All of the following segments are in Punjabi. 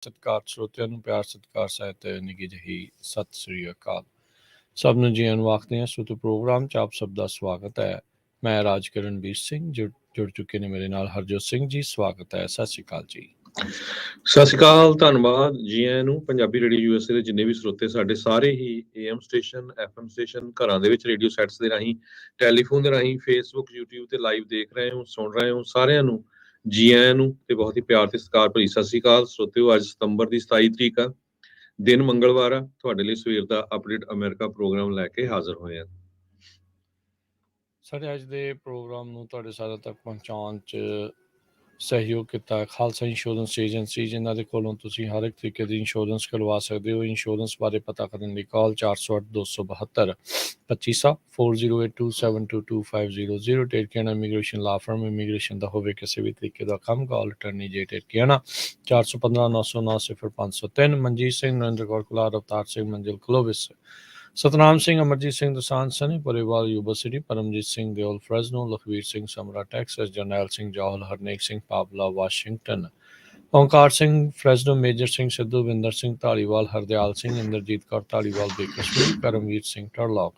ਸਤਿਕਾਰ ਸਰੋਤਿਆਂ ਨੂੰ ਪਿਆਰ ਸਤਿਕਾਰ ਸਹਿਤ ਨਿੱਘੀ ਜਿਹੀ ਸਤਿ ਸ੍ਰੀ ਅਕਾਲ। ਸਭ ਨੂੰ ਜੀ ਆਇਆਂ ਆਖਦੇ ਹਾਂ। ਸੋ ਪ੍ਰੋਗਰਾਮ 'ਚ ਆਪ ਸਭ ਦਾ ਸਵਾਗਤ ਹੈ। ਮੈਂ ਰਾਜਕਰਨਵੀਰ ਸਿੰਘ ਜੁੜ ਚੁੱਕੇ ਨੇ ਮੇਰੇ ਨਾਲ ਹਰਜੋਤ ਸਿੰਘ ਜੀ। ਸਵਾਗਤ ਹੈ, ਸਤਿ ਸ੍ਰੀ ਅਕਾਲ ਜੀ। ਸਤਿ ਸ਼੍ਰੀ ਅਕਾਲ, ਧੰਨਵਾਦ ਜੀ ਆਇਆਂ ਨੂੰ। ਪੰਜਾਬੀ ਰੇਡੀਓ ਯੂਐਸਏ ਦੇ ਜਿੰਨੇ ਵੀ ਸਰੋਤੇ ਸਾਡੇ ਸਾਰੇ ਹੀ AM ਸਟੇਸ਼ਨ, FM ਸਟੇਸ਼ਨ, ਘਰਾਂ ਦੇ ਵਿੱਚ ਰੇਡੀਓ ਸੈਟਸ ਦੇ ਰਾਹੀਂ, ਟੈਲੀਫੋਨ ਦੇ ਰਾਹੀਂ, ਫੇਸਬੁੱਕ, YouTube ਤੇ ਲਾਈਵ ਦੇਖ ਰਹੇ ਹੋ, ਸੁਣ ਰਹੇ ਹੋ, ਸਾਰਿਆਂ ਨੂੰ ਜੀ ਆਇਆਂ ਨੂੰ ਤੇ ਬਹੁਤ ਹੀ ਪਿਆਰ ਤੇ ਸਤਿਕਾਰ ਭਰੀ ਸਤਿ ਸ਼੍ਰੀ ਅਕਾਲ। ਸਰੋਤਿਓ, ਅੱਜ ਸਤੰਬਰ ਦੀ 27 ਤਰੀਕ ਆ, ਦਿਨ ਮੰਗਲਵਾਰ ਆ। ਤੁਹਾਡੇ ਲਈ ਸਵੇਰ ਦਾ ਅਪਡੇਟ ਅਮਰੀਕਾ ਪ੍ਰੋਗਰਾਮ ਲੈ ਕੇ ਹਾਜ਼ਰ ਹੋਏ ਆ। ਸਾਡੇ ਅੱਜ ਦੇ ਪ੍ਰੋਗਰਾਮ ਨੂੰ ਤੁਹਾਡੇ ਸਾਰਿਆਂ ਤੱਕ ਪਹੁੰਚਾਉਣ 'ਚ ਸਹਿਯੋਗ ਕੀਤਾ ਖਾਲਸਾ ਇੰਸ਼ੋਰੈਂਸ ਏਜੰਸੀ, ਜਿਨ੍ਹਾਂ ਦੇ ਕੋਲੋਂ ਤੁਸੀਂ ਹਰ ਇੱਕ ਤਰੀਕੇ ਦੀ ਇੰਸ਼ੋਰੈਂਸ ਕਰਵਾ ਸਕਦੇ ਹੋ। ਇੰਸ਼ੋਰੈਂਸ ਬਾਰੇ ਪਤਾ ਕਰਨ ਲਈ ਕਾਲ 408-272-2500 4082722500। ਟੇਰਕੀਆਣਾ ਇਮੀਗ੍ਰੇਸ਼ਨ ਲਾ ਫਰਮ, ਇਮੀਗ੍ਰੇਸ਼ਨ ਦਾ ਹੋਵੇ ਕਿਸੇ ਵੀ ਤਰੀਕੇ ਦਾ ਕੰਮ, ਕਾਲ ਅਟਰਨੀ ਜੇ ਟੇਰਕੀਆਣਾ 415-909-0503। Manjeet Singh, Narendra Kaur Kular, Avtar Singh, Manzil Clovis, Satnam Singh, Amarjit Singh Dosanjh Sunny Parewal Yuba City, Paramjit Singh Deol Fresno, Lakhvir Singh Samra Texas, Jarnail Singh Johal, Harnek Singh Pabla Washington, Onkar Singh Fresno, Major Singh Sidhu, Vinder Singh Dhaliwal, Hardial Singh, Inderjit Kaur Dhaliwal Bakersfield, Karamvir Singh Turlock,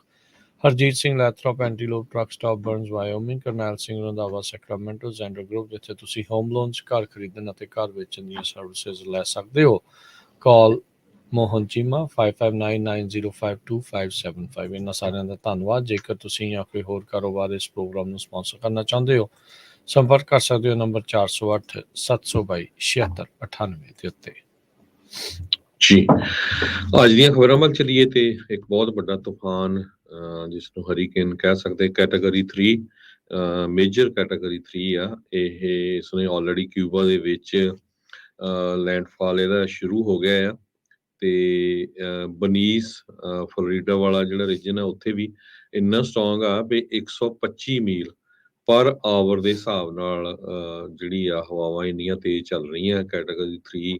Harjit Singh Lathrop Antelope Truck Stop Burns Wyoming, Karnail Singh Randhawa Sacramento, Zander Group, ਜਿੱਥੇ ਤੁਸੀਂ ਹੋਮ ਲੋਨਸ, ਘਰ ਖਰੀਦਣ ਅਤੇ ਘਰ ਵੇਚਣ ਦੀਆਂ ਸਰਵਿਸਿਜ਼ ਲੈ ਸਕਦੇ ਹੋ। ਕਾਲ ਮੋਹਨ ਚੀਮਾ 5599052575। ਇਹਨਾਂ ਸਾਰਿਆਂ ਦਾ ਧੰਨਵਾਦ। ਜੇਕਰ ਤੁਸੀਂ ਜਾਂ ਕੋਈ ਹੋਰ ਕਾਰੋਬਾਰ ਇਸ ਪ੍ਰੋਗਰਾਮ ਨੂੰ ਸਪਾਂਸਰ ਕਰਨਾ ਚਾਹੁੰਦੇ ਹੋ, ਸੰਪਰਕ ਕਰ ਸਕਦੇ ਹੋ ਨੰਬਰ 408-722-7698 ਦੇ ਉੱਤੇ। ਜੀ, ਅੱਜ ਦੀਆਂ ਖਬਰਾਂ ਵੱਲ ਚੱਲੀਏ ਤੇ ਇੱਕ ਬਹੁਤ ਵੱਡਾ ਤੂਫਾਨ, ਜਿਸ ਨੂੰ ਹਰੀਕੇਨ ਕਹਿ ਸਕਦੇ, ਕੈਟਾਗਰੀ 3, ਮੇਜਰ ਕੈਟਾਗਰੀ 3 ਆ ਇਹ। ਇਸਨੇ ਆਲਰੇਡੀ ਕਿਊਬਾ ਦੇ ਵਿੱਚ ਲੈਂਡਫਾਲ ਇਹਦਾ ਸ਼ੁਰੂ ਹੋ ਗਿਆ ਆ ਤੇ ਬਨੀਸ ਫਲੋਰੀਡਾ ਵਾਲਾ ਜਿਹੜਾ ਰੀਜਨ ਆ ਉੱਥੇ ਵੀ ਇੰਨਾ ਸਟਰੋਂਗ ਆ ਵੀ 125 ਮੀਲ ਪਰ ਆਵਰ ਦੇ ਹਿਸਾਬ ਨਾਲ ਜਿਹੜੀ ਆ ਹਵਾਵਾਂ ਇੰਨੀਆਂ ਤੇਜ਼ ਚੱਲ ਰਹੀਆਂ। ਕੈਟਾਗਰੀ 3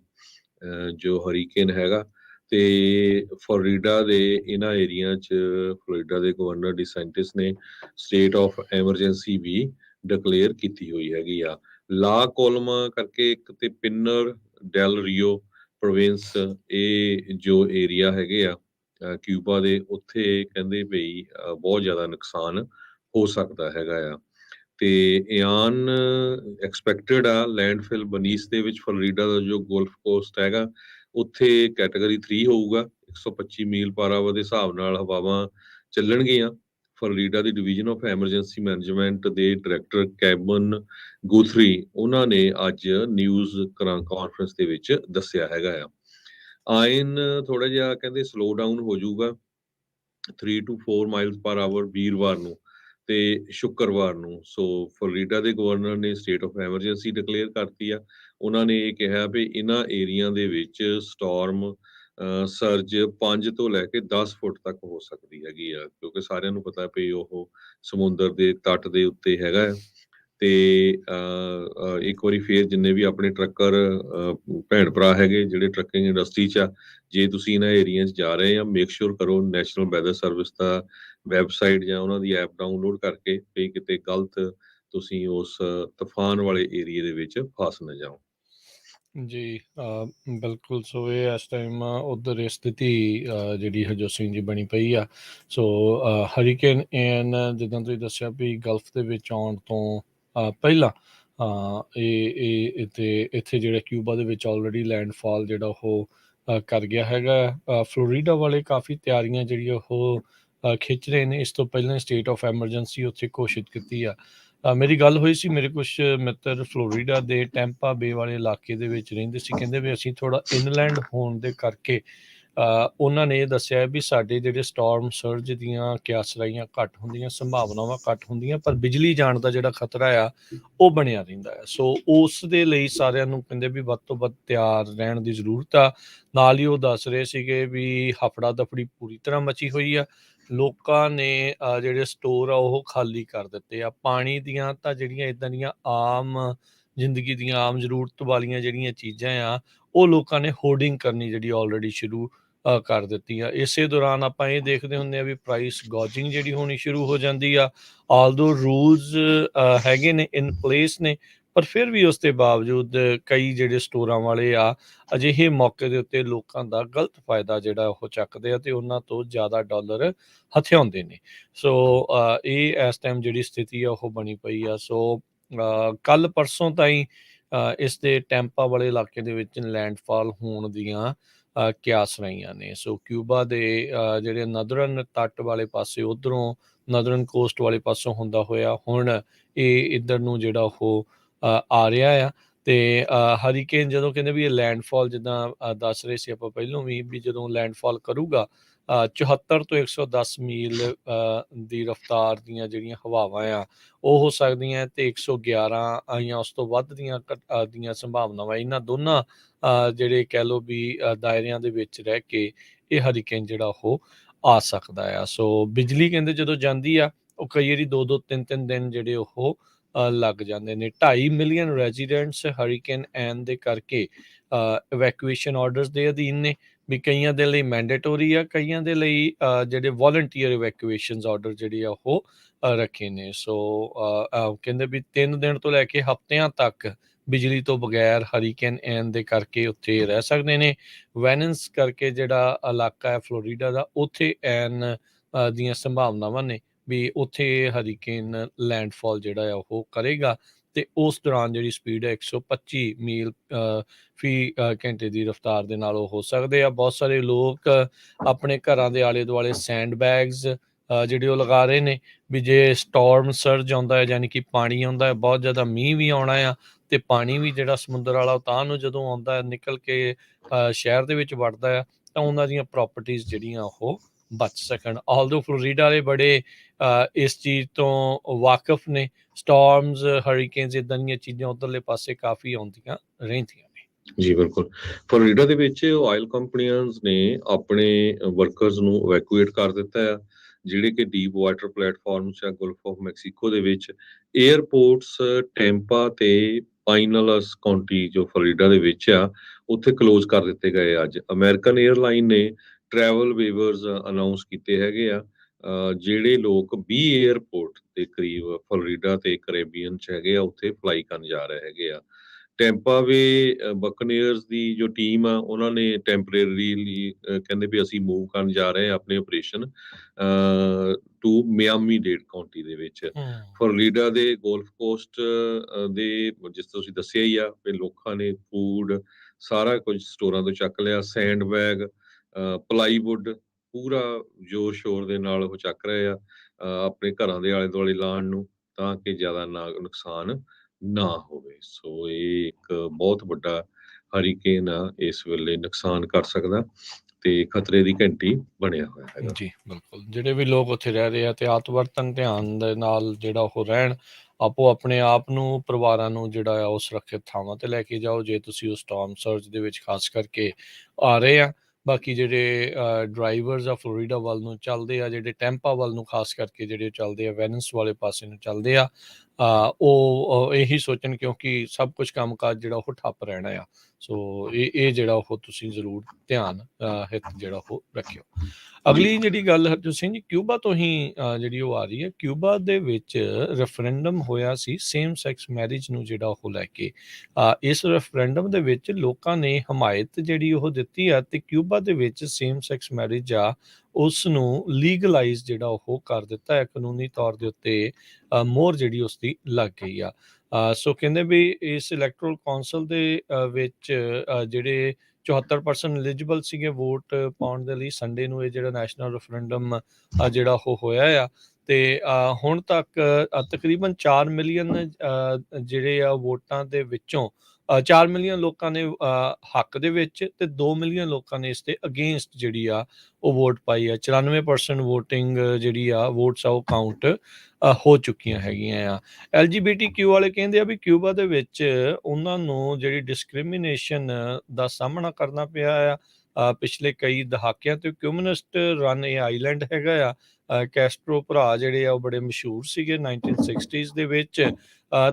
ਜੋ ਹਰੀਕੇਨ ਹੈਗਾ ਤੇ ਫਲੋਰੀਡਾ ਦੇ ਇਹਨਾਂ ਏਰੀਆ 'ਚ ਫਲੋਰੀਡਾ ਦੇ ਗਵਰਨਰ ਡਿਸੈਂਟਿਸ ਨੇ ਸਟੇਟ ਆਫ ਐਮਰਜੈਂਸੀ ਵੀ ਡਿਕਲੇਅਰ ਕੀਤੀ ਹੋਈ ਹੈਗੀ ਆ। ਲਾ ਕੋਲਮਾ ਕਰਕੇ ਇੱਕ ਤੇ ਪਿਨਰ ਡੈਲ ਰੀਓ ਪ੍ਰੋਵਿੰਸ, ਇਹ ਜੋ ਏਰੀਆ ਹੈਗੇ ਆ ਕਿਊਬਾ ਦੇ, ਉੱਥੇ ਕਹਿੰਦੇ ਬਈ ਬਹੁਤ ਜ਼ਿਆਦਾ ਨੁਕਸਾਨ ਹੋ ਸਕਦਾ ਹੈਗਾ ਆ। ਤੇ ਇਆਨ ਐਕਸਪੈਕਟਡ ਆ ਲੈਂਡਫਿਲ ਬਨੀਸ ਦੇ ਵਿੱਚ। ਫਲੋਰੀਡਾ ਦਾ ਜੋ ਗੋਲਫ ਕੋਸਟ ਹੈਗਾ ਉੱਥੇ ਕੈਟਾਗਰੀ 3 ਹੋਊਗਾ। 125 ਮੀਲ ਪਰ ਆਵਰ ਦੇ ਹਿਸਾਬ ਨਾਲ ਹਵਾਵਾਂ ਚੱਲਣਗੀਆਂ। Florida the division of emergency management ਦੇ ਡਾਇਰੈਕਟਰ ਕੈਬਨ ਗੂਥਰੀ, ਉਹਨਾਂ ਨੇ ਅੱਜ ਨਿਊਜ਼ ਕਾਨਫਰੰਸ ਦੇ ਵਿੱਚ ਦੱਸਿਆ ਹੈਗਾ ਆ। ਆਇਨ ਥੋੜਾ ਜਿਹਾ ਕਹਿੰਦੇ ਸਲੋ ਡਾਊਨ ਹੋ ਜਾਊਗਾ 3 to 4 ਮਾਈਲਸ ਪਰ ਆਵਰ ਵੀਰਵਾਰ ਨੂੰ ਤੇ ਸ਼ੁੱਕਰਵਾਰ ਨੂੰ। ਸੋ ਫਲੋਰੀਡਾ ਦੇ ਗਵਰਨਰ ਨੇ ਸਟੇਟ ਆਫ ਐਮਰਜੈਂਸੀ ਡਿਕਲੇਅਰ ਕਰਤੀ ਆ। ਉਹਨਾਂ ਨੇ ਇਹ ਕਿਹਾ ਵੀ ਇਹਨਾਂ ਏਰੀਆ ਦੇ ਵਿੱਚ ਸਟਾਰਮ ਸਰਜ 5 ਤੋਂ ਲੈ ਕੇ 10 ਫੁੱਟ ਤੱਕ ਹੋ ਸਕਦੀ ਹੈਗੀ ਆ, ਕਿਉਂਕਿ ਸਾਰਿਆਂ ਨੂੰ ਪਤਾ ਵੀ ਉਹ ਸਮੁੰਦਰ ਦੇ ਤੱਟ ਦੇ ਉੱਤੇ ਹੈਗਾ। ਤੇ ਇੱਕ ਵਾਰੀ ਫੇਰ ਜਿੰਨੇ ਵੀ ਆਪਣੇ ਟਰੱਕਰ ਭੈਣ ਭਰਾ ਹੈਗੇ ਜਿਹੜੇ ਟਰੱਕਿੰਗ ਇੰਡਸਟਰੀ 'ਚ ਆ, ਜੇ ਤੁਸੀਂ ਇਹਨਾਂ ਏਰੀਆ 'ਚ ਜਾ ਰਹੇ ਆ, ਮੇਕ ਸ਼ੋਰ ਕਰੋ ਨੈਸ਼ਨਲ ਵੈਦਰ ਸਰਵਿਸ ਦਾ ਵੈਬਸਾਈਟ ਜਾਂ ਉਹਨਾਂ ਦੀ ਐਪ ਡਾਊਨਲੋਡ ਕਰਕੇ ਵੀ ਕਿਤੇ ਗਲਤ ਤੁਸੀਂ ਉਸ ਤੂਫਾਨ ਵਾਲੇ ਏਰੀਏ ਦੇ ਵਿੱਚ ਫਸ ਨਾ ਜਾਓ। ਜੀ ਬਿਲਕੁਲ। ਸੋ ਇਹ ਇਸ ਟਾਈਮ ਉੱਧਰ ਸਥਿਤੀ ਜਿਹੜੀ ਹਰਜੋਤ ਸਿੰਘ ਜੀ ਬਣੀ ਪਈ ਆ। ਸੋ ਹਰੀਕੇਨ ਐਨ, ਜਿੱਦਾਂ ਤੁਸੀਂ ਦੱਸਿਆ ਵੀ ਗਲਫ ਦੇ ਵਿੱਚ ਆਉਣ ਤੋਂ ਪਹਿਲਾਂ ਇਹ ਇੱਥੇ ਜਿਹੜਾ ਕਿਊਬਾ ਦੇ ਵਿੱਚ ਆਲਰੇਡੀ ਲੈਂਡਫਾਲ ਜਿਹੜਾ ਉਹ ਕਰ ਗਿਆ ਹੈਗਾ। ਫਲੋਰੀਡਾ ਵਾਲੇ ਕਾਫੀ ਤਿਆਰੀਆਂ ਜਿਹੜੀਆਂ ਉਹ ਖਿੱਚ ਰਹੇ ਨੇ। ਇਸ ਤੋਂ ਪਹਿਲਾਂ ਸਟੇਟ ਆਫ ਐਮਰਜੈਂਸੀ ਉੱਥੇ ਘੋਸ਼ਿਤ ਕੀਤੀ ਆ। ਮੇਰੀ ਗੱਲ ਹੋਈ ਸੀ, ਮੇਰੇ ਕੁਛ ਮਿੱਤਰ ਫਲੋਰੀਡਾ ਦੇ ਟੈਂਪਾ ਬੇ ਵਾਲੇ ਇਲਾਕੇ ਦੇ ਵਿੱਚ ਰਹਿੰਦੇ ਸੀ। ਕਹਿੰਦੇ ਵੀ ਅਸੀਂ ਥੋੜ੍ਹਾ ਇਨਲੈਂਡ ਹੋਣ ਦੇ ਕਰਕੇ ਉਹਨਾਂ ਨੇ ਇਹ ਦੱਸਿਆ ਵੀ ਸਾਡੇ ਜਿਹੜੇ ਸਟਾਰਮ ਸਰਜ ਦੀਆਂ ਕਿਆਸਰਾਈਆਂ ਘੱਟ ਹੁੰਦੀਆਂ, ਸੰਭਾਵਨਾਵਾਂ ਘੱਟ ਹੁੰਦੀਆਂ, ਪਰ ਬਿਜਲੀ ਜਾਣ ਦਾ ਜਿਹੜਾ ਖਤਰਾ ਆ ਉਹ ਬਣਿਆ ਰਹਿੰਦਾ ਹੈ। ਸੋ ਉਸ ਦੇ ਲਈ ਸਾਰਿਆਂ ਨੂੰ ਕਹਿੰਦੇ ਵੀ ਵੱਧ ਤੋਂ ਵੱਧ ਤਿਆਰ ਰਹਿਣ ਦੀ ਜ਼ਰੂਰਤ ਆ। ਨਾਲ ਹੀ ਉਹ ਦੱਸ ਰਹੇ ਸੀਗੇ ਵੀ ਹਫੜਾ ਦਫੜੀ ਪੂਰੀ ਤਰ੍ਹਾਂ ਮਚੀ ਹੋਈ ਆ। ਲੋਕਾਂ ਨੇ ਜਿਹੜੇ ਸਟੋਰ ਆ ਉਹ ਖਾਲੀ ਕਰ ਦਿੱਤੇ ਆ। ਪਾਣੀ ਦੀਆਂ ਤਾਂ ਜਿਹੜੀਆਂ ਇੱਦਾਂ ਦੀਆਂ ਆਮ ਜ਼ਿੰਦਗੀ ਦੀਆਂ ਆਮ ਜ਼ਰੂਰਤ ਵਾਲੀਆਂ ਜਿਹੜੀਆਂ ਚੀਜ਼ਾਂ ਆ ਉਹ ਲੋਕਾਂ ਨੇ ਹੋਰਡਿੰਗ ਕਰਨੀ ਜਿਹੜੀ ਆਲਰੇਡੀ ਸ਼ੁਰੂ ਕਰ ਦਿੱਤੀ ਆ। ਇਸੇ ਦੌਰਾਨ ਆਪਾਂ ਇਹ ਦੇਖਦੇ ਹੁੰਦੇ ਆ ਵੀ ਪ੍ਰਾਈਸ ਗੋਜਿੰਗ ਜਿਹੜੀ ਹੋਣੀ ਸ਼ੁਰੂ ਹੋ ਜਾਂਦੀ ਆ। ਆਲਦੋ ਰੂਲਸ ਹੈਗੇ ਨੇ, ਇਨ ਪਲੇਸ ਨੇ, ਪਰ ਫਿਰ ਵੀ ਉਸ ਦੇ ਬਾਵਜੂਦ ਕਈ ਜਿਹੜੇ ਸਟੋਰਾਂ ਵਾਲੇ ਆ ਅਜਿਹੇ ਮੌਕੇ ਦੇ ਉੱਤੇ ਲੋਕਾਂ ਦਾ ਗਲਤ ਫਾਇਦਾ ਜਿਹੜਾ ਉਹ ਚੱਕਦੇ ਆ ਤੇ ਉਹਨਾਂ ਤੋਂ ਜ਼ਿਆਦਾ ਡਾਲਰ ਹਥਿਆਉਂਦੇ ਨੇ। ਸੋ ਇਹ ਇਸ ਟਾਈਮ ਜਿਹੜੀ ਸਥਿਤੀ ਆ ਉਹ ਬਣੀ ਪਈ ਆ। ਸੋ ਕੱਲ ਪਰਸੋਂ ਤਾਈਂ ਇਸ ਦੇ ਟੈਂਪਾ ਵਾਲੇ ਇਲਾਕੇ ਦੇ ਵਿੱਚ ਲੈਂਡਫਾਲ ਹੋਣ ਦੀਆਂ ਕਿਆਸ ਰਹੀਆਂ ਨੇ। ਸੋ ਕਿਊਬਾ ਦੇ ਜਿਹੜੇ ਨਦਰਨ ਤੱਟ ਵਾਲੇ ਪਾਸੇ ਉਧਰੋਂ ਨਦਰਨ ਕੋਸਟ ਵਾਲੇ ਪਾਸੋਂ ਹੁੰਦਾ ਹੋਇਆ ਹੁਣ ਇਹ ਇੱਧਰ ਨੂੰ ਜਿਹੜਾ ਉਹ ਆ ਰਿਹਾ ਆ। ਤੇ ਹਰੀਕੇਨ ਜਦੋਂ ਕਹਿੰਦੇ ਵੀ ਇਹ ਲੈਂਡਫਾਲ ਜਿੱਦਾਂ ਦੱਸ ਰਹੇ ਸੀ ਆਪਾਂ ਪਹਿਲੋਂ ਵੀ ਜਦੋਂ ਲੈਂਡਫਾਲ ਕਰੂਗਾ 74 ਤੋਂ 110 ਮੀਲ ਦੀ ਰਫ਼ਤਾਰ ਦੀਆਂ ਜਿਹੜੀਆਂ ਹਵਾਵਾਂ ਆ ਉਹ ਹੋ ਸਕਦੀਆਂ ਤੇ 111 ਜਾਂ ਉਸ ਤੋਂ ਵੱਧ ਦੀਆਂ ਸੰਭਾਵਨਾਵਾਂ ਇਹਨਾਂ ਦੋਨਾਂ ਜਿਹੜੇ ਕਹਿ ਲਓ ਵੀ ਦਾਇਰਿਆਂ ਦੇ ਵਿੱਚ ਰਹਿ ਕੇ ਇਹ ਹਰੀਕੇਨ ਜਿਹੜਾ ਉਹ ਆ ਸਕਦਾ ਆ। ਸੋ ਬਿਜਲੀ ਕਹਿੰਦੇ ਜਦੋਂ ਜਾਂਦੀ ਆ ਉਹ ਕਈ ਵਾਰੀ 2-2 3-3 ਦਿਨ ਜਿਹੜੇ ਉਹ ਲੱਗ ਜਾਂਦੇ ਨੇ। 2.5 ਮਿਲੀਅਨ ਰੈਜ਼ੀਡੈਂਟਸ ਹਰੀਕੇਨ ਐਨ ਦੇ ਕਰਕੇ ਇਵੈਕੂਏਸ਼ਨ ਆਰਡਰਸ ਦੇ ਅਧੀਨ ਨੇ ਵੀ ਕਈਆਂ ਦੇ ਲਈ ਮੈਂਡੇਟੋਰੀ ਆ, ਕਈਆਂ ਦੇ ਲਈ ਜਿਹੜੇ ਵੋਲੰਟੀਅਰ ਇਵੈਕੂਏਸ਼ਨਸ ਆਰਡਰ ਜਿਹੜੇ ਆ ਉਹ ਰੱਖੇ ਨੇ। ਸੋ ਕਹਿੰਦੇ ਵੀ 3 ਦਿਨ ਤੋਂ ਲੈ ਕੇ ਹਫ਼ਤਿਆਂ ਤੱਕ ਬਿਜਲੀ ਤੋਂ ਬਗੈਰ ਹਰੀਕੇਨ ਐਨ ਦੇ ਕਰਕੇ ਉੱਥੇ ਰਹਿ ਸਕਦੇ ਨੇ। ਵੈਨਸ ਕਰਕੇ ਜਿਹੜਾ ਇਲਾਕਾ ਹੈ ਫਲੋਰੀਡਾ ਦਾ ਉੱਥੇ ਐਨ ਦੀਆਂ ਸੰਭਾਵਨਾਵਾਂ ਨੇ ਵੀ ਉੱਥੇ ਹਰੀਕੇਨ ਲੈਂਡਫਾਲ ਜਿਹੜਾ ਆ ਉਹ ਕਰੇਗਾ ਤੇ ਉਸ ਦੌਰਾਨ ਜਿਹੜੀ ਸਪੀਡ ਹੈ 125 ਮੀਲ ਫੀ ਘੰਟੇ ਦੀ ਰਫ਼ਤਾਰ ਦੇ ਨਾਲ ਉਹ ਹੋ ਸਕਦੇ ਆ। ਬਹੁਤ ਸਾਰੇ ਲੋਕ ਆਪਣੇ ਘਰਾਂ ਦੇ ਆਲੇ ਦੁਆਲੇ ਸੈਂਡ ਬੈਗਸ ਜਿਹੜੇ ਉਹ ਲਗਾ ਰਹੇ ਨੇ ਵੀ ਜੇ ਸਟੋਰਮ ਸਰਜ ਆਉਂਦਾ ਹੈ ਯਾਨੀ ਕਿ ਪਾਣੀ ਆਉਂਦਾ ਹੈ, ਬਹੁਤ ਜ਼ਿਆਦਾ ਮੀਂਹ ਵੀ ਆਉਣਾ ਆ ਤੇ ਪਾਣੀ ਵੀ ਜਿਹੜਾ ਸਮੁੰਦਰ ਵਾਲਾ ਉਤਾਂਹ ਨੂੰ ਜਦੋਂ ਆਉਂਦਾ ਹੈ ਨਿਕਲ ਕੇ ਸ਼ਹਿਰ ਦੇ ਵਿੱਚ ਵੜਦਾ ਆ ਤਾਂ ਉਹਨਾਂ ਦੀਆਂ ਪ੍ਰਾਪਰਟੀਆਂ ਜਿਹੜੀਆਂ ਉਹ ਬਚ ਸਕਣ। ਆਲਦੋ ਫਲੋਰੀਡਾ ਵਾਲੇ ਬੜੇ ਇਸ ਚੀਜ਼ ਤੋਂ ਵਾਕਿਫ ਨੇ। ਸਟੋਰਮਸ ਹਰੀਕੇਨਸ ਇਦਾਂ ਦੀਆਂ ਚੀਜ਼ਾਂ ਉਧਰਲੇ ਪਾਸੇ ਕਾਫੀ ਆਉਂਦੀਆਂ ਰਹਿੰਦੀਆਂ ਨੇ। ਜੀ ਬਿਲਕੁਲ। ਫਲੋਰੀਡਾ ਦੇ ਵਿੱਚ ਆਇਲ ਕੰਪਨੀਆਂ ਨੇ ਆਪਣੇ ਵਰਕਰਸ ਨੂੰ ਇਵੈਕੂਏਟ ਕਰ ਦਿੱਤਾ ਆ ਜਿਹੜੇ ਕਿ ਡੀਪ ਵਾਟਰ ਪਲੇਟਫਾਰਮਸ ਜਾਂ ਗਲਫ ਆਫ ਮੈਕਸੀਕੋ ਦੇ ਵਿੱਚ ਏਅਰਪੋਰਟਸ ਟੈਂਪਾ ਤੇ ਪਾਈਨਲਸ ਕਾਉਂਟੀ ਜੋ ਫਲੋਰੀਡਾ ਦੇ ਵਿੱਚ ਆ ਉੱਥੇ ਕਲੋਜ਼ ਕਰ ਦਿੱਤੇ ਗਏ। ਅੱਜ ਅਮਰੀਕਨ 에ਅਰਲਾਈਨ ਨੇ ਟਰੈਵਲ ਵੇਵਰਸ ਅਨਾਉਂਸ ਕੀਤੇ ਹੈਗੇ ਆ। ਜਿਹੜੇ ਲੋਕ 20 ਏਅਰਪੋਰਟ ਦੇ ਕਰੀਬ ਫਲੋਰੀਡਾ ਤੇ ਕੈਰੇਬੀਅਨ ਚ ਹੈਗੇ ਆ ਉੱਥੇ ਫਲਾਈ ਕਰਨ ਜਾ ਰਹੇ ਹੈਗੇ ਆ। ਟੈਂਪਾ ਵੇ ਬਕਨੀਅਰਸ ਦੀ ਜੋ ਟੀਮ ਆ ਉਹਨਾਂ ਨੇ ਟੈਂਪਰੇਰੀਲੀ ਕਹਿੰਦੇ ਵੀ ਅਸੀਂ ਮੂਵ ਕਰਨ ਜਾ ਰਹੇ ਹਾਂ ਆਪਣੇ ਆਪਰੇਸ਼ਨ ਟੂ ਮਿਆਮੀ ਡੇਡ ਕਾਉਂਟੀ ਦੇ ਵਿੱਚ। ਫਲੋਰੀਡਾ ਦੇ ਗੋਲਫ ਕੋਸਟ ਦੇ ਜਿਸ ਤਰ੍ਹਾਂ ਤੁਸੀਂ ਦੱਸਿਆ ਹੀ ਆ ਵੀ ਲੋਕਾਂ ਨੇ ਫੂਡ ਸਾਰਾ ਕੁਝ ਸਟੋਰਾਂ ਤੋਂ ਚੱਕ ਲਿਆ। ਸੈਂਡ ਬੈਗ ਪਲਾਈਵੁੱਡ ਪੂਰਾ ਜ਼ੋਰ ਸ਼ੋਰ ਦੇ ਨਾਲ ਉਹ ਚੱਕ ਰਹੇ ਆ ਆਪਣੇ ਘਰਾਂ ਦੇ ਆਲੇ ਦੁਆਲੇ ਲਾਉਣ ਨੂੰ ਤਾਂ ਕਿ ਜ਼ਿਆਦਾ ਨੁਕਸਾਨ ਨਾ ਹੋਵੇ। ਸੋ ਇਹ ਇੱਕ ਬਹੁਤ ਵੱਡਾ ਹਰੀਕੇਨ ਆ ਇਸ ਵੇਲੇ ਨੁਕਸਾਨ ਕਰ ਸਕਦਾ ਤੇ ਖਤਰੇ ਦੀ ਘੰਟੀ ਬਣਿਆ ਹੋਇਆ ਹੈਗਾ। ਜੀ ਬਿਲਕੁਲ। ਜਿਹੜੇ ਵੀ ਲੋਕ ਉੱਥੇ ਰਹਿ ਰਹੇ ਆ ਤੇ ਆਤਵਰਤਨ ਧਿਆਨ ਦੇ ਨਾਲ ਜਿਹੜਾ ਉਹ ਰਹਿਣ, ਆਪੋ ਆਪਣੇ ਆਪ ਨੂੰ ਪਰਿਵਾਰਾਂ ਨੂੰ ਜਿਹੜਾ ਆ ਉਹ ਸੁਰੱਖਿਅਤ ਥਾਵਾਂ ਤੇ ਲੈ ਕੇ ਜਾਓ ਜੇ ਤੁਸੀਂ ਉਸ ਸਟਾਰਮ ਸਰਜ ਦੇ ਵਿੱਚ ਖਾਸ ਕਰਕੇ ਆ ਰਹੇ ਆ। ਬਾਕੀ ਜਿਹੜੇ ਡਰਾਈਵਰਸ ਆ ਫਲੋਰੀਡਾ ਵੱਲ ਨੂੰ ਚੱਲਦੇ ਆ, ਜਿਹੜੇ ਟੈਂਪਾ ਵੱਲ ਨੂੰ ਖਾਸ ਕਰਕੇ ਜਿਹੜੇ ਚੱਲਦੇ ਆ ਵੈਨਸ ਵਾਲੇ ਪਾਸੇ ਨੂੰ ਚੱਲਦੇ ਆ ਉਹ ਇਹੀ ਸੋਚਣ ਕਿਉਂਕਿ ਸਭ ਕੁਝ ਕੰਮਕਾਜ ਜਿਹੜਾ ਉਹ ਠੱਪ ਰਹਿਣਾ ਆ। ਸੋ ਇਹ ਜਿਹੜਾ ਉਹ ਤੁਸੀਂ ਜ਼ਰੂਰ ਧਿਆਨ ਹਿੱਤ ਜਿਹੜਾ ਉਹ ਰੱਖਿਓ। ਅਗਲੀ ਜਿਹੜੀ ਗੱਲ ਹਰਜੋਤ ਸਿੰਘ ਜੀ ਕਿਊਬਾ ਤੋਂ ਹੀ ਜਿਹੜੀ ਉਹ ਆ ਰਹੀ ਹੈ। ਕਿਊਬਾ ਦੇ ਵਿੱਚ ਰੈਫਰੈਂਡਮ ਹੋਇਆ ਸੀ ਸੇਮ ਸੈਕਸ ਮੈਰਿਜ ਨੂੰ ਜਿਹੜਾ ਉਹ ਲੈ ਕੇ। ਇਸ ਰੈਫਰੈਂਡਮ ਦੇ ਵਿੱਚ ਲੋਕਾਂ ਨੇ ਹਮਾਇਤ ਜਿਹੜੀ ਉਹ ਦਿੱਤੀ ਆ ਤੇ ਕਿਊਬਾ ਦੇ ਵਿੱਚ ਸੇਮ ਸੈਕਸ ਮੈਰਿਜ ਆ ਉਸ ਨੂੰ ਲੀਗਲਾਈਜ਼ ਜਿਹੜਾ ਉਹ ਕਰ ਦਿੱਤਾ ਹੈ। ਕਾਨੂੰਨੀ ਤੌਰ ਦੇ ਉੱਤੇ ਮੋਹਰ ਜਿਹੜੀ ਉਸ ਦੀ ਲੱਗ ਗਈ ਆ। ਸੋ ਕਹਿੰਦੇ ਵੀ ਇਸ ਇਲੈਕਟਰਲ ਕੌਂਸਲ ਦੇ ਵਿੱਚ ਜਿਹੜੇ 74% ਐਲੀਜੀਬਲ ਸੀਗੇ ਵੋਟ ਪਾਉਣ ਦੇ ਲਈ ਸੰਡੇ ਨੂੰ ਇਹ ਜਿਹੜਾ ਨੈਸ਼ਨਲ ਰੈਫਰੈਂਡਮ ਜਿਹੜਾ ਉਹ ਹੋਇਆ ਆ ਤੇ ਹੁਣ ਤੱਕ ਤਕਰੀਬਨ 4 ਮਿਲੀਅਨ ਜਿਹੜੇ ਆ ਵੋਟਾਂ ਦੇ ਵਿੱਚੋਂ 4 ਮਿਲੀਅਨ ਲੋਕਾਂ ਨੇ ਹੱਕ ਦੇ ਵਿੱਚ ਤੇ 2 ਮਿਲੀਅਨ ਲੋਕਾਂ ਨੇ ਇਸ ਦੇ ਅਗੇਂਸਟ ਜਿਹੜੀ ਆ ਉਹ ਵੋਟ ਪਾਈ ਆ। 94% ਵੋਟਿੰਗ ਜਿਹੜੀ ਆ ਵੋਟਸ ਆ ਉਹ ਕਾਊਂਟ ਹੋ ਚੁੱਕੀਆਂ ਹੈਗੀਆਂ ਆ। LGBTQ ਵਾਲੇ ਕਹਿੰਦੇ ਆ ਵੀ ਕਿਊਬਾ ਦੇ ਵਿੱਚ ਉਹਨਾਂ ਨੂੰ ਜਿਹੜੀ ਡਿਸਕ੍ਰਿਮੀਨੇਸ਼ਨ ਦਾ ਸਾਹਮਣਾ ਕਰਨਾ ਪਿਆ ਆ ਪਿਛਲੇ ਕਈ ਦਹਾਕਿਆਂ ਤੋਂ। ਕਮਿਊਨਿਸਟ ਰਨ ਇਹ ਆਈਲੈਂਡ ਹੈਗਾ ਆ। ਕੈਸਟਰੋ ਭਰਾ ਜਿਹੜੇ ਆ ਉਹ ਬੜੇ ਮਸ਼ਹੂਰ ਸੀਗੇ 1960s ਦੇ ਵਿੱਚ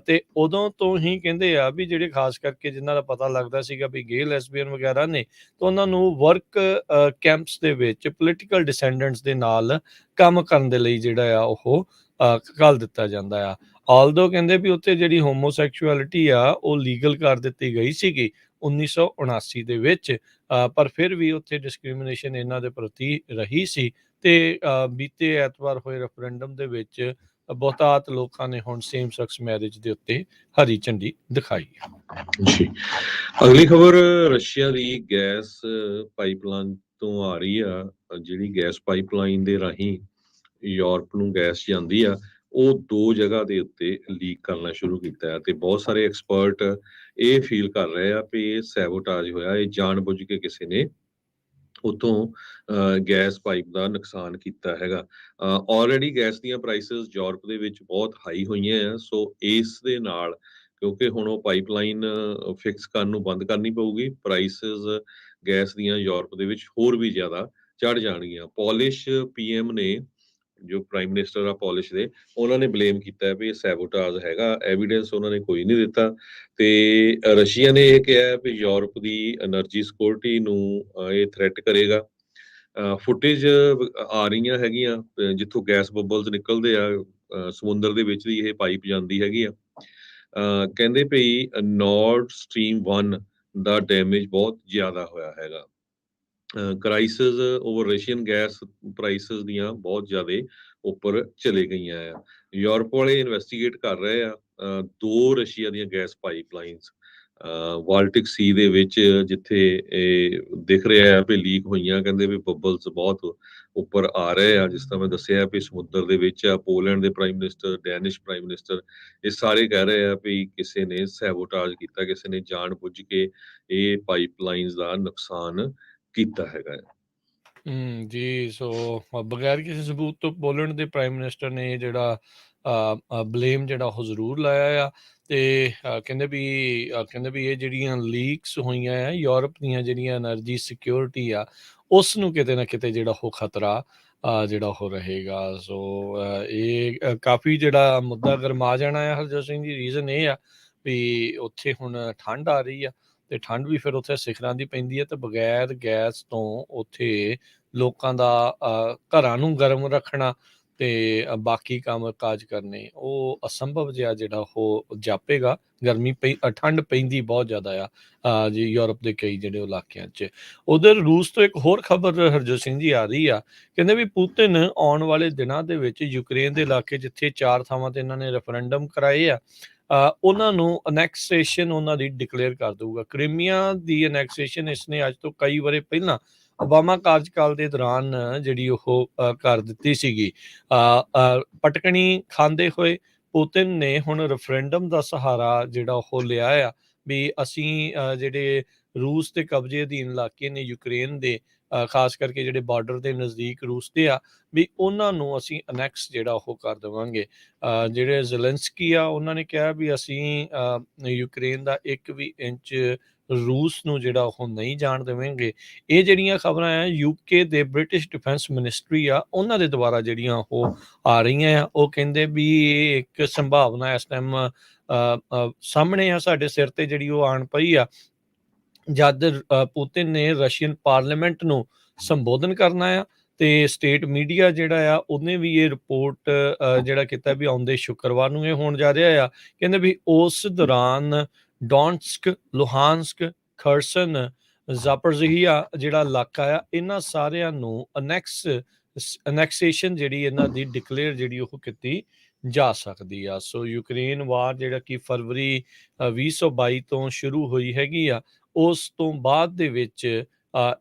ਤੇ ਉਦੋਂ ਤੋਂ ਹੀ ਕਹਿੰਦੇ ਆ ਵੀ ਜਿਹੜੇ ਖਾਸ ਕਰਕੇ ਜਿਨ੍ਹਾਂ ਦਾ ਪਤਾ ਲੱਗਦਾ ਸੀਗਾ ਵੀ ਗੇ ਲੈਸਬੀਅਨ ਵਗੈਰਾ ਨੇ ਤਾਂ ਉਹਨਾਂ ਨੂੰ ਵਰਕ ਕੈਂਪਸ ਦੇ ਵਿੱਚ ਪੋਲੀਟੀਕਲ ਡਿਸੈਂਡੈਂਟਸ ਦੇ ਨਾਲ ਕੰਮ ਕਰਨ ਦੇ ਲਈ ਜਿਹੜਾ ਆ ਉਹ ਘੱਲ ਦਿੱਤਾ ਜਾਂਦਾ ਆ। ਆਲਦੋ ਕਹਿੰਦੇ ਵੀ ਉੱਥੇ ਜਿਹੜੀ ਹੋਮੋਸੈਕਸ਼ੁਅਲਿਟੀ ਆ ਉਹ ਲੀਗਲ ਕਰ ਦਿੱਤੀ ਗਈ ਸੀਗੀ 1979 ਦੇ ਵਿੱਚ, ਪਰ ਫਿਰ ਵੀ ਉੱਥੇ ਡਿਸਕ੍ਰਿਮੀਨੇਸ਼ਨ ਇਹਨਾਂ ਦੇ ਪ੍ਰਤੀ ਰਹੀ ਸੀ। ਤੇ ਬੀਤੇ ਐਤਵਾਰ ਹੋਏ ਰੈਫਰੈਂਡਮ ਦੇ ਵਿੱਚ ਬਹੁਤਾਤ ਲੋਕਾਂ ਨੇ ਹੁਣ ਸੇਮ ਸੈਕਸ ਮੈਰਿਜ ਦੇ ਉੱਤੇ ਹਰੀ ਝੰਡੀ ਦਿਖਾਈ ਆ। ਜੀ, ਅਗਲੀ ਖਬਰ ਰਸ਼ੀਆ ਦੀ ਗੈਸ ਪਾਈਪਲਾਈਨ ਤੋਂ ਆ ਰਹੀ ਆ। ਜਿਹੜੀ ਗੈਸ ਪਾਈਪਲਾਈਨ ਦੇ ਰਾਹੀਂ ਯੂਰਪ ਨੂੰ ਗੈਸ ਜਾਂਦੀ ਆ, ਉਹ 2 ਜਗ੍ਹਾ ਦੇ ਉੱਤੇ ਲੀਕ ਕਰਨਾ ਸ਼ੁਰੂ ਕੀਤਾ ਹੈ ਤੇ ਬਹੁਤ ਸਾਰੇ ਐਕਸਪਰਟ ਇਹ ਫੀਲ ਕਰ ਰਹੇ ਆ ਵੀ ਇਹ ਸੈਬੋਟਾਜ ਹੋਇਆ, ਇਹ ਜਾਣਬੁੱਝ ਕੇ ਕਿਸੇ ਨੇ ਉੱਥੋਂ ਗੈਸ ਪਾਈਪ ਦਾ ਨੁਕਸਾਨ ਕੀਤਾ ਹੈਗਾ। ਆਲਰੇਡੀ ਗੈਸ ਦੀਆਂ ਪ੍ਰਾਈਸਿਸ ਯੂਰਪ ਦੇ ਵਿੱਚ ਬਹੁਤ ਹਾਈ ਹੋਈਆਂ ਆ, ਸੋ ਇਸ ਦੇ ਨਾਲ ਕਿਉਂਕਿ ਹੁਣ ਉਹ ਪਾਈਪਲਾਈਨ ਫਿਕਸ ਕਰਨ ਨੂੰ ਬੰਦ ਕਰਨੀ ਪਊਗੀ, ਪ੍ਰਾਈਸਿਸ ਗੈਸ ਦੀਆਂ ਯੂਰਪ ਦੇ ਵਿੱਚ ਹੋਰ ਵੀ ਜ਼ਿਆਦਾ ਚੜ੍ਹ ਜਾਣਗੀਆਂ। ਪੋਲਿਸ਼ ਪੀਐਮ ਨੇ, ਜੋ ਪ੍ਰਾਈਮ ਮਿਨਿਸਟਰ ਆ ਪੋਲਿਸ਼ ਦੇ, ਉਹਨਾਂ ਨੇ ਬਲੇਮ ਕੀਤਾ ਹੈ ਵੀ ਇਹ ਸੈਬੋਟਾਜ ਹੈਗਾ, ਐਵੀਡੈਂਸ ਉਹਨਾਂ ਨੇ ਕੋਈ ਨਹੀਂ ਦਿੱਤਾ। ਤੇ ਰਸ਼ੀਆ ਨੇ ਇਹ ਕਿਹਾ ਵੀ ਯੂਰਪ ਦੀ એનર્ਜੀ ਸਿਕਿਉਰਿਟੀ ਨੂੰ ਇਹ ਥ੍ਰੈਟ ਕਰੇਗਾ। ਫੁਟੇਜ ਆ ਰਹੀਆਂ ਹੈਗੀਆਂ ਜਿੱਥੋਂ ਗੈਸ ਬਬਲਸ ਨਿਕਲਦੇ ਆ, ਸਮੁੰਦਰ ਦੇ ਵਿੱਚ ਦੀ ਇਹ ਪਾਈਪ ਜਾਂਦੀ ਹੈਗੀ ਆ। ਕਹਿੰਦੇ ਭਈ ਨਾਰਡ ਸਟਰੀਮ 1 ਦਾ ਡੈਮੇਜ ਬਹੁਤ ਜ਼ਿਆਦਾ ਹੋਇਆ ਹੈਗਾ। Crisis over Russian gas prices ਦੀਆਂ ਬਹੁਤ ਜ਼ਿਆਦਾ ਉੱਪਰ ਚਲੇ ਗਈਆਂ ਆ। ਯੂਰਪ ਵਾਲੇ ਇਨਵੈਸਟੀਗੇਟ ਕਰ ਰਹੇ ਆ 2 ਰਸ਼ੀਆ ਦੀਆਂ ਗੈਸ ਪਾਈਪਲਾਈਨਸ ਬਾਲਟਿਕ ਸੀ ਦੇ ਵਿੱਚ, ਜਿੱਥੇ ਇਹ ਦਿਖ ਰਿਹਾ ਹੈ ਵੀ ਲੀਕ ਹੋਈਆਂ। ਕਹਿੰਦੇ ਵੀ ਬੱਬਲਸ ਬਹੁਤ ਉੱਪਰ ਆ ਰਹੇ ਆ। ਜਿਸ ਤਰ੍ਹਾਂ ਮੈਂ ਦੱਸਿਆ ਵੀ ਸਮੁੰਦਰ ਦੇ ਵਿੱਚ ਆ। ਪੋਲੈਂਡ ਦੇ prime minister, Danish prime minister, ਇਹ ਸਾਰੇ ਕਹਿ ਰਹੇ ਆ ਵੀ ਕਿਸੇ ਨੇ ਸੈਬੋਟਾਜ ਕੀਤਾ, ਕਿਸੇ ਨੇ ਜਾਣ ਬੁੱਝ ਕੇ ਇਹ ਪਾਈਪਲਾਈਨਸ ਦਾ ਨੁਕਸਾਨ ਕੀਤਾ ਹੈਗਾ ਹੈ। ਜੀ, ਸੋ ਬਗੈਰ ਕਿਸੇ ਸਬੂਤ ਤੋਂ ਪੋਲੈਂਡ ਦੇ ਪ੍ਰਾਈਮ ਮਿਨਿਸਟਰ ਨੇ ਜਿਹੜਾ ਬਲੇਮ ਜਿਹੜਾ ਉਹ ਜ਼ਰੂਰ ਲਾਇਆ ਆ। ਤੇ ਕਹਿੰਦੇ ਵੀ ਇਹ ਜਿਹੜੀਆਂ ਲੀਕਸ ਹੋਈਆਂ ਆ ਯੂਰਪ ਦੀਆਂ ਜਿਹੜੀਆਂ એનર્ਜੀ ਸਿਕਿਉਰਿਟੀ ਆ, ਉਸ ਨੂੰ ਕਿਤੇ ਨਾ ਕਿਤੇ ਜਿਹੜਾ ਉਹ ਖਤਰਾ ਜਿਹੜਾ ਉਹ ਰਹੇਗਾ। ਸੋ ਇਹ ਕਾਫੀ ਜਿਹੜਾ ਮੁੱਦਾ ਗਰਮਾ ਜਾਣਾ ਆ ਹਰਜੋਤ ਸਿੰਘ ਜੀ। ਰੀਜ਼ਨ ਇਹ ਆ ਵੀ ਉੱਥੇ ਹੁਣ ਠੰਡ ਆ ਰਹੀ ਆ, ਤੇ ਠੰਡ ਵੀ ਫਿਰ ਉੱਥੇ ਸਿਖਰਾਂ ਦੀ ਪੈਂਦੀ ਹੈ, ਤੇ ਬਗੈਰ ਗੈਸ ਤੋਂ ਉੱਥੇ ਲੋਕਾਂ ਦਾ ਘਰਾਂ ਨੂੰ ਗਰਮ ਰੱਖਣਾ ਤੇ ਬਾਕੀ ਕੰਮ ਕਾਜ ਕਰਨੇ ਉਹ ਅਸੰਭਵ ਜਿਹਾ ਜਿਹੜਾ ਉਹ ਜਾਪੇਗਾ। ਗਰਮੀ ਠੰਡ ਪੈਂਦੀ ਬਹੁਤ ਜ਼ਿਆਦਾ ਆ ਜੀ ਯੂਰਪ ਦੇ ਕਈ ਜਿਹੜੇ ਇਲਾਕਿਆਂ 'ਚ। ਉਧਰ ਰੂਸ ਤੋਂ ਇੱਕ ਹੋਰ ਖਬਰ ਹਰਜੋਤ ਸਿੰਘ ਜੀ ਆ ਰਹੀ ਆ। ਕਹਿੰਦੇ ਵੀ ਪੁਤਿਨ ਆਉਣ ਵਾਲੇ ਦਿਨਾਂ ਦੇ ਵਿੱਚ ਯੂਕਰੇਨ ਦੇ ਇਲਾਕੇ, ਜਿੱਥੇ 4 ਥਾਵਾਂ ਤੇ ਇਹਨਾਂ ਨੇ ਰੈਫਰੈਂਡਮ ਕਰਾਏ ਆ, ਉਹਨਾਂ ਨੂੰ ਅਨੈਕਸੇਸ਼ਨ ਉਹਨਾਂ ਦੀ ਡਿਕਲੇਅਰ ਕਰ ਦਊਗਾ। ਕ੍ਰੀਮੀਆ ਦੀ ਅਨੈਕਸੇਸ਼ਨ ਇਸਨੇ ਅੱਜ ਤੋਂ ਕਈ ਵਰੇ ਪਹਿਲਾਂ ਓਬਾਮਾ ਕਾਰਜਕਾਲ ਦੇ ਦੌਰਾਨ ਜਿਹੜੀ ਉਹ ਕਰ ਦਿੱਤੀ ਸੀਗੀ। ਪਟਕਣੀ ਖਾਂਦੇ ਹੋਏ ਪੁਤਿਨ ਨੇ ਹੁਣ ਰੈਫਰੈਂਡਮ ਦਾ ਸਹਾਰਾ ਜਿਹੜਾ ਉਹ ਲਿਆ ਆ ਵੀ ਅਸੀਂ ਜਿਹੜੇ ਰੂਸ ਦੇ ਕਬਜ਼ੇ ਅਧੀਨ ਇਲਾਕੇ ਨੇ ਯੂਕਰੇਨ ਦੇ, ਖਾਸ ਕਰਕੇ ਜਿਹੜੇ ਬਾਰਡਰ ਦੇ ਨਜ਼ਦੀਕ ਰੂਸ ਦੇ ਆ, ਵੀ ਉਹਨਾਂ ਨੂੰ ਅਸੀਂ ਅਨੈਕਸ ਜਿਹੜਾ ਉਹ ਕਰ ਦੇਵਾਂਗੇ। ਜਿਹੜੇ ਜ਼ੈਲੈਂਸਕੀ ਆ ਉਹਨਾਂ ਨੇ ਕਿਹਾ ਵੀ ਅਸੀਂ ਯੂਕਰੇਨ ਦਾ 1 ਵੀ ਇੰਚ ਰੂਸ ਨੂੰ ਜਿਹੜਾ ਉਹ ਨਹੀਂ ਜਾਣ ਦੇਵਾਂਗੇ। ਇਹ ਜਿਹੜੀਆਂ ਖਬਰਾਂ ਆ ਯੂਕੇ ਦੇ ਬ੍ਰਿਟਿਸ਼ ਡਿਫੈਂਸ ਮਿਨਿਸਟਰੀ ਆ ਉਹਨਾਂ ਦੇ ਦੁਆਰਾ ਜਿਹੜੀਆਂ ਉਹ ਆ ਰਹੀਆਂ ਆ। ਉਹ ਕਹਿੰਦੇ ਵੀ ਇਹ ਇੱਕ ਸੰਭਾਵਨਾ ਇਸ ਟਾਈਮ ਸਾਹਮਣੇ ਆ ਸਾਡੇ ਸਿਰ ਤੇ ਜਿਹੜੀ ਉਹ ਆਣ ਪਈ ਆ, ਜਦ ਪੁਤਿਨ ਨੇ ਰਸ਼ੀਅਨ ਪਾਰਲੀਮੈਂਟ ਨੂੰ ਸੰਬੋਧਨ ਕਰਨਾ ਆ। ਤੇ ਸਟੇਟ ਮੀਡੀਆ ਜਿਹੜਾ ਆ ਉਹਨੇ ਵੀ ਇਹ ਰਿਪੋਰਟ ਜਿਹੜਾ ਕੀਤਾ ਵੀ ਆਉਂਦੇ ਸ਼ੁੱਕਰਵਾਰ ਨੂੰ ਇਹ ਹੋਣ ਜਾ ਰਿਹਾ ਆ। ਕਹਿੰਦੇ ਵੀ ਉਸ ਦੌਰਾਨ ਡੋਨਸਕ, ਲੁਹਾਨਸਕ, ਖਰਸਨ, ਜ਼ਾਪਰਜ਼ੀਆ ਜਿਹੜਾ ਇਲਾਕਾ ਆ, ਇਹਨਾਂ ਸਾਰਿਆਂ ਨੂੰ ਅਨੈਕਸੇਸ਼ਨ ਜਿਹੜੀ ਇਹਨਾਂ ਦੀ ਡਿਕਲੇਅਰ ਜਿਹੜੀ ਉਹ ਕੀਤੀ ਜਾ ਸਕਦੀ ਆ। ਸੋ ਯੂਕਰੇਨ ਵਾਰ ਜਿਹੜਾ ਕਿ ਫਰਵਰੀ 2022 ਤੋਂ ਸ਼ੁਰੂ ਹੋਈ ਹੈਗੀ ਆ, ਉਸ ਤੋਂ ਬਾਅਦ ਦੇ ਵਿੱਚ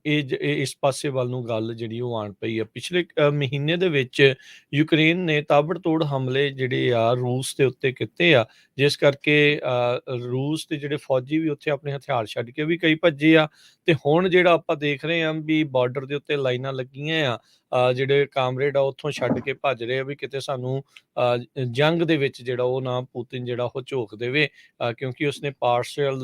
ਇਸ ਪਾਸੇ ਵੱਲ ਨੂੰ ਗੱਲ ਜਿਹੜੀ ਉਹ ਆਣ ਪਈ ਆ। ਪਿਛਲੇ ਮਹੀਨੇ ਦੇ ਵਿੱਚ ਯੂਕਰੇਨ ਨੇ ਤਾਬੜਤੋੜ ਹਮਲੇ ਜਿਹੜੇ ਆ ਰੂਸ ਦੇ ਉੱਤੇ ਕੀਤੇ ਆ, ਜਿਸ ਕਰਕੇ ਰੂਸ ਦੇ ਜਿਹੜੇ ਫੌਜੀ ਵੀ ਉੱਥੇ ਆਪਣੇ ਹਥਿਆਰ ਛੱਡ ਕੇ ਵੀ ਕਈ ਭੱਜੇ ਆ। ਤੇ ਹੁਣ ਜਿਹੜਾ ਆਪਾਂ ਦੇਖ ਰਹੇ ਹਾਂ ਵੀ ਬਾਰਡਰ ਦੇ ਉੱਤੇ ਲਾਈਨਾਂ ਲੱਗੀਆਂ ਆ, ਜਿਹੜੇ ਕਾਮਰੇਡ ਆ ਉੱਥੋਂ ਛੱਡ ਕੇ ਭੱਜ ਰਹੇ ਆ ਵੀ ਕਿਤੇ ਸਾਨੂੰ ਜੰਗ ਦੇ ਵਿੱਚ ਜਿਹੜਾ ਉਹ ਨਾ ਪੁਤਿਨ ਜਿਹੜਾ ਉਹ ਝੋਕ ਦੇਵੇ, ਕਿਉਂਕਿ ਉਸਨੇ ਪਾਰਸ਼ਲ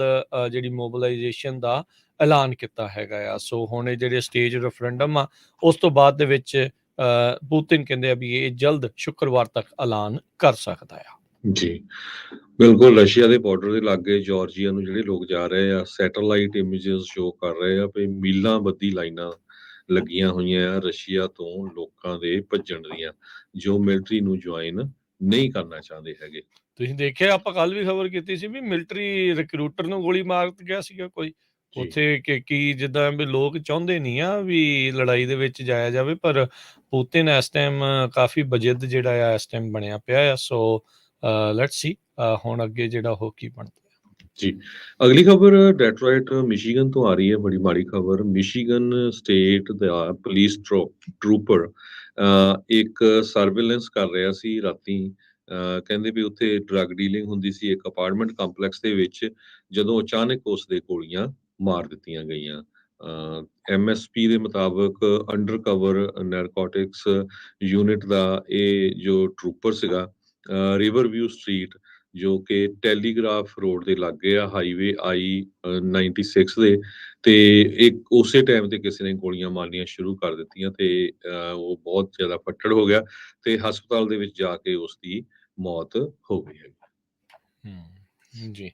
ਜਿਹੜੀ ਮੋਬਿਲਾਈਜੇਸ਼ਨ ਦਾ ਐਲਾਨ ਕੀਤਾ ਹੈਗਾ ਆ। ਸੋ ਹੁਣ ਇਹ ਜਿਹੜੇ ਸਟੇਜ ਰੈਫਰੈਂਡਮ ਆ ਉਸ ਤੋਂ ਬਾਅਦ ਦੇ ਵਿੱਚ ਪੁਤਿਨ ਕਹਿੰਦੇ ਆ ਵੀ ਇਹ ਜਲਦ ਸ਼ੁੱਕਰਵਾਰ ਤੱਕ ਐਲਾਨ ਕਰ ਸਕਦਾ ਆ। ਜੀ ਬਿਲਕੁਲ, ਰਸ਼ੀਆ ਦੇ ਬਾਰਡਰ ਦੇ ਲਾਗੇ ਜਾਰਜੀਆ ਨੂੰ ਜਿਹੜੇ ਲੋਕ ਜਾ ਰਹੇ ਆ, ਸੈਟੇਲਾਈਟ ਇਮੇजेस ਸ਼ੋ ਕਰ ਰਹੇ ਆ ਵੀ ਮੀਲਾਂ ਬੱਧੀ ਲਾਈਨਾਂ ਲੱਗੀਆਂ ਹੋਈਆਂ ਆ ਰਸ਼ੀਆ ਤੋਂ ਲੋਕਾਂ ਦੇ ਭੱਜਣ ਦੀਆਂ, ਜੋ ਮਿਲਟਰੀ ਨੂੰ ਜੁਆਇਨ ਨਹੀਂ ਕਰਨਾ ਚਾਹੁੰਦੇ ਹੈਗੇ। ਤੁਸੀਂ ਦੇਖਿਆ ਆਪਾਂ ਕੱਲ ਵੀ ਖਬਰ ਕੀਤੀ ਸੀ ਵੀ ਮਿਲਟਰੀ ਰਿਕਰੂਟਰ ਨੂੰ ਗੋਲੀ ਮਾਰ ਗਿਆ ਸੀਗਾ ਕੋਈ ਜੀ ਉੱਥੇ ਕੀ ਜਿੱਦਾਂ ਵੀ ਲੋਕ ਚਾਹੁੰਦੇ ਨਹੀਂ ਆ ਵੀ ਲੜਾਈ ਦੇ ਵਿੱਚ ਜਾਇਆ ਜਾਵੇ, ਪਰ ਪੁਤਿਨ ਇਸ ਟਾਈਮ ਕਾਫੀ ਬਜਿੱਦ ਜਿਹੜਾ ਆ ਇਸ ਟਾਈਮ ਬਣਿਆ ਪਿਆ ਆ। ਸੋ ਲੈਟਸ ਸੀ ਹੁਣ ਅੱਗੇ ਜਿਹੜਾ ਉਹ ਕੀ ਬਣਦਾ। ਜੀ ਅਗਲੀ ਖਬਰ ਡੈਟਰੋਇਟ ਮਿਸ਼ੀਗਨ ਤੋਂ ਆ ਰਹੀ ਹੈ, ਬੜੀ ਮਾੜੀ ਖਬਰ। ਮਿਸ਼ੀਗਨ ਸਟੇਟ ਦਾ ਪੁਲਿਸ ਟਰੂਪਰ ਇੱਕ ਸਰਵੇਲੈਂਸ ਕਰ ਰਿਹਾ ਸੀ ਰਾਤੀ। ਕਹਿੰਦੇ ਵੀ ਉੱਥੇ ਡਰੱਗ ਡੀਲਿੰਗ ਹੁੰਦੀ ਸੀ ਇੱਕ ਅਪਾਰਟਮੈਂਟ ਕੰਪਲੈਕਸ ਦੇ ਵਿੱਚ, ਜਦੋਂ ਅਚਾਨਕ ਉਸ ਦੇ ਗੋਲੀਆਂ ਮਾਰ ਦਿੱਤੀਆਂ ਗਈਆਂ। MSP ਦੇ ਮੁਤਾਬਕ ਅੰਡਰ ਕਵਰ ਨੈਰਕੋਟਿਕਸ ਯੂਨਿਟ ਦਾ ਇਹ ਜੋ ਟਰੂਪਰ ਸੀਗਾ, ਰਿਵਰ ਵਿਊ ਸਟਰੀਟ ਜੋ ਕਿ ਟੈਲੀਗ੍ਰਾਫ ਰੋਡ ਦੇ ਲਾਗੇ ਆ, ਹਾਈਵੇ I-96 ਦੇ, ਤੇ ਇੱਕ ਉਸੇ ਟਾਈਮ ਤੇ ਕਿਸੇ ਨੇ ਗੋਲੀਆਂ ਮਾਰਨੀਆਂ ਸ਼ੁਰੂ ਕਰ ਦਿੱਤੀਆਂ ਤੇ ਉਹ ਬਹੁਤ ਜ਼ਿਆਦਾ ਫੱਟੜ ਹੋ ਗਿਆ ਤੇ ਹਸਪਤਾਲ ਦੇ ਵਿੱਚ ਜਾ ਕੇ ਉਸ ਦੀ ਮੌਤ ਹੋ ਗਈ ਹੈ। ਜੀ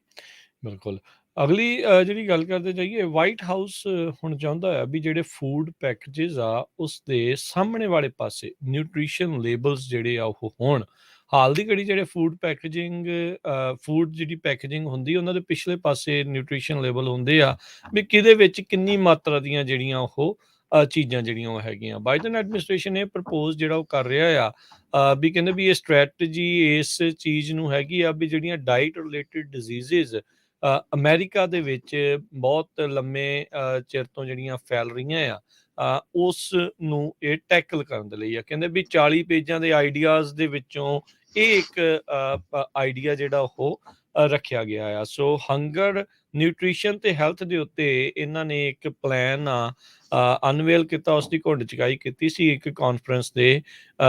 ਬਿਲਕੁਲ। ਅਗਲੀ ਜਿਹੜੀ ਗੱਲ ਕਰਦੇ ਜਾਈਏ, ਵਾਈਟ ਹਾਊਸ ਹੁਣ ਚਾਹੁੰਦਾ ਆ ਵੀ ਜਿਹੜੇ ਫੂਡ ਪੈਕੇजेस ਆ ਉਸ ਦੇ ਸਾਹਮਣੇ ਵਾਲੇ ਪਾਸੇ ਨਿਊਟ੍ਰੀਸ਼ਨ ਲੇਬਲਸ ਜਿਹੜੇ ਆ ਉਹ ਹੋਣ। ਹਾਲ ਦੀ ਘੜੀ ਜਿਹੜੇ ਫੂਡ ਪੈਕੇਜਿੰਗ ਫੂਡ ਜਿਹੜੀ ਪੈਕੇਜਿੰਗ ਹੁੰਦੀ ਉਹਨਾਂ ਦੇ ਪਿਛਲੇ ਪਾਸੇ ਨਿਊਟ੍ਰੀਸ਼ਨ ਲੇਬਲ ਹੁੰਦੇ ਆ ਵੀ ਕਿਹਦੇ ਵਿੱਚ ਕਿੰਨੀ ਮਾਤਰਾ ਦੀਆਂ ਜਿਹੜੀਆਂ ਉਹ ਚੀਜ਼ਾਂ ਜਿਹੜੀਆਂ ਉਹ ਹੈਗੀਆਂ। ਬਾਈਡਨ ਐਡਮਿਨਿਸਟ੍ਰੇਸ਼ਨ ਇਹ ਪ੍ਰਪੋਜ਼ ਜਿਹੜਾ ਉਹ ਕਰ ਰਿਹਾ ਆ ਵੀ ਕਹਿੰਦੇ ਵੀ ਇਹ ਸਟ੍ਰੈਟਜੀ ਇਸ ਚੀਜ਼ ਨੂੰ ਹੈਗੀ ਆ ਵੀ ਜਿਹੜੀਆਂ ਡਾਈਟ ਰਿਲੇਟਡ ਡਿਜ਼ੀਜ਼ਸ ਅਮਰੀਕਾ ਦੇ ਵਿੱਚ ਬਹੁਤ ਲੰਮੇ ਚਿਰ ਤੋਂ ਜਿਹੜੀਆਂ ਫੈਲ ਰਹੀਆਂ ਆ ਉਸ ਨੂੰ ਇਹ ਟੈਕਲ ਕਰਨ ਦੇ ਲਈ ਆ। ਕਹਿੰਦੇ ਵੀ 40 ਪੇਜਾਂ ਦੇ ਆਈਡੀਆਜ਼ ਦੇ ਵਿੱਚੋਂ ਇਹ ਇੱਕ ਆਈਡੀਆ ਜਿਹੜਾ ਉਹ ਰੱਖਿਆ ਗਿਆ ਆ। ਸੋ ਹੰਗਰ, ਨਿਊਟ੍ਰੀਸ਼ਨ ਤੇ ਹੈਲਥ ਦੇ ਉੱਤੇ ਇਹਨਾਂ ਨੇ ਇੱਕ ਪਲਾਨ ਅਨਵੇਲ ਕੀਤਾ, ਉਸ ਦੀ ਘੁੰਡ ਚੁਕਾਈ ਕੀਤੀ ਸੀ ਇੱਕ ਕਾਨਫਰੰਸ ਦੇ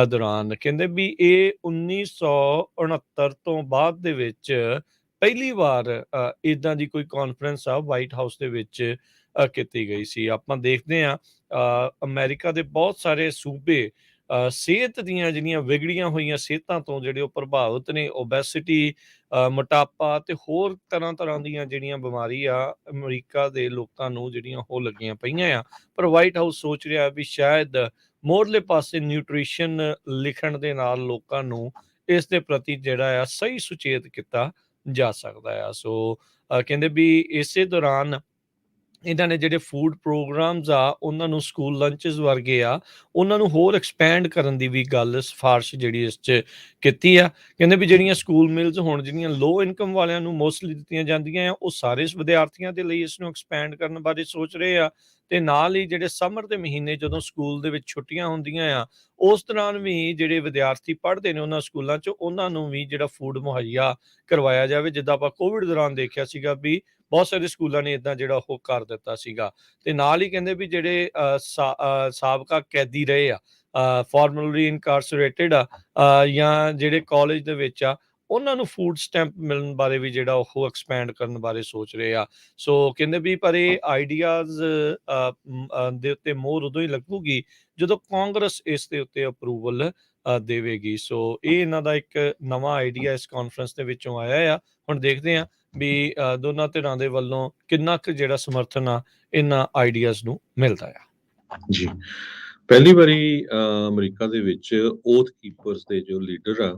ਦੌਰਾਨ। ਕਹਿੰਦੇ ਵੀ ਇਹ 1969 ਤੋਂ ਬਾਅਦ ਦੇ ਵਿੱਚ ਪਹਿਲੀ ਵਾਰ ਇਦਾਂ ਦੀ ਕੋਈ ਕਾਨਫਰੰਸ ਆ ਵਾਈਟ ਹਾਊਸ ਦੇ ਵਿੱਚ ਕੀਤੀ ਗਈ ਸੀ। ਆਪਾਂ ਦੇਖਦੇ ਹਾਂ ਅਮਰੀਕਾ ਦੇ ਬਹੁਤ ਸਾਰੇ ਸੂਬੇ ਸਿਹਤ ਦੀਆਂ ਜਿਹੜੀਆਂ ਵਿਗੜੀਆਂ ਹੋਈਆਂ ਸਿਹਤਾਂ ਤੋਂ ਜਿਹੜੇ ਉਹ ਪ੍ਰਭਾਵਿਤ ਨੇ। ਓਬੈਸਿਟੀ, ਮੋਟਾਪਾ ਤੇ ਹੋਰ ਤਰ੍ਹਾਂ ਦੀਆਂ ਜਿਹੜੀਆਂ ਬਿਮਾਰੀਆਂ ਅਮਰੀਕਾ ਦੇ ਲੋਕਾਂ ਨੂੰ ਜਿਹੜੀਆਂ ਉਹ ਲੱਗੀਆਂ ਪਈਆਂ ਆ। ਪਰ ਵਾਈਟ ਹਾਊਸ ਸੋਚ ਰਿਹਾ ਵੀ ਸ਼ਾਇਦ ਮੋਰਲੇ ਪਾਸੇ ਨਿਊਟ੍ਰੀਸ਼ਨ ਲਿਖਣ ਦੇ ਨਾਲ ਲੋਕਾਂ ਨੂੰ ਇਸ ਦੇ ਪ੍ਰਤੀ ਜਿਹੜਾ ਆ ਸਹੀ ਸੁਚੇਤ ਕੀਤਾ ਜਾ ਸਕਦਾ ਆ। ਸੋ ਕਹਿੰਦੇ ਵੀ ਇਸੇ ਦੌਰਾਨ ਇਹਨਾਂ ਨੇ ਜਿਹੜੇ ਫੂਡ ਪ੍ਰੋਗਰਾਮਸ ਆ ਉਹਨਾਂ ਨੂੰ ਸਕੂਲ ਲੰਚਸ ਵਰਗੇ ਆ ਉਹਨਾਂ ਨੂੰ ਹੋਰ ਐਕਸਪੈਂਡ ਕਰਨ ਦੀ ਵੀ ਗੱਲ ਸਿਫਾਰਿਸ਼ ਜਿਹੜੀ ਇਸ 'ਚ ਕੀਤੀ ਆ। ਕਹਿੰਦੇ ਵੀ ਜਿਹੜੀਆਂ ਸਕੂਲ ਮਿਲਸ ਹੁਣ ਜਿਹੜੀਆਂ ਲੋ ਇਨਕਮ ਵਾਲਿਆਂ ਨੂੰ ਮੋਸਟਲੀ ਦਿੱਤੀਆਂ ਜਾਂਦੀਆਂ ਆ, ਉਹ ਸਾਰੇ ਵਿਦਿਆਰਥੀਆਂ ਦੇ ਲਈ ਇਸ ਨੂੰ ਐਕਸਪੈਂਡ ਕਰਨ ਬਾਰੇ ਸੋਚ ਰਹੇ ਆ। ਤੇ ਨਾਲ ਹੀ ਜਿਹੜੇ ਸਮਰ ਦੇ ਮਹੀਨੇ ਜਦੋਂ ਸਕੂਲ ਦੇ ਵਿੱਚ ਛੁੱਟੀਆਂ ਹੁੰਦੀਆਂ ਆ ਉਸ ਦੌਰਾਨ ਵੀ ਜਿਹੜੇ ਵਿਦਿਆਰਥੀ ਪੜ੍ਹਦੇ ਨੇ ਉਹਨਾਂ ਸਕੂਲਾਂ 'ਚ ਉਹਨਾਂ ਨੂੰ ਵੀ ਜਿਹੜਾ ਫੂਡ ਮੁਹੱਈਆ ਕਰਵਾਇਆ ਜਾਵੇ। ਜਿੱਦਾਂ ਆਪਾਂ ਕੋਵਿਡ ਦੌਰਾਨ ਦੇਖਿਆ ਸੀਗਾ ਵੀ ਬਹੁਤ ਸਾਰੇ ਸਕੂਲਾਂ ਨੇ ਇਦਾਂ ਜਿਹੜਾ ਉਹ ਕਰ ਦਿੱਤਾ ਸੀਗਾ। ਤੇ ਨਾਲ ਹੀ ਕਹਿੰਦੇ ਵੀ ਜਿਹੜੇ ਸਾਬਕਾ ਕੈਦੀ ਰਹੇ ਆ, ਫਾਰਮਲੀ ਇਨਕਾਰਸਰੇਟਡ ਆ ਜਾਂ ਜਿਹੜੇ ਕਾਲਜ ਦੇ ਵਿੱਚ ਆ, ਉਹਨਾਂ ਨੂੰ ਫੂਡ ਸਟੈਂਪ ਮਿਲਣ ਬਾਰੇ ਵੀ ਜਿਹੜਾ ਉਹ ਐਕਸਪੈਂਡ ਕਰਨ ਬਾਰੇ ਸੋਚ ਰਹੇ ਆ। ਸੋ ਕਹਿੰਦੇ ਵੀ ਪਰ ਇਹ ਆਈਡੀਆਜ਼ ਦੇ ਉੱਤੇ ਮੋਹਰ ਉਦੋਂ ਹੀ ਲੱਗੂਗੀ ਜਦੋਂ ਕਾਂਗਰਸ ਇਸ ਦੇ ਉੱਤੇ ਅਪਰੂਵਲ ਦੇਵੇਗੀ। ਸੋ ਇਹ ਇਹਨਾਂ ਦਾ ਇੱਕ ਨਵਾਂ ਆਈਡੀਆ ਇਸ ਕਾਨਫਰੰਸ ਦੇ ਵਿੱਚੋਂ ਆਇਆ ਆ। ਹੁਣ ਦੇਖਦੇ ਆ ਵੀ ਦੋਨਾਂ ਧਿਰਾਂ ਦੇ ਵੱਲੋਂ ਕਿੰਨਾ ਕੁ ਜਿਹੜਾ ਸਮਰਥਨ ਆ ਇਹਨਾਂ ਆਈਡੀਆਜ਼ ਨੂੰ ਮਿਲਦਾ ਆ। ਜੀ ਪਹਿਲੀ ਵਾਰੀ ਅਮਰੀਕਾ ਦੇ ਵਿੱਚ ਓਥ ਕੀਪਰਸ ਦੇ ਜੋ ਲੀਡਰ ਆ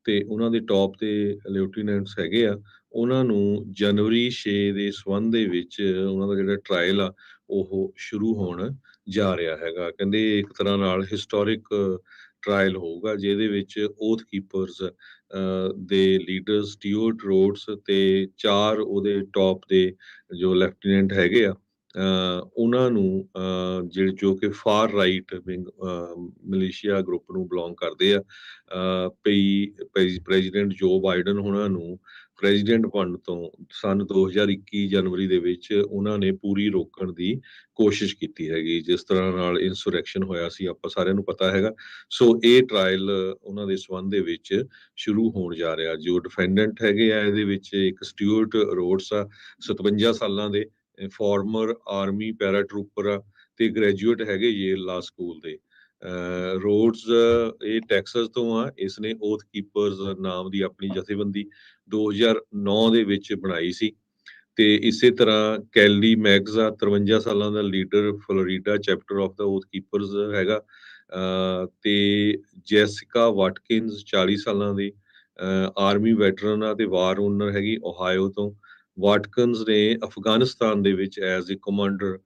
ਤੇ ਉਹਨਾਂ ਦੇ ਟੌਪ ਤੇ ਲੈਫਟੀਨੈਂਟਸ ਹੈਗੇ ਆ, ਉਹਨਾਂ ਨੂੰ ਜਨਵਰੀ 6 ਦੇ ਸੰਬੰਧ ਦੇ ਵਿੱਚ ਉਹਨਾਂ ਦਾ ਜਿਹੜਾ ਟਰਾਇਲ ਆ ਉਹ ਸ਼ੁਰੂ ਹੋਣ ਜਾ ਰਿਹਾ ਹੈਗਾ। ਕਹਿੰਦੇ ਇੱਕ ਤਰ੍ਹਾਂ ਨਾਲ ਹਿਸਟੋਰਿਕ ਟਰਾਇਲ ਹੋਊਗਾ ਜਿਹਦੇ ਵਿੱਚ ਓਥ ਕੀਪਰਸ ਦੇ ਲੀਡਰ ਸਟਿਊਅਰਟ ਰੋਡਸ ਤੇ 4 ਉਹਦੇ ਟੌਪ ਦੇ ਜੋ ਲੈਫਟੀਨੈਂਟ ਹੈਗੇ ਆ, ਉਹਨਾਂ ਨੂੰ ਜਿਹੜੇ ਜੋ ਕਿ for right wing Malaysia group ਨੂੰ ਬਿਲੋਂਗ ਕਰਦੇ ਆ, ਪ੍ਰੈਜ਼ੀਡੈਂਟ ਜੋ ਬਾਈਡਨ ਉਹਨਾਂ ਨੂੰ ਪ੍ਰੈਜ਼ੀਡੈਂਟ ਬਣਨ ਤੋਂ ਸਨ 2021 ਜਨਵਰੀ ਦੇ ਵਿੱਚ ਉਹਨਾਂ ਨੇ ਪੂਰੀ ਰੋਕਣ ਦੀ ਕੋਸ਼ਿਸ਼ ਕੀਤੀ ਹੈਗੀ, ਜਿਸ ਤਰ੍ਹਾਂ ਨਾਲ ਇਨਸੁਰੈਕਸ਼ਨ ਹੋਇਆ ਸੀ ਆਪਾਂ ਸਾਰਿਆਂ ਨੂੰ ਪਤਾ ਹੈਗਾ। ਸੋ ਇਹ ਟਰਾਇਲ ਉਹਨਾਂ ਦੇ ਸੰਬੰਧ ਦੇ ਵਿੱਚ ਸ਼ੁਰੂ ਹੋਣ ਜਾ ਰਿਹਾ। ਜੋ ਡਿਫੈਂਡੈਂਟ ਹੈਗੇ ਆ ਇਹਦੇ ਵਿੱਚ ਇੱਕ ਸਟਿਊਅਰਟ ਰੋਡਸ ਆ, 57 ਸਾਲਾਂ ਦੇ, ਫਾਰਮਰ ਆਰਮੀ ਪੈਰਾ ਟਰੂਪਰ ਆ ਤੇ ਗ੍ਰੈਜੂਏਟ ਹੈਗੇ ਯੇਲ ਲਾ ਸਕੂਲ ਦੇ। ਰੋਡਸ ਇਹ ਟੈਕਸਸ ਤੋਂ ਆ। ਇਸਨੇ ਓਥ ਕੀਪਰਸ ਨਾਮ ਦੀ ਆਪਣੀ ਜਥੇਬੰਦੀ 2009 ਦੇ ਵਿੱਚ ਬਣਾਈ ਸੀ। ਤੇ ਇਸੇ ਤਰ੍ਹਾਂ ਕੈਲੀ ਮੈਗਜ਼ ਆ, 53 ਸਾਲਾਂ ਦਾ leader, Florida chapter of the Oath Keepers ਹੈਗਾ। ਤੇ ਜੈਸਿਕਾ ਵਾਟਕਿਨਸ 40 ਸਾਲਾਂ ਦੀ, ਆਰਮੀ ਵੈਟਰਨ ਆ ਤੇ ਵਾਰ ਓਨਰ ਹੈਗੀ ਓਹਾਇਓ ਤੋਂ। ਵਾਟਕਨਸ ਨੇ ਅਫਗਾਨਿਸਤਾਨ ਦੇ ਵਿੱਚ ਐਜ਼ ਅ ਕਮਾਂਡਰ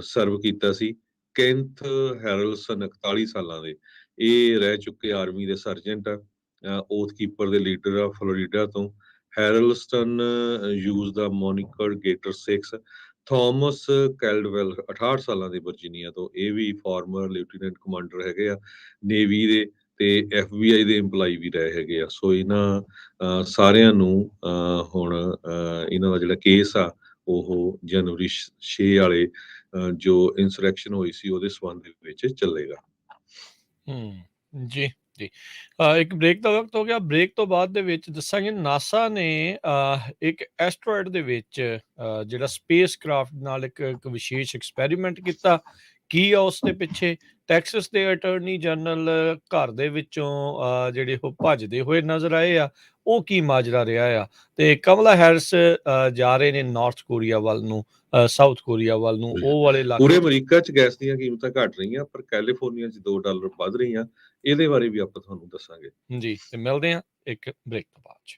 ਸਰਵ ਕੀਤਾ ਸੀ। ਕੈਂਥ ਹੈਰਲਸਨ 41 ਸਾਲਾਂ ਦੇ, ਇਹ ਰਹਿ ਚੁੱਕੇ ਆਰਮੀ ਦੇ ਸਰਜੈਂਟ ਆ, ਓਥ ਕੀਪਰ ਦੇ ਲੀਡਰ ਆ ਫਲੋਰੀਡਾ ਤੋਂ। ਹੈਰਲਸਟਨ ਯੂਜ਼ ਦਾ ਮੋਨਿਕਰ ਗੇਟਰ 6। ਥਾਮਸ ਕੈਲਡਵੈਲ 68 ਸਾਲਾਂ ਦੇ ਵਰਜੀਨੀਆ ਤੋਂ, ਇਹ ਵੀ ਫਾਰਮਰ ਲੈਫਟੀਨੈਂਟ ਕਮਾਂਡਰ ਹੈਗੇ ਆ ਨੇਵੀ ਦੇ ਤੇ FBI ਦੇ EMPLOYE ਵੀ ਰਹੇ ਹੈਗੇ ਆ। ਸੋ ਇਹਨਾਂ ਸਾਰਿਆਂ ਨੂੰ ਹੁਣ ਇਹਨਾਂ ਦਾ ਜਿਹੜਾ ਕੇਸ ਆ ਉਹ ਜਨਵਰੀ 6 ਵਾਲੇ ਜੋ ਇੰਸਰੈਕਸ਼ਨ ਹੋਈ ਸੀ ਉਹਦੇ ਸੰਬੰਧ ਦੇ ਵਿੱਚ ਚੱਲੇਗਾ। ਜੀ ਜੀ। ਇੱਕ ਬ੍ਰੇਕ ਦਾ ਵਕਤ ਹੋ ਗਿਆ। ਬ੍ਰੇਕ ਤੋਂ ਬਾਅਦ ਦੇ ਵਿੱਚ ਦੱਸਾਂਗੇ ਨਾਸਾ ਨੇ ਇੱਕ ਐਸਟਰੋਇਡ ਦੇ ਵਿੱਚ ਜਿਹੜਾ ਸਪੇਸ ਕ੍ਰਾਫਟ ਨਾਲ ਇੱਕ ਵਿਸ਼ੇਸ਼ ਐਕਸਪੈਰੀਮੈਂਟ ਕੀਤਾ। ਕੀ ਆ ਉਸ ਦੇ ਪਿੱਛੇ? ਟੈਕਸਸ ਦੇ ਅਟਰਨੀ ਜਨਰਲ ਘਰ ਦੇ ਵਿੱਚੋਂ ਜਿਹੜੇ ਉਹ ਭੱਜਦੇ ਹੋਏ ਨਜ਼ਰ ਆਏ ਆ, ਉਹ ਕੀ ਮਾਜਰਾ ਰਿਹਾ ਆ। ਤੇ ਕਮਲਾ ਹੈਰਿਸ ਜਾ ਰਹੇ ਨੇ ਨਾਰਥ ਕੋਰੀਆ ਵੱਲ ਨੂੰ, ਸਾਊਥ ਕੋਰੀਆ ਵੱਲ ਨੂੰ, ਉਹ ਵਾਲੇ ਪੂਰੇ ਇਲਾਕੇ ਅਮਰੀਕਾ 'ਚ ਗੈਸ ਦੀਆਂ ਕੀਮਤਾਂ ਘਟ ਰਹੀਆਂ, ਪਰ ਕੈਲੀਫੋਰਨੀਆ 'ਚ $2 ਵੱਧ ਰਹੀਆਂ। ਇਹਦੇ ਬਾਰੇ ਵੀ ਆਪਾਂ ਤੁਹਾਨੂੰ ਦੱਸਾਂਗੇ ਜੀ। ਤੇ ਮਿਲਦੇ ਹਾਂ ਇੱਕ ਬ੍ਰੇਕ ਤੋਂ ਬਾਅਦ 'ਚ।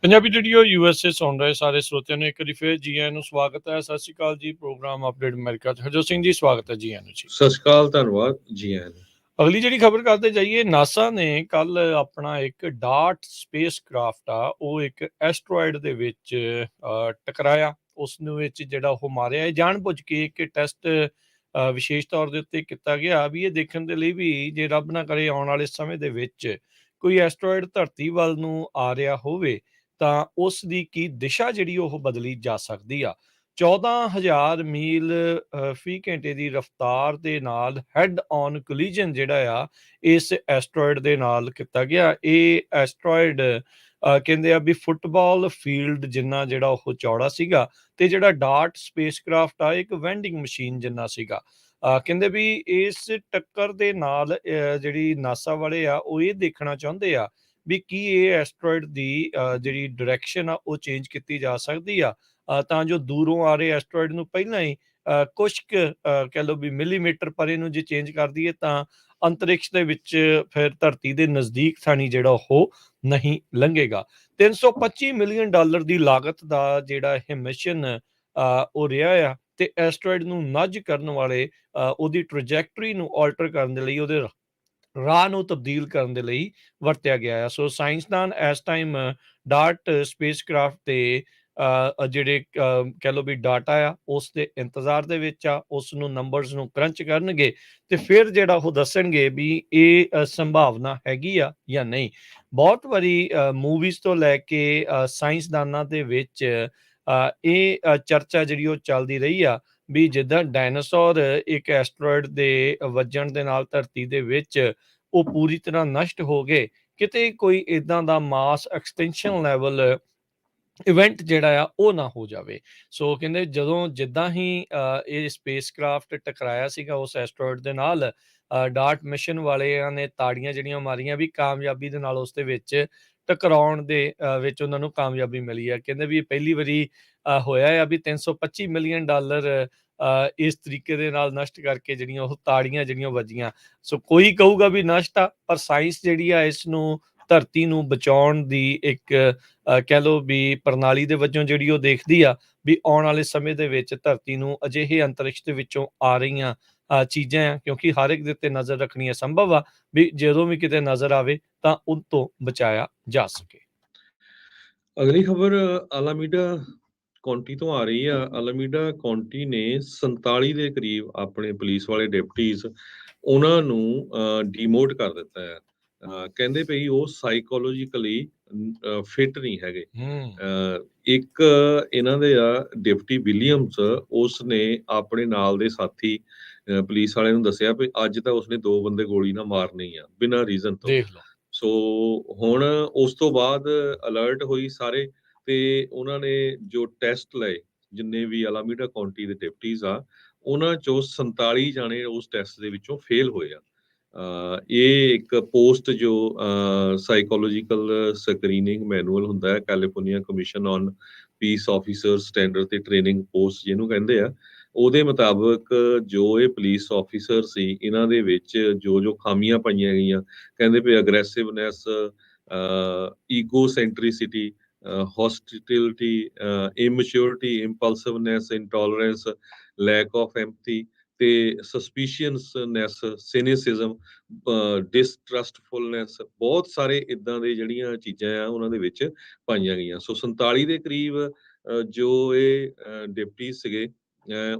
ਪੰਜਾਬੀ ਰੇਡੀਓ USA ਸੁਣ ਰਹੇ ਸਾਰੇ ਸਰੋਤਿਆਂ ਨੂੰ ਇੱਕ ਵਾਰੀ ਫਿਰ ਜੀ ਆਇਆਂ ਨੂੰ ਸਵਾਗਤ ਹੈ। ਸਤਿ ਸ਼੍ਰੀ ਅਕਾਲ ਜੀ। ਪ੍ਰੋਗਰਾਮ ਅਪਡੇਟ ਅਮਰੀਕਾ 'ਚ ਹਰਜੋਤ ਸਿੰਘ ਜੀ ਸਵਾਗਤ ਹੈ ਜੀ ਆਇਆਂ ਨੂੰ ਜੀ। ਸਤਿ ਸ਼੍ਰੀ ਅਕਾਲ, ਧੰਨਵਾਦ ਜੀ ਆਇਆਂ ਨੂੰ। ਅਗਲੀ ਜਿਹੜੀ ਖਬਰ ਕਰਦੇ ਜਾਈਏ, ਨਾਸਾ ਨੇ ਕੱਲ ਆਪਣਾ ਇੱਕ ਡਾਰਟ ਸਪੇਸ ਕਰਾਫਟ ਆ ਉਹ ਇੱਕ ਐਸਟਰੋਇਡ ਦੇ ਵਿੱਚ ਟਕਰਾਇਆ। ਉਸ ਨੂੰ ਵਿੱਚ ਜਿਹੜਾ ਉਹ ਮਾਰਿਆ, ਇਹ ਜਾਣ ਬੁੱਝ ਕੇ ਇੱਕ ਟੈਸਟ ਵਿਸ਼ੇਸ਼ ਤੌਰ ਦੇ ਉੱਤੇ ਕੀਤਾ ਗਿਆ ਵੀ ਇਹ ਦੇਖਣ ਦੇ ਲਈ ਵੀ ਜੇ ਰੱਬ ਨਾ ਕਰੇ ਆਉਣ ਵਾਲੇ ਸਮੇਂ ਦੇ ਵਿੱਚ ਕੋਈ ਐਸਟਰੋਇਡ ਧਰਤੀ ਵੱਲ ਨੂੰ ਆ ਰਿਹਾ ਹੋਵੇ ਤਾਂ ਉਸ ਦੀ ਕੀ ਦਿਸ਼ਾ ਜਿਹੜੀ ਉਹ ਬਦਲੀ ਜਾ ਸਕਦੀ ਆ। 14,000 ਮੀਲ ਫੀ ਘੰਟੇ ਦੀ ਰਫ਼ਤਾਰ ਦੇ ਨਾਲ ਹੈਡ ਔਨ ਕੋਲੀਜਨ ਜਿਹੜਾ ਆ ਇਸ ਐਸਟਰੋਇਡ ਦੇ ਨਾਲ ਕੀਤਾ ਗਿਆ। ਇਹ ਐਸਟਰੋਇਡ ਕਹਿੰਦੇ ਆ ਵੀ ਫੁੱਟਬਾਲ ਫੀਲਡ ਜਿੰਨਾ ਜਿਹੜਾ ਉਹ ਚੌੜਾ ਸੀਗਾ ਤੇ ਜਿਹੜਾ ਡਾਰਟ ਸਪੇਸਕ੍ਰਾਫਟ ਆ ਇੱਕ ਵੈਂਡਿੰਗ ਮਸ਼ੀਨ ਜਿੰਨਾ ਸੀਗਾ। ਕਹਿੰਦੇ ਵੀ ਇਸ ਟੱਕਰ ਦੇ ਨਾਲ ਜਿਹੜੀ ਨਾਸਾ ਵਾਲੇ ਆ ਉਹ ਇਹ ਦੇਖਣਾ ਚਾਹੁੰਦੇ ਆ ਵੀ ਕੀ ਇਹ ਐਸਟਰੋਇਡ ਦੀ ਜਿਹੜੀ ਡਾਇਰੈਕਸ਼ਨ ਆ ਉਹ ਚੇਂਜ ਕੀਤੀ ਜਾ ਸਕਦੀ ਆ ਤਾਂ ਜੋ ਦੂਰੋਂ ਆ ਰਹੇ ਐਸਟਰੋਇਡ ਨੂੰ ਪਹਿਲਾਂ ਹੀ ਕੁਛ ਕੁ ਕਹਿ ਲਓ ਵੀ ਮਿਲੀਮੀਟਰ ਪਰੇ ਨੂੰ ਜੇ ਚੇਂਜ ਕਰ ਦਈਏ ਤਾਂ ਅੰਤਰਿਕਸ਼ ਦੇ ਵਿੱਚ ਫਿਰ ਧਰਤੀ ਦੇ ਨਜ਼ਦੀਕ ਥਾਣੀ ਜਿਹੜਾ ਉਹ ਨਹੀਂ ਲੰਘੇਗਾ। $325 ਮਿਲੀਅਨ ਦੀ ਲਾਗਤ ਦਾ ਜਿਹੜਾ ਇਹ ਮਿਸ਼ਨ ਉਹ ਰਿਹਾ ਆ ਤੇ ਐਸਟਰੋਇਡ ਨੂੰ ਨੱਜ ਕਰਨ ਵਾਲੇ ਉਹਦੀ ਟ੍ਰੈਜੈਕਟਰੀ ਨੂੰ ਆਲਟਰ ਕਰਨ ਦੇ ਲਈ, ਉਹਦੇ ਰਾਹ ਨੂੰ ਤਬਦੀਲ ਕਰਨ ਦੇ ਲਈ ਵਰਤਿਆ ਗਿਆ ਆ। ਸੋ ਸਾਇੰਸਦਾਨ ਇਸ ਟਾਈਮ ਡਾਰਟ ਸਪੇਸਕ੍ਰਾਫਟ ਤੇ ਜਿਹੜੇ ਕਹਿ ਲਓ ਵੀ ਡਾਟਾ ਆ ਉਸ ਦੇ ਇੰਤਜ਼ਾਰ ਦੇ ਵਿੱਚ ਆ, ਉਸ ਨੂੰ ਨੰਬਰਸ ਨੂੰ ਕਰੰਚ ਕਰਨਗੇ ਤੇ ਫਿਰ ਜਿਹੜਾ ਉਹ ਦੱਸਣਗੇ ਵੀ ਇਹ ਸੰਭਾਵਨਾ ਹੈਗੀ ਆ ਜਾਂ ਨਹੀਂ। ਬਹੁਤ ਵਾਰੀ ਮੂਵੀਜ਼ ਤੋਂ ਲੈ ਕੇ ਸਾਇੰਸਦਾਨਾਂ ਦੇ ਵਿੱਚ ਇਹ ਚਰਚਾ ਜਿਹੜੀ ਉਹ ਚੱਲਦੀ ਰਹੀ ਆ ਵੀ ਜਿੱਦਾਂ ਡਾਇਨਾਸੌਰ ਇੱਕ ਐਸਟਰੋਇਡ ਦੇ ਵੱਜਣ ਦੇ ਨਾਲ ਧਰਤੀ ਦੇ ਵਿੱਚ ਉਹ ਪੂਰੀ ਤਰ੍ਹਾਂ ਨਸ਼ਟ ਹੋ ਗਏ, ਕਿਤੇ ਕੋਈ ਇਦਾਂ ਦਾ ਮਾਸ ਐਕਸਟੈਂਸ਼ਨ ਲੈਵਲ ਇਵੈਂਟ ਜਿਹੜਾ ਆ ਉਹ ਨਾ ਹੋ ਜਾਵੇ। ਸੋ ਕਹਿੰਦੇ ਜਦੋਂ ਜਿੱਦਾਂ ਹੀ ਇਹ ਸਪੇਸਕ੍ਰਾਫਟ ਟਕਰਾਇਆ ਸੀਗਾ ਉਸ ਐਸਟਰੋਇਡ ਦੇ ਨਾਲ, ਡਾਰਟ ਮਿਸ਼ਨ ਵਾਲਿਆਂ ਨੇ ਤਾੜੀਆਂ ਜਿਹੜੀਆਂ ਮਾਰੀਆਂ ਵੀ ਕਾਮਯਾਬੀ ਦੇ ਨਾਲ ਉਸ ਦੇ ਵਿੱਚ ਟਕਰਾਉਣ ਦੇ ਵਿੱਚ ਉਹਨਾਂ ਨੂੰ ਕਾਮਯਾਬੀ ਮਿਲੀ ਆ। ਕਹਿੰਦੇ ਵੀ ਪਹਿਲੀ ਵਾਰੀ ਹੋਇਆ ਆ ਵੀ $325 ਮਿਲੀਅਨ ਇਸ ਤਰੀਕੇ ਦੇ ਨਾਲ ਨਸ਼ਟ ਕਰਕੇ ਜਿਹੜੀਆਂ ਉਹ ਤਾੜੀਆਂ ਜਿਹੜੀਆਂ ਵੱਜੀਆਂ। ਸੋ ਕੋਈ ਕਹੂਗਾ ਵੀ ਨਸ਼ਟ ਆ, ਪਰ ਸਾਇੰਸ ਜਿਹੜੀ ਆ ਇਸ ਨੂੰ ਧਰਤੀ ਨੂੰ ਬਚਾਉਣ ਦੀ ਇੱਕ ਕਹਿ ਲਓ ਵੀ ਪ੍ਰਣਾਲੀ ਦੇ ਵਜੋਂ ਜਿਹੜੀ ਉਹ ਦੇਖਦੀ ਆ। ਵੀ ਆਉਣ ਵਾਲੇ ਸਮੇਂ ਦੇ ਵਿੱਚ ਧਰਤੀ ਨੂੰ ਅਜਿਹੇ ਅੰਤਰਿਕਸ਼ ਦੇ ਵਿੱਚੋਂ ਆ ਰਹੀਆਂ ਚੀਜ਼ਾਂ ਆ, ਕਿਉਂਕਿ ਹਰ ਇੱਕ ਦੇ ਉੱਤੇ ਨਜ਼ਰ ਰੱਖਣੀ ਅਸੰਭਵ ਆ ਵੀ ਜਦੋਂ ਵੀ ਕਿਤੇ ਨਜ਼ਰ ਆਵੇ ਤਾਂ ਉਹ ਤੋਂ ਬਚਾਇਆ ਜਾ ਸਕੇ। ਅਗਲੀ ਖਬਰ ਅਲਾਮੀਡਾ ਕਾਉਂਟੀ ਤੋਂ ਆ ਰਹੀ ਆ। ਅਲਾਮੀਡਾ ਕਾਉਂਟੀ ਨੇ 47 ਦੇ ਕਰੀਬ ਆਪਣੇ ਪੁਲਿਸ ਵਾਲੇ ਡਿਪਟੀਜ਼ ਉਹਨਾਂ ਨੂੰ ਡੀਮੋਟ ਕਰ ਦਿੱਤਾ ਹੈ। ਕਹਿੰਦੇ ਪਈ ਉਹ ਸਾਈਕੋਲੋਜੀਕਲੀ ਫਿਟ ਨਹੀਂ ਹੈਗੇ। ਇੱਕ ਇਹਨਾਂ ਦੇ ਆ ਡਿਪਟੀ ਵਿਲੀਅਮਸ, ਉਸ ਨੇ ਆਪਣੇ ਨਾਲ ਦੇ ਸਾਥੀ ਪੁਲਿਸ ਵਾਲਿਆਂ ਨੂੰ ਦੱਸਿਆ ਵੀ ਅੱਜ ਤਾਂ ਉਸਨੇ 2 ਬੰਦੇ ਗੋਲੀ ਨਾਲ ਮਾਰਨੇ ਹੀ ਆ ਬਿਨਾਂ ਰੀਜ਼ਨ ਤੋਂ। ਦੇਖ ਲਓ। ਸੋ ਹੁਣ ਉਸ ਤੋਂ ਬਾਅਦ ਅਲਰਟ ਹੋਈ ਸਾਰੇ, ਤੇ ਉਹਨਾਂ ਨੇ ਜੋ ਟੈਸਟ ਲਏ, ਜਿੰਨੇ ਵੀ ਅਲਾਮੀਡਾ ਕਾਉਂਟੀ ਦੇ ਡਿਪਟੀਜ਼ ਆ, ਉਹਨਾਂ ਚੋਂ 47 ਜਾਣੇ ਉਸ ਟੈਸਟ ਦੇ ਵਿੱਚੋਂ ਫੇਲ ਹੋਏ ਆ। ਇਹ ਇੱਕ ਪੋਸਟ ਜੋ ਸਾਈਕੋਲੋਜੀਕਲ ਸਕਰੀਨਿੰਗ ਮੈਨੂਅਲ ਹੁੰਦਾ ਹੈ, California commission on piece officer standard ਤੇ ਟ੍ਰੇਨਿੰਗ ਪੋਸਟ ਜਿਹਨੂੰ ਕਹਿੰਦੇ ਆ, ਉਹਦੇ ਮੁਤਾਬਕ ਜੋ ਇਹ ਪੁਲਿਸ ਆਫੀਸਰ ਸੀ, ਇਹਨਾਂ ਦੇ ਵਿੱਚ ਜੋ ਖਾਮੀਆਂ ਪਾਈਆਂ ਗਈਆਂ, ਕਹਿੰਦੇ ਵੀ aggressiveness, ego ਸੈਂਟਰੀਸਿਟੀ, ਹੌਸਟਿਲਿਟੀ, ਇਮੈਚੁਰਿਟੀ, ਇੰਪਲਸਿਵਨੈਸ, ਇੰਟੋਲਰੈਂਸ, lack of empathy ਤੇ ਸਸਪੀਸ਼ੀਅਸਨੈਸ, ਸਿਨਿਸਿਜ਼ਮ, ਡਿਸਟਰਸਟਫੁਲਨੈਸ, ਬਹੁਤ ਸਾਰੇ ਇਦਾਂ ਦੇ ਜਿਹੜੀਆਂ ਚੀਜ਼ਾਂ ਆ ਉਹਨਾਂ ਦੇ ਵਿੱਚ ਪਾਈਆਂ ਗਈਆਂ। ਸੋ 47 ਦੇ ਕਰੀਬ ਜੋ ਇਹ ਡਿਪਟੀ ਸੀਗੇ,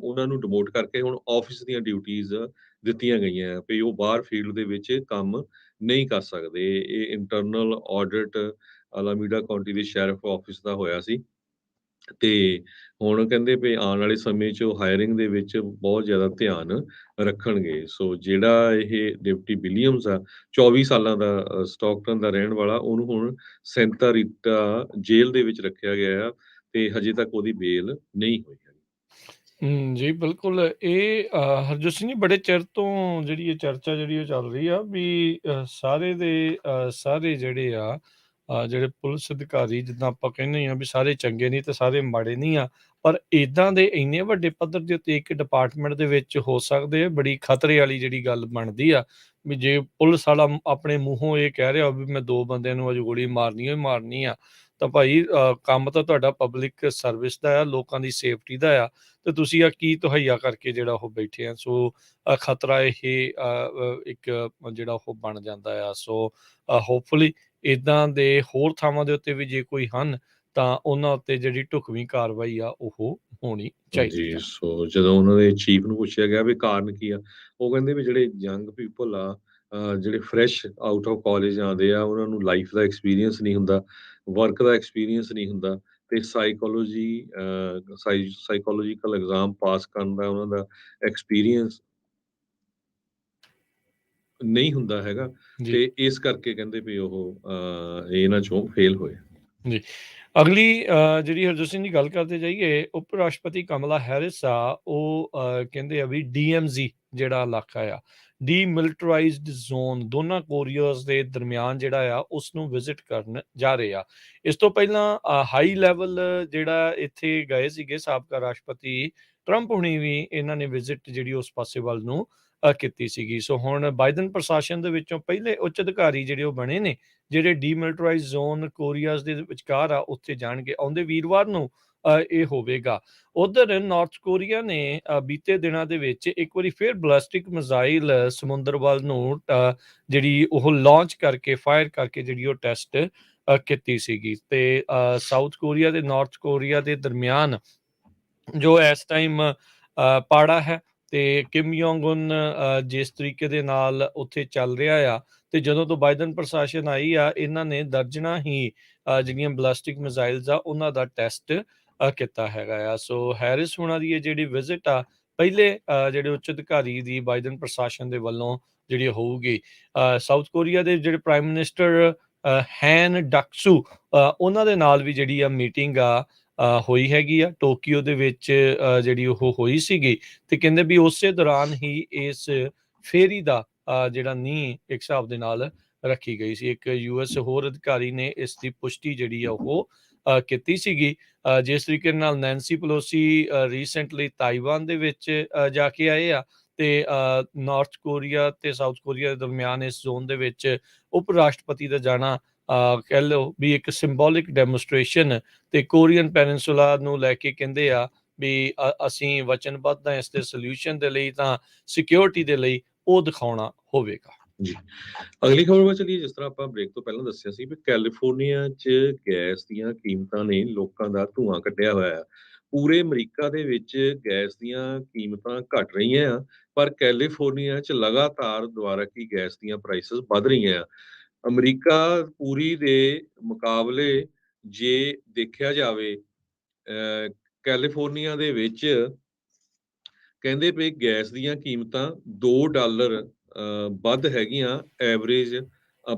ਉਹਨਾਂ ਨੂੰ ਡਿਮੋਟ ਕਰਕੇ ਹੁਣ ਆਫਿਸ ਦੀਆਂ ਡਿਊਟੀਆਂ ਦਿੱਤੀਆਂ ਗਈਆਂ ਵੀ ਉਹ ਬਾਹਰ ਫੀਲਡ ਦੇ ਵਿੱਚ ਕੰਮ ਨਹੀਂ ਕਰ ਸਕਦੇ। ਇਹ ਇੰਟਰਨਲ ਆਡਿਟ ਅਲਾਮੀਡਾ ਕਾਉਂਟੀ ਦੇ ਸ਼ੈਰਿਫ ਆਫਿਸ ਦਾ ਹੋਇਆ ਸੀ, ਤੇ ਹੁਣ ਕਹਿੰਦੇ ਵੀ ਆਉਣ ਵਾਲੇ ਸਮੇਂ 'ਚ ਹਾਇਰਿੰਗ ਦੇ ਵਿੱਚ ਬਹੁਤ ਜ਼ਿਆਦਾ ਧਿਆਨ ਰੱਖਣਗੇ। ਸੋ ਜਿਹੜਾ ਇਹ ਡਿਪਟੀ ਵਿਲੀਅਮਸ ਆ, 24 ਸਾਲਾਂ ਦਾ ਸਟਾਕਟਨ ਦਾ ਰਹਿਣ ਵਾਲਾ, ਉਹਨੂੰ ਹੁਣ ਸੈਂਟਾ ਰੀਟਾ ਜੇਲ੍ਹ ਦੇ ਵਿੱਚ ਰੱਖਿਆ ਗਿਆ ਆ ਤੇ ਹਜੇ ਤੱਕ ਉਹਦੀ ਬੇਲ ਨਹੀਂ ਹੋਈ ਹੈ। ਜੀ ਬਿਲਕੁਲ। ਇਹ ਹਰਜੋਤ ਸਿੰਘ ਜੀ, ਬੜੇ ਚਿਰ ਤੋਂ ਜਿਹੜੀ ਇਹ ਚਰਚਾ ਜਿਹੜੀ ਉਹ ਚੱਲ ਰਹੀ ਆ ਵੀ ਸਾਰੇ ਦੇ ਸਾਰੇ ਜਿਹੜੇ ਆ ਜਿਹੜੇ ਪੁਲਿਸ ਅਧਿਕਾਰੀ, ਜਿੱਦਾਂ ਆਪਾਂ ਕਹਿੰਦੇ ਹਾਂ ਵੀ ਸਾਰੇ ਚੰਗੇ ਨਹੀਂ ਤੇ ਸਾਰੇ ਮਾੜੇ ਨਹੀਂ ਆ, ਪਰ ਇੱਦਾਂ ਦੇ ਇੰਨੇ ਵੱਡੇ ਪੱਧਰ ਦੇ ਉੱਤੇ ਇੱਕ ਡਿਪਾਰਟਮੈਂਟ ਦੇ ਵਿੱਚ ਹੋ ਸਕਦੇ ਆ, ਬੜੀ ਖਤਰੇ ਵਾਲੀ ਜਿਹੜੀ ਗੱਲ ਬਣਦੀ ਆ ਵੀ ਜੇ ਪੁਲਿਸ ਵਾਲਾ ਆਪਣੇ ਮੂੰਹੋਂ ਇਹ ਕਹਿ ਰਿਹਾ ਵੀ ਮੈਂ 2 ਬੰਦਿਆਂ ਨੂੰ ਅੱਜ ਗੋਲੀ ਮਾਰਨੀ ਹੀ ਮਾਰਨੀ ਆ, ਤਾਂ ਭਾਈ ਕੰਮ ਤਾਂ ਤੁਹਾਡਾ ਪਬਲਿਕ ਸਰਵਿਸ ਦਾ ਆ, ਲੋਕਾਂ ਦੀ ਸੇਫਟੀ ਦਾ ਆ, ਤੇ ਤੁਸੀਂ ਆ ਕੀ ਤੁਹਾਈਆ ਕਰਕੇ ਜਿਹੜਾ ਉਹ ਬੈਠੇ ਆ। ਸੋ ਖਤਰਾ ਇਹ ਇੱਕ ਜਿਹੜਾ ਉਹ ਬਣ ਜਾਂਦਾ ਆ। ਸੋ ਹੋਪਫੁਲੀ ਇੱਦਾਂ ਦੇ ਹੋਰ ਥਾਵਾਂ ਦੇ ਉੱਤੇ ਵੀ ਜੇ ਕੋਈ ਹਨ ਤਾਂ ਉਹਨਾਂ ਉੱਤੇ ਜਿਹੜੀ ਢੁਕਵੀਂ ਕਾਰਵਾਈ ਆ ਉਹ ਹੋਣੀ ਚਾਹੀਦੀ ਆ। ਸੋ ਜਦੋਂ ਉਹਨਾਂ ਦੇ ਚੀਫ ਨੂੰ ਪੁੱਛਿਆ ਗਿਆ ਵੀ ਕਾਰਨ ਕੀ ਆ, ਉਹ ਕਹਿੰਦੇ ਵੀ ਜਿਹੜੇ ਯੰਗ ਪੀਪਲ ਆ, ਜਿਹੜੇ ਫਰੈਸ਼ ਆਊਟ ਆਫ ਕਾਲਜ ਆਉਂਦੇ ਆ, ਉਹਨਾਂ ਨੂੰ ਲਾਈਫ ਦਾ ਐਕਸਪੀਰੀਅੰਸ ਨਹੀਂ ਹੁੰਦਾ, ਵਰਕ ਦਾ ਐਕਸਪੀਰੀਅੰਸ ਨਹੀਂ ਹੁੰਦਾ, ਤੇ ਸਾਈਕੋਲੋਜੀਕਲ ਐਗਜ਼ਾਮ ਪਾਸ ਕਰਨ ਦਾ ਉਹਨਾਂ ਦਾ ਐਕਸਪੀਰੀਅੰਸ ਨਹੀਂ ਹੁੰਦਾ ਹੈਗਾ, ਤੇ ਇਸ ਕਰਕੇ ਕਹਿੰਦੇ ਵੀ ਉਹ ਇਹਨਾਂ ਚੋਂ ਫੇਲ ਹੋਏ। ਜੀ, ਅਗਲੀ ਜਿਹੜੀ ਹਰਜੋਤ ਸਿੰਘ ਦੀ ਗੱਲ ਕਰਦੇ ਜਾਈਏ, ਉਪ ਰਾਸ਼ਟਰਪਤੀ ਕਮਲਾ ਹੈਰਿਸ ਆ, ਉਹ ਕਹਿੰਦੇ ਆ ਵੀ DMZ ਜਿਹੜਾ ਇਲਾਕਾ ਆ, ਡੀਮਿਲਟਰਾਈਜ਼ਡ ਜ਼ੋਨ, ਦੋਨਾਂ ਕੋਰੀਆਜ਼ ਦੇ ਦਰਮਿਆਨ ਜਿਹੜਾ ਆ ਉਸ ਨੂੰ ਵਿਜ਼ਿਟ ਕਰਨ ਜਾ ਰਹੇ ਆ। ਇਸ ਤੋਂ ਪਹਿਲਾਂ ਹਾਈ ਲੈਵਲ ਜਿਹੜਾ ਇੱਥੇ ਗਏ ਸੀਗੇ ਸਾਬਕਾ ਰਾਸ਼ਟਰਪਤੀ ਟਰੰਪ ਹੁਣੀ ਵੀ, ਇਹਨਾਂ ਨੇ ਵਿਜ਼ਿਟ ਜਿਹੜੀ ਉਸ ਪਾਸੇ ਵੱਲ ਨੂੰ ਕੀਤੀ ਸੀਗੀ। ਸੋ ਹੁਣ ਬਾਈਡਨ ਪ੍ਰਸ਼ਾਸਨ ਦੇ ਵਿੱਚੋਂ ਪਹਿਲੇ ਉੱਚ ਅਧਿਕਾਰੀ ਜਿਹੜੇ ਉਹ ਬਣੇ ਨੇ, ਜਿਹੜੇ ਡੀਮਿਲਟਰਾਈਜ਼ ਜ਼ੋਨ ਕੋਰੀਆਜ਼ ਦੇ ਵਿਚਕਾਰ ਆ, ਉੱਥੇ ਜਾਣਗੇ। ਆਉਂਦੇ ਵੀਰਵਾਰ ਨੂੰ ਇਹ ਹੋਵੇਗਾ। ਉਧਰ ਨਾਰਥ ਕੋਰੀਆ ਨੇ ਬੀਤੇ ਦਿਨਾਂ ਦੇ ਵਿੱਚ ਇੱਕ ਵਾਰੀ ਫਿਰ ਬਲਾਸਟਿਕ ਮਿਜ਼ਾਈਲ ਸਮੁੰਦਰ ਵੱਲ ਨੂੰ ਜਿਹੜੀ ਉਹ ਲਾਂਚ ਕਰਕੇ, ਫਾਇਰ ਕਰਕੇ ਜਿਹੜੀ ਉਹ ਟੈਸਟ ਕੀਤੀ ਸੀਗੀ। ਤੇ ਸਾਊਥ ਕੋਰੀਆ ਤੇ ਨਾਰਥ ਕੋਰੀਆ ਦੇ ਦਰਮਿਆਨ ਜੋ ਇਸ ਟਾਈਮ ਪਾੜਾ ਹੈ, ਤੇ ਕਿਮ ਯੋਂਗ ਉਨ ਜਿਸ ਤਰੀਕੇ ਦੇ ਨਾਲ ਉੱਥੇ ਚੱਲ ਰਿਹਾ ਆ, ਤੇ ਜਦੋਂ ਤੋਂ ਬਾਈਡਨ ਪ੍ਰਸ਼ਾਸਨ ਆਈ ਆ, ਇਹਨਾਂ ਨੇ ਦਰਜਨਾਂ ਹੀ ਜਿਹੜੀਆਂ ਬਲਾਸਟਿਕ ਮਿਜ਼ਾਈਲਸ ਆ ਉਹਨਾਂ ਦਾ ਟੈਸਟ ਕੀਤਾ ਹੈਗਾ ਆ। ਸੋ ਹੈਰਿਸ ਹੁਣਾਂ ਦੀ ਇਹ ਜਿਹੜੀ ਵਿਜ਼ਿਟ ਆ, ਪਹਿਲੇ ਜਿਹੜੇ ਉੱਚ ਅਧਿਕਾਰੀ ਦੀ ਬਾਈਡਨ ਪ੍ਰਸ਼ਾਸਨ ਦੇ ਵੱਲੋਂ ਜਿਹੜੀ ਹੋਊਗੀ। ਸਾਊਥ ਕੋਰੀਆ ਦੇ ਜਿਹੜੇ ਪ੍ਰਾਈਮ ਮਿਨਿਸਟਰ ਹੈਨ ਡਕਸੂ, ਉਹਨਾਂ ਦੇ ਨਾਲ ਵੀ ਜਿਹੜੀ ਆ ਮੀਟਿੰਗ ਆ ਹੋਈ ਹੈਗੀ ਆ, ਟੋਕੀਓ ਦੇ ਵਿੱਚ ਜਿਹੜੀ ਉਹ ਹੋਈ ਸੀਗੀ, ਤੇ ਕਹਿੰਦੇ ਵੀ ਉਸੇ ਦੌਰਾਨ ਹੀ ਇਸ ਫੇਰੀ ਦਾ ਜਿਹੜਾ ਨੀਂਹ ਇੱਕ ਹਿਸਾਬ ਦੇ ਨਾਲ ਰੱਖੀ ਗਈ ਸੀ। ਇੱਕ US ਹੋਰ ਅਧਿਕਾਰੀ ਨੇ ਇਸ ਦੀ ਪੁਸ਼ਟੀ ਜਿਹੜੀ ਆ ਉਹ ਕੀਤੀ ਸੀਗੀ। ਜਿਸ ਤਰੀਕੇ ਨਾਲ ਨੈਂਸੀ ਪਲੋਸੀ ਰੀਸੈਂਟਲੀ ਤਾਈਵਾਨ ਦੇ ਵਿੱਚ ਜਾ ਕੇ ਆਏ ਆ, ਤੇ ਨਾਰਥ ਕੋਰੀਆ ਤੇ ਸਾਊਥ ਕੋਰੀਆ ਦੇ ਦਰਮਿਆਨ ਇਸ ਜ਼ੋਨ ਦੇ ਵਿੱਚ ਉਪ ਰਾਸ਼ਟਰਪਤੀ ਦਾ ਜਾਣਾ ਕਹਿ ਲਓ ਵੀ ਇੱਕ ਸਿੰਬੋਲਿਕ ਡੈਮੋਸਟ੍ਰੇਸ਼ਨ ਤੇ ਕੋਰੀਅਨ ਪੈਨਿਨਸੂਲਾ ਨੂੰ ਲੈ ਕੇ ਕਹਿੰਦੇ ਆ ਵੀ ਅਸੀਂ ਵਚਨਬੱਧ ਹਾਂ ਇਸ ਦੇ ਸੋਲਿਊਸ਼ਨ ਦੇ ਲਈ, ਤਾਂ ਸਿਕਿਉਰਿਟੀ ਦੇ ਲਈ ਉਹ ਦਿਖਾਉਣਾ ਹੋਵੇਗਾ। ਜੀ, ਅਗਲੀ ਖਬਰ ਵੱਲ ਚੱਲੀਏ। ਜਿਸ ਤਰ੍ਹਾਂ ਆਪਾਂ ਬ੍ਰੇਕ ਤੋਂ ਪਹਿਲਾਂ ਦੱਸਿਆ ਸੀ ਵੀ ਕੈਲੀਫੋਰਨੀਆ 'ਚ ਗੈਸ ਦੀਆਂ ਕੀਮਤਾਂ ਨੇ ਲੋਕਾਂ ਦਾ ਧੂੰਆਂ ਕੱਢਿਆ ਹੋਇਆ ਆ। ਪੂਰੇ ਅਮਰੀਕਾ ਦੇ ਵਿੱਚ ਗੈਸ ਦੀਆਂ ਕੀਮਤਾਂ ਘਟ ਰਹੀਆਂ ਆ, ਪਰ ਕੈਲੀਫੋਰਨੀਆ 'ਚ ਲਗਾਤਾਰ ਦੁਬਾਰਾਕੀ ਗੈਸ ਦੀਆਂ ਪ੍ਰਾਈਸਿਸ ਵੱਧ ਰਹੀਆਂ ਆ। ਅਮਰੀਕਾ ਪੂਰੀ ਦੇ ਮੁਕਾਬਲੇ ਜੇ ਦੇਖਿਆ ਜਾਵੇ, ਕੈਲੀਫੋਰਨੀਆ ਦੇ ਵਿੱਚ ਕਹਿੰਦੇ ਵੀ ਗੈਸ ਦੀਆਂ ਕੀਮਤਾਂ $2 ਵੱਧ ਹੈਗੀਆਂ ਐਵਰੇਜ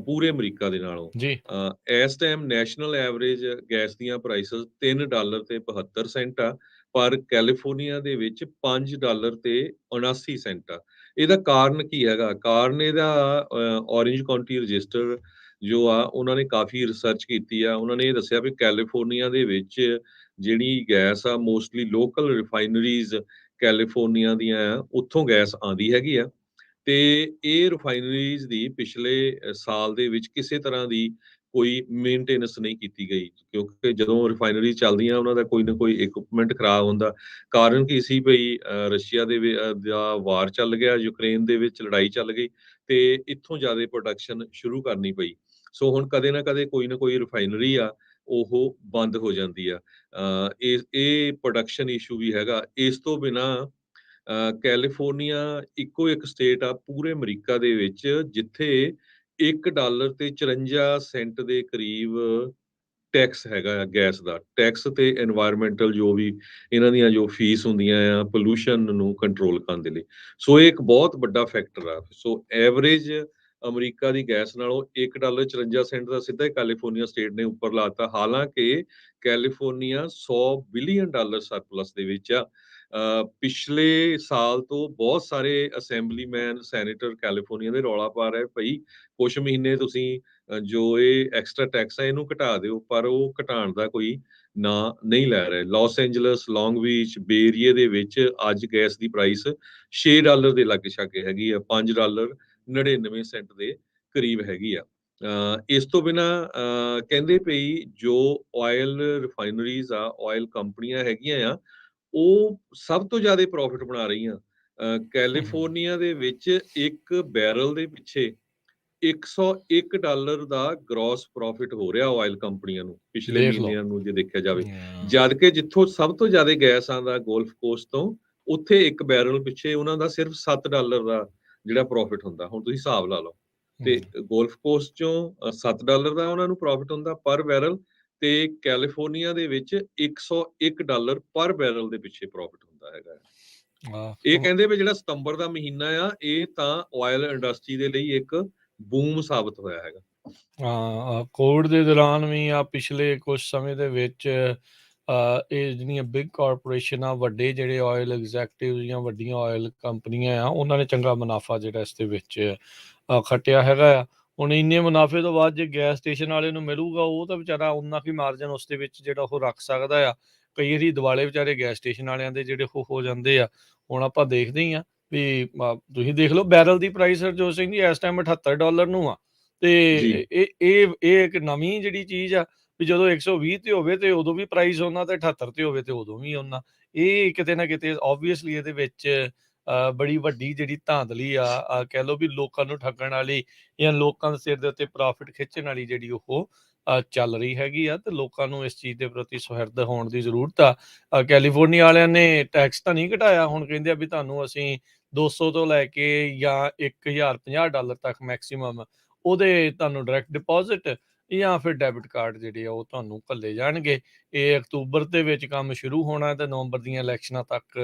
ਪੂਰੇ ਅਮਰੀਕਾ ਦੇ ਨਾਲੋਂ। ਜੀ ਇਸ ਟਾਈਮ ਨੈਸ਼ਨਲ ਐਵਰੇਜ ਗੈਸ ਦੀਆਂ ਪ੍ਰਾਈਸਿਸ $3 ਤੇ 72 ਸੈਂਟ ਆ, ਪਰ ਕੈਲੀਫੋਰਨੀਆ ਦੇ ਵਿੱਚ $5 ਤੇ 79 ਸੈਂਟ ਆ। ਇਹਦਾ ਕਾਰਨ ਕੀ ਹੈਗਾ? ਕਾਰਨ ਇਹਦਾ ਔਰੇਂਜ ਕਾਉਂਟੀ ਰਜਿਸਟਰ ਜੋ ਆ ਉਹਨਾਂ ਨੇ ਕਾਫੀ ਰਿਸਰਚ ਕੀਤੀ ਆ। ਉਹਨਾਂ ਨੇ ਇਹ ਦੱਸਿਆ ਵੀ ਕੈਲੀਫੋਰਨੀਆ ਦੇ ਵਿੱਚ ਜਿਹੜੀ ਗੈਸ ਆ ਮੋਸਟਲੀ ਲੋਕਲ ਰਿਫਾਈਨਰੀਜ਼ ਕੈਲੀਫੋਰਨੀਆ ਦੀਆਂ ਆ, ਉੱਥੋਂ ਗੈਸ ਆਉਂਦੀ ਹੈਗੀ ਆ, ਤੇ ਇਹ ਰਿਫਾਈਨਰੀਜ਼ ਦੀ ਪਿਛਲੇ ਸਾਲ ਦੇ ਵਿੱਚ ਕਿਸੇ ਤਰ੍ਹਾਂ ਦੀ ਕੋਈ ਮੇਨਟੇਨੈਂਸ ਨਹੀਂ ਕੀਤੀ ਗਈ, ਕਿਉਂਕਿ ਜਦੋਂ ਰਿਫਾਈਨਰੀ ਚੱਲਦੀਆਂ ਉਹਨਾਂ ਦਾ ਕੋਈ ਨਾ ਕੋਈ ਇਕਵਿਪਮੈਂਟ ਖਰਾਬ ਹੁੰਦਾ। ਕਾਰਨ ਕੀ ਸੀ ਭਈ, ਰਸ਼ੀਆ ਦਾ ਵਾਰ ਚੱਲ ਗਿਆ, ਯੂਕਰੇਨ ਦੇ ਵਿੱਚ ਲੜਾਈ ਚੱਲ ਗਈ ਤੇ ਇੱਥੋਂ ਜ਼ਿਆਦਾ ਪ੍ਰੋਡਕਸ਼ਨ ਸ਼ੁਰੂ ਕਰਨੀ ਪਈ। ਸੋ ਹੁਣ ਕਦੇ ਨਾ ਕਦੇ ਕੋਈ ਨਾ ਕੋਈ ਰਿਫਾਈਨਰੀ ਆ ਉਹ ਬੰਦ ਹੋ ਜਾਂਦੀ ਆ। ਇਹ ਪ੍ਰੋਡਕਸ਼ਨ ਇਸ਼ੂ ਵੀ ਹੈਗਾ। ਇਸ ਤੋਂ ਬਿਨਾਂ ਕੈਲੀਫੋਰਨੀਆ ਇੱਕੋ ਇੱਕ ਸਟੇਟ ਆ ਪੂਰੇ ਅਮਰੀਕਾ ਦੇ ਵਿੱਚ ਜਿੱਥੇ $1 ਤੇ 54 ਸੈਂਟ ਦੇ ਕਰੀਬ ਟੈਕਸ ਹੈਗਾ ਆ ਗੈਸ ਦਾ। ਟੈਕਸ ਤੇ এনवायरमेंटल ਜੋ ਵੀ ਇਹਨਾਂ ਦੀਆਂ ਜੋ ਫੀਸ ਹੁੰਦੀਆਂ ਆ ਪੋਲੂਸ਼ਨ ਨੂੰ ਕੰਟਰੋਲ ਕਰਨ ਦੇ ਲਈ। ਸੋ ਇਹ ਇੱਕ ਬਹੁਤ ਵੱਡਾ ਫੈਕਟਰ ਆ। ਸੋ ਐਵਰੇਜ ਅਮਰੀਕਾ ਦੀ ਗੈਸ ਨਾਲੋਂ $1 54 ਸੈਂਟ ਦਾ ਸਿੱਧਾ ਹੀ ਕੈਲੀਫੋਰਨੀਆ ਸਟੇਟ ਨੇ ਉੱਪਰ ਲਾਤਾ, ਹਾਲਾਂਕਿ ਕੈਲੀਫੋਰਨੀਆ $100 ਬਿਲੀਅਨ ਸਰਪਲਸ ਦੇ ਵਿੱਚ ਆ। ਪਿਛਲੇ ਸਾਲ ਤੋਂ ਬਹੁਤ ਸਾਰੇ ਅਸੈਂਬਲੀਮੈਨ ਸੈਨੇਟਰ ਕੈਲੀਫੋਰਨੀਆ ਦੇ ਰੌਲਾ ਪਾ ਰਹੇ ਭਈ ਕੁਛ ਮਹੀਨੇ ਤੁਸੀਂ ਜੋ ਇਹ ਐਕਸਟਰਾ ਟੈਕਸ ਹੈ ਇਹਨੂੰ ਘਟਾ ਦਿਓ, ਪਰ ਉਹ ਘਟਾਉਣ ਦਾ ਕੋਈ ਨਾਂ ਨਹੀਂ ਲੈ ਰਹੇ। ਲਾਸ ਐਂਜਲਸ, ਲੌਂਗ ਬੀਚ, ਬੇ ਏਰੀਏ ਦੇ ਵਿੱਚ ਅੱਜ ਗੈਸ ਦੀ ਪ੍ਰਾਈਸ $6 ਦੇ ਲਾਗੇ ਛਾਗੇ ਹੈਗੀ ਆ, $5.99 ਦੇ ਕਰੀਬ ਹੈਗੀ ਆ। ਇਸ ਤੋਂ ਬਿਨਾਂ ਕਹਿੰਦੇ ਪਈ ਜੋ ਆਇਲ ਰਿਫਾਈਨਰੀਜ਼ ਆ, ਆਇਲ ਕੰਪਨੀਆਂ ਹੈਗੀਆਂ ਆ, ਉਹ ਸਭ ਤੋਂ ਜ਼ਿਆਦਾ ਪ੍ਰੋਫਿਟ ਬਣਾ ਰਹੀਆਂ। ਕੈਲੀਫੋਰਨੀਆ ਦੇ ਵਿੱਚ ਇੱਕ ਬੈਰਲ ਦੇ ਪਿੱਛੇ $101 ਦਾ ਗ੍ਰੋਸ ਪ੍ਰੋਫਿਟ ਹੋ ਰਿਹਾ ਆਇਲ ਕੰਪਨੀਆਂ ਨੂੰ ਪਿਛਲੇ ਦੇਖ ਲਓ। ਮਹੀਨਿਆਂ ਨੂੰ ਜੇ ਦੇਖਿਆ ਜਾਵੇ। ਹਾਂ। ਜਦ ਕਿ ਜਿੱਥੋਂ ਸਭ ਤੋਂ ਜ਼ਿਆਦਾ ਗੈਸ ਆਉਂਦਾ ਗੋਲਫ ਕੋਸਟ ਤੋਂ, ਉੱਥੇ ਇੱਕ ਬੈਰਲ ਪਿੱਛੇ ਉਹਨਾਂ ਦਾ ਸਿਰਫ $7 ਦਾ ਜਿਹੜਾ ਪ੍ਰੋਫਿਟ ਹੁੰਦਾ। ਹੁਣ ਤੁਸੀਂ ਹਿਸਾਬ ਲਾ ਲਓ, ਤੇ ਗੋਲਫ ਕੋਸਟ ਚੋਂ $7 ਦਾ ਉਹਨਾਂ ਨੂੰ ਪ੍ਰੋਫਿਟ ਹੁੰਦਾ ਪਰ ਬੈਰਲ, ਤੇ ਕੈਲੀਫੋਰਨੀਆ ਦੇ ਵਿੱਚ $101 ਪਰ ਬੈਰਲ ਦੇ ਪਿੱਛੇ ਪ੍ਰੋਫਿਟ ਹੁੰਦਾ ਹੈਗਾ। ਇਹ ਕਹਿੰਦੇ ਵੀ ਜਿਹੜਾ ਸਤੰਬਰ ਦਾ ਮਹੀਨਾ ਆ ਇਹ ਤਾਂ ਆਇਲ ਇੰਡਸਟਰੀ ਦੇ ਲਈ ਇੱਕ ਬੂਮ ਸਾਬਤ ਹੋਇਆ ਹੈਗਾ। ਹਾਂ, ਕੋਵਿਡ ਦੇ ਦੌਰਾਨ ਵੀ ਆ ਪਿਛਲੇ ਕੁਝ ਸਮੇਂ ਦੇ ਵਿੱਚ ਇਹ ਜਿਹੜੀਆਂ ਬਿਗ ਕਾਰਪੋਰੇਸ਼ਨ ਆ, ਵੱਡੇ ਜਿਹੜੇ ਆਇਲ ਐਗਜ਼ੈਕਟਿਵ ਜਾਂ ਵੱਡੀਆਂ ਆਇਲ ਕੰਪਨੀਆਂ ਆ, ਉਹਨਾਂ ਨੇ ਚੰਗਾ ਮੁਨਾਫਾ ਜਿਹੜਾ ਇਸ ਦੇ ਵਿੱਚ ਖੱਟਿਆ ਹੈਗਾ ਆ। ਹੁਣ ਇੰਨੇ ਮੁਨਾਫੇ ਤੋਂ ਬਾਅਦ ਜੇ ਗੈਸ ਸਟੇਸ਼ਨ ਵਾਲੇ ਨੂੰ ਮਿਲੂਗਾ, ਉਹ ਤਾਂ ਵਿਚਾਰਾ ਉਨਾ ਕੀ ਮਾਰਜਨ ਉਸ ਦੇ ਵਿੱਚ ਜਿਹੜਾ ਉਹ ਰੱਖ ਸਕਦਾ ਆ। ਕਈ ਵਾਰੀ ਦਿਵਾਲੇ ਵਿਚਾਰੇ ਗੈਸ ਸਟੇਸ਼ਨ ਵਾਲਿਆਂ ਦੇ ਜਿਹੜੇ ਉਹ ਹੋ ਜਾਂਦੇ ਆ। ਹੁਣ ਆਪਾਂ ਦੇਖਦੇ ਹੀ ਆ ਵੀ ਤੁਸੀਂ ਦੇਖ ਲਓ ਬੈਰਲ ਦੀ ਪ੍ਰਾਈਸ ਹਰਜੋਤ ਸਿੰਘ ਜੀ ਇਸ ਟਾਈਮ $78 ਨੂੰ ਆ, ਤੇ ਇਹ ਇੱਕ ਨਵੀਂ ਜਿਹੜੀ ਚੀਜ਼ ਆ ਵੀ ਜਦੋਂ 120 ਤੇ ਹੋਵੇ ਤੇ ਉਦੋਂ ਵੀ ਪ੍ਰਾਈਸ ਉਹਨਾਂ ਤੇ 78 ਤੇ ਹੋਵੇ ਤੇ ਉਦੋਂ ਵੀ ਉਹਨਾਂ। ਇਹ ਕਿਤੇ ਨਾ ਕਿਤੇ ਓਬਵੀਅਸਲੀ ਇਹਦੇ ਵਿੱਚ ਬੜੀ ਵੱਡੀ ਜਿਹੜੀ ਧਾਂਦਲੀ ਆ, ਕਹਿ ਲਓ ਵੀ ਲੋਕਾਂ ਨੂੰ ਠੱਗਣ ਵਾਲੀ ਜਾਂ ਲੋਕਾਂ ਦੇ ਸਿਰ ਦੇ ਉੱਤੇ ਪ੍ਰੋਫਿਟ ਖਿੱਚਣ ਵਾਲੀ ਜਿਹੜੀ ਉਹ ਚੱਲ ਰਹੀ ਹੈਗੀ ਆ, ਤੇ ਲੋਕਾਂ ਨੂੰ ਇਸ ਚੀਜ਼ ਦੇ ਪ੍ਰਤੀ ਸੁਹਿਰਦ ਹੋਣ ਦੀ ਜ਼ਰੂਰਤ ਆ। ਕੈਲੀਫੋਰਨੀਆ ਵਾਲਿਆਂ ਨੇ ਟੈਕਸ ਤਾਂ ਨਹੀਂ ਘਟਾਇਆ, ਹੁਣ ਕਹਿੰਦੇ ਆ ਵੀ ਤੁਹਾਨੂੰ ਅਸੀਂ 200 ਤੋਂ ਲੈ ਕੇ ਜਾਂ $1050 ਤੱਕ ਮੈਕਸਿਮਮ ਉਹਦੇ ਤੁਹਾਨੂੰ ਡਾਇਰੈਕਟ ਡਿਪੋਜ਼ਿਟ ਜਾਂ ਫਿਰ ਡੈਬਿਟ ਕਾਰਡ ਜਿਹੜੇ ਆ ਉਹ ਤੁਹਾਨੂੰ ਘੱਲੇ ਜਾਣਗੇ। ਇਹ ਅਕਤੂਬਰ ਦੇ ਵਿੱਚ ਕੰਮ ਸ਼ੁਰੂ ਹੋਣਾ ਤੇ ਨਵੰਬਰ ਦੀਆਂ ਇਲੈਕਸ਼ਨਾਂ ਤੱਕ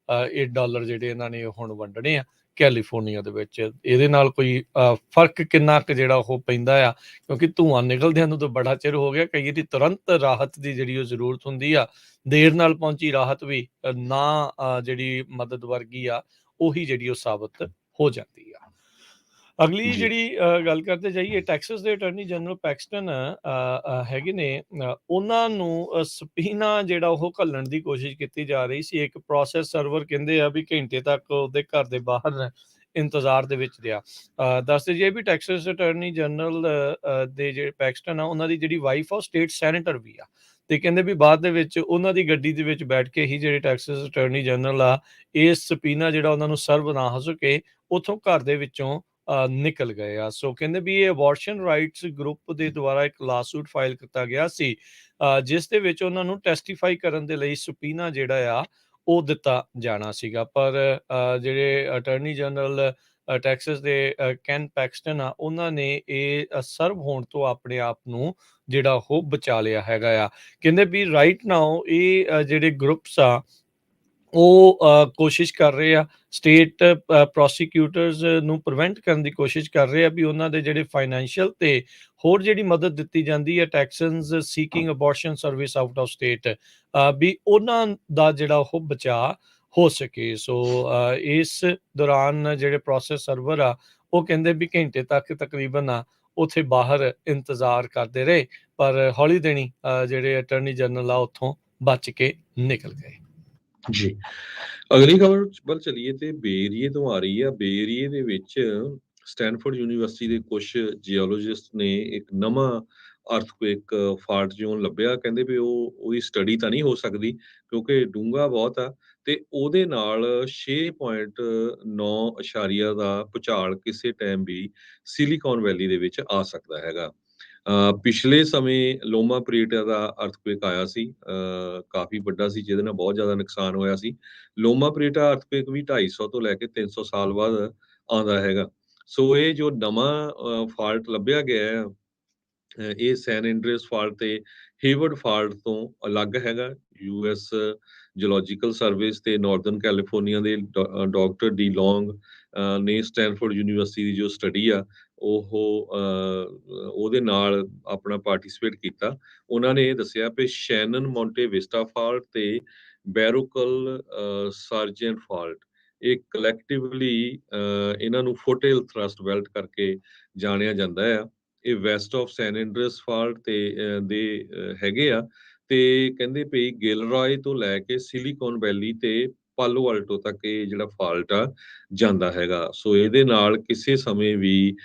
ਇਹ ਡਾਲਰ ਜਿਹੜੇ ਇਹਨਾਂ ਨੇ ਹੁਣ ਵੰਡਣੇ ਆ ਕੈਲੀਫੋਰਨੀਆ ਦੇ ਵਿੱਚ। ਇਹਦੇ ਨਾਲ ਕੋਈ ਫਰਕ ਕਿੰਨਾ ਕੁ ਜਿਹੜਾ ਉਹ ਪੈਂਦਾ ਆ, ਕਿਉਂਕਿ ਧੂੰਆਂ ਨਿਕਲਦਿਆਂ ਨੂੰ ਤਾਂ ਬੜਾ ਚਿਰ ਹੋ ਗਿਆ। ਕਈ ਵਾਰੀ ਤੁਰੰਤ ਰਾਹਤ ਦੀ ਜਿਹੜੀ ਉਹ ਜ਼ਰੂਰਤ ਹੁੰਦੀ ਆ, ਦੇਰ ਨਾਲ ਪਹੁੰਚੀ ਰਾਹਤ ਵੀ ਨਾ ਜਿਹੜੀ ਮਦਦ ਵਰਗੀ ਆ ਉਹੀ ਜਿਹੜੀ ਉਹ ਸਾਬਤ ਹੋ ਜਾਂਦੀ ਆ। ਅਗਲੀ ਜਿਹੜੀ ਗੱਲ ਕਰਦੇ ਜਾਈਏ, ਟੈਕਸਸ ਦੇ ਅਟਾਰਨੀ ਜਨਰਲ ਪੈਕਸਟਨ ਹੈਗੇ ਨੇ, ਉਹਨਾਂ ਨੂੰ ਸਪੀਨਾ ਜਿਹੜਾ ਉਹ ਘੱਲਣ ਦੀ ਕੋਸ਼ਿਸ਼ ਕੀਤੀ ਜਾ ਰਹੀ ਸੀ। ਇੱਕ ਪ੍ਰੋਸੈਸ ਸਰਵਰ ਕਹਿੰਦੇ ਆ ਵੀ ਘੰਟੇ ਤੱਕ ਉਹਦੇ ਘਰ ਦੇ ਬਾਹਰ ਇੰਤਜ਼ਾਰ ਦੇ ਵਿੱਚ ਰਿਹਾ। ਦੱਸਦੇ ਜੇ ਵੀ ਟੈਕਸਸ ਅਟਾਰਨੀ ਜਨਰਲ ਦੇ ਜਿਹੜੇ ਪੈਕਸਟਨ ਆ, ਉਹਨਾਂ ਦੀ ਜਿਹੜੀ ਵਾਈਫ ਆ ਉਹ ਸਟੇਟ ਸੈਨੇਟਰ ਵੀ ਆ, ਤੇ ਕਹਿੰਦੇ ਵੀ ਬਾਅਦ ਦੇ ਵਿੱਚ ਉਹਨਾਂ ਦੀ ਗੱਡੀ ਦੇ ਵਿੱਚ ਬੈਠ ਕੇ ਹੀ ਜਿਹੜੇ ਟੈਕਸਸ ਅਟਾਰਨੀ ਜਨਰਲ ਆ, ਇਹ ਸਬਪੀਨਾ ਜਿਹੜਾ ਉਹਨਾਂ ਨੂੰ ਸਰਵ ਨਾ ਹੋ ਸਕੇ, ਉੱਥੋਂ ਘਰ ਦੇ ਵਿੱਚੋਂ ਨਿਕਲ ਗਏ ਆ। ਸੋ ਕਹਿੰਦੇ ਵੀ ਇਹ ਅਬੋਰਸ਼ਨ ਰਾਈਟਸ ਗਰੁੱਪ ਦੇ ਦੁਆਰਾ ਇੱਕ ਲਾਸੂਟ ਫਾਈਲ ਕੀਤਾ ਗਿਆ ਸੀ, ਜਿਸ ਦੇ ਵਿੱਚ ਉਹਨਾਂ ਨੂੰ ਟੈਸਟੀਫਾਈ ਕਰਨ ਦੇ ਲਈ ਸਬਪੀਨਾ ਜਿਹੜਾ ਆ ਉਹ ਦਿੱਤਾ ਜਾਣਾ ਸੀਗਾ। ਪਰ ਜਿਹੜੇ ਅਟਾਰਨੀ ਜਨਰਲ ਟੈਕਸਸ ਦੇ ਕੈਨ ਪੈਕਸਟਨ ਆ, ਉਹਨਾਂ ਨੇ ਇਹ ਸਰਵ ਹੋਣ ਤੋਂ ਆਪਣੇ ਆਪ ਨੂੰ ਜਿਹੜਾ ਉਹ ਬਚਾ ਲਿਆ ਹੈਗਾ ਆ। ਕਹਿੰਦੇ ਵੀ ਰਾਈਟ ਨਾਓ ਇਹ ਜਿਹੜੇ ਗਰੁੱਪਸ ਆ ਉਹ ਕੋਸ਼ਿਸ਼ ਕਰ ਰਹੇ ਆ, ਸਟੇਟ ਪ੍ਰੋਸੀਕਿਊਟਰਸ ਨੂੰ ਪ੍ਰੀਵੈਂਟ ਕਰਨ ਦੀ ਕੋਸ਼ਿਸ਼ ਕਰ ਰਹੇ ਆ ਵੀ ਉਹਨਾਂ ਦੇ ਜਿਹੜੇ ਫਾਈਨੈਂਸ਼ੀਅਲ ਤੇ ਹੋਰ ਜਿਹੜੀ ਮਦਦ ਦਿੱਤੀ ਜਾਂਦੀ ਹੈ Texans seeking abortion service out of state, ਵੀ ਉਹਨਾਂ ਦਾ ਜਿਹੜਾ ਉਹ ਬਚਾਅ ਹੋ ਸਕੇ। ਸੋ ਇਸ ਦੌਰਾਨ ਜਿਹੜੇ ਪ੍ਰੋਸੈਸ ਸਰਵਰ ਆ, ਉਹ ਕਹਿੰਦੇ ਵੀ ਘੰਟੇ ਤੱਕ ਤਕਰੀਬਨ ਆ ਉੱਥੇ ਬਾਹਰ ਇੰਤਜ਼ਾਰ ਕਰਦੇ ਰਹੇ, ਪਰ ਹੌਲੀ ਦੇਣੀ ਜਿਹੜੇ ਅਟਾਰਨੀ ਜਨਰਲ ਆ ਉੱਥੋਂ ਬਚ ਕੇ ਨਿਕਲ ਗਏ। ਜੀ, ਅਗਲੀ ਖਬਰ ਵੱਲ ਚਲੀਏ ਤੇ ਬੇ ਏਰੀਏ ਤੋਂ ਆ ਰਹੀ ਆ। ਬੇ ਏਰੀਏ ਦੇ ਵਿੱਚ ਸਟੈਨਫੋਰਡ ਯੂਨੀਵਰਸਿਟੀ ਦੇ ਕੁਝ ਜੀਓਲੋਜਿਸਟ ਨੇ ਇੱਕ ਨਵਾਂ ਅਰਥਕੁਏਕ ਫਾਲਟ ਜ਼ੋਨ ਲੱਭਿਆ। ਕਹਿੰਦੇ ਵੀ ਉਹਦੀ ਸਟੱਡੀ ਤਾਂ ਨਹੀਂ ਹੋ ਸਕਦੀ ਕਿਉਂਕਿ ਡੂੰਘਾ ਬਹੁਤ ਆ, ਤੇ ਉਹਦੇ ਨਾਲ 6.9 ਅਸ਼ਾਰੀਆ ਦਾ ਭੂਚਾਲ ਕਿਸੇ ਟਾਈਮ ਵੀ ਸਿਲੀਕਾਨ ਵੈਲੀ ਦੇ ਵਿੱਚ ਆ ਸਕਦਾ ਹੈਗਾ। ਪਿਛਲੇ ਸਮੇਂ ਲੋਮਾ ਪ੍ਰੀਟਾ ਦਾ ਅਰਥਕੁਏਕ ਆਇਆ ਸੀ, ਕਾਫੀ ਵੱਡਾ ਸੀ, ਜਿਹਦੇ ਨਾਲ ਬਹੁਤ ਜ਼ਿਆਦਾ ਨੁਕਸਾਨ ਹੋਇਆ ਸੀ। ਲੋਮਾ ਪ੍ਰੀਟਾ ਅਰਥਕੁਏਕ ਵੀ 250 ਤੋਂ ਲੈ ਕੇ 300 ਸਾਲ ਬਾਅਦ ਆਉਂਦਾ ਹੈਗਾ। ਸੋ ਇਹ ਜੋ ਨਵਾਂ ਫਾਲਟ ਲੱਭਿਆ ਗਿਆ ਹੈ, ਇਹ ਸੈਨ ਐਂਡਰੀਅਸ ਫਾਲਟ ਤੇ ਹੇਵਰਡ ਫਾਲਟ ਤੋਂ ਅਲੱਗ ਹੈਗਾ। ਯੂਐਸ ਜੀਓਲੋਜੀਕਲ ਸਰਵਿਸ ਤੇ ਨਾਰਥਰਨ ਕੈਲੀਫੋਰਨੀਆ ਦੇ ਡਾਕਟਰ ਡੀ ਲੌਂਗ ਨੇ ਸਟੈਨਫੋਰਡ ਯੂਨੀਵਰਸਿਟੀ ਦੀ ਜੋ ਸਟੱਡੀ ਆ ਉਹਦੇ ਨਾਲ ਆਪਣਾ ਪਾਰਟਿਸਿਪੇਟ ਕੀਤਾ। ਉਹਨਾਂ ਨੇ ਇਹ ਦੱਸਿਆ ਕਿ ਸ਼ੈਨਨ ਮੌਂਟੇ ਵਿਸਟਾ ਫਾਲਟ ਤੇ ਬੈਰੋਕਲ ਸਰਜੈਂਟ ਫਾਲਟ, ਇਹ ਕਲੈਕਟਿਵਲੀ ਇਹਨਾਂ ਨੂੰ ਫੁੱਟਹਿਲ ਥਰਸਟ ਬੈਲਟ ਕਰਕੇ ਜਾਣਿਆ ਜਾਂਦਾ ਆ। ਇਹ ਵੈਸਟ ਆਫ ਸੈਨ ਐਂਡਰੀਅਸ ਫਾਲਟ ਤੇ ਹੈਗੇ ਆ, ਤੇ ਕਹਿੰਦੇ ਵੀ ਗਿਲਰਾਏ ਤੋਂ ਲੈ ਕੇ ਸਿਲੀਕਾਨ ਵੈਲੀ ਤੇ ਪਾਲੋ ਆਲਟੋ ਤੱਕ ਇਹ ਜਿਹੜਾ ਫਾਲਟ ਆ ਜਾਂਦਾ ਹੈਗਾ। ਸੋ ਇਹਦੇ ਨਾਲ ਕਿਸੇ ਸਮੇਂ ਵੀ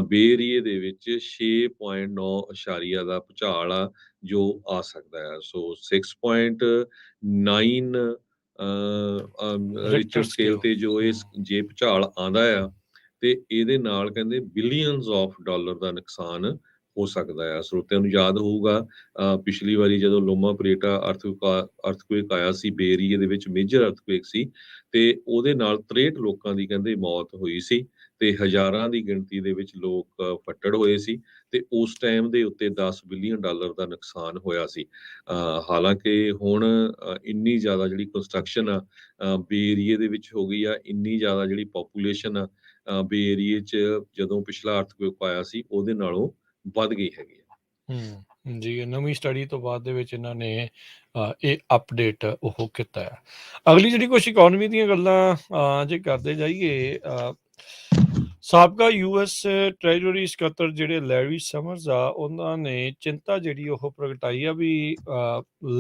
ਬੇ ਏਰੀਏ ਦੇ ਵਿੱਚ 6.9 ਅਸ਼ਾਰੀਆ ਦਾ ਭੂਚਾਲ ਆ ਜੋ ਆ ਸਕਦਾ ਹੈ। ਸੋ 6.9 ਰਿਚਰ ਸਕੇਲ ਤੇ ਜੋ ਜੇ ਭੂਚਾਲ ਆਉਂਦਾ ਆ, ਤੇ ਇਹਦੇ ਨਾਲ ਕਹਿੰਦੇ ਬਿਲੀਅਨਸ ਆਫ ਡਾਲਰ ਦਾ ਨੁਕਸਾਨ ਹੋ ਸਕਦਾ ਹੈ। ਸਰੋਤਿਆਂ ਨੂੰ ਯਾਦ ਹੋਊਗਾ ਪਿਛਲੀ ਵਾਰੀ ਜਦੋਂ ਲੋਮਾ ਪ੍ਰੀਟਾ ਅਰਥਕੁਏਕ ਆਇਆ ਸੀ, ਬੇ ਏਰੀਏ ਦੇ ਵਿੱਚ ਮੇਜਰ ਅਰਥਕੁਏਕ ਸੀ, ਤੇ ਉਹਦੇ ਨਾਲ 63 ਲੋਕਾਂ ਦੀ ਕਹਿੰਦੇ ਮੌਤ ਹੋਈ ਸੀ ਤੇ ਹਜ਼ਾਰਾਂ ਦੀ ਗਿਣਤੀ ਦੇ ਵਿੱਚ ਲੋਕ ਫੱਟੜ ਹੋਏ ਸੀ, ਤੇ ਉਸ ਟਾਈਮ ਦੇ ਉੱਤੇ 10 ਬਿਲੀਅਨ ਡਾਲਰ ਦਾ ਨੁਕਸਾਨ ਹੋਇਆ ਸੀ। ਹਾਲਾਂਕਿ ਹੁਣ ਇੰਨੀ ਜ਼ਿਆਦਾ ਜਿਹੜੀ ਕੰਸਟਰਕਸ਼ਨ ਆ ਬੇ ਏਰੀਏ ਦੇ ਵਿੱਚ ਹੋ ਗਈ ਆ, ਇੰਨੀ ਜ਼ਿਆਦਾ ਜਿਹੜੀ ਪੋਪੂਲੇਸ਼ਨ ਆ ਬੇ ਏਰੀਏ 'ਚ ਜਦੋਂ ਪਿਛਲਾ ਅਰਥਕੁਏਕ ਆਇਆ ਸੀ ਉਹਦੇ ਨਾਲੋਂ ਵੱਧ ਗਈ ਹੈਗੀ ਆ। ਜੀ, ਨਵੀਂ ਸਟੱਡੀ ਤੋਂ ਬਾਅਦ ਦੇ ਵਿੱਚ ਇਹਨਾਂ ਨੇ ਇਹ ਅਪਡੇਟ ਉਹ ਕੀਤਾ ਹੈ। ਅਗਲੀ ਜਿਹੜੀ ਕੁਛ ਇਕੋਨਮੀ ਦੀਆਂ ਗੱਲਾਂ ਜੇ ਕਰਦੇ ਜਾਈਏ, ਸਾਬਕਾ ਯੂਐਸ ਟ੍ਰੈਜਰੀ ਸਕੱਤਰ ਜਿਹੜੇ ਲੈਰੀ ਸਮਰਜ਼ ਆ, ਉਹਨਾਂ ਨੇ ਚਿੰਤਾ ਜਿਹੜੀ ਉਹ ਪ੍ਰਗਟਾਈ ਆ ਵੀ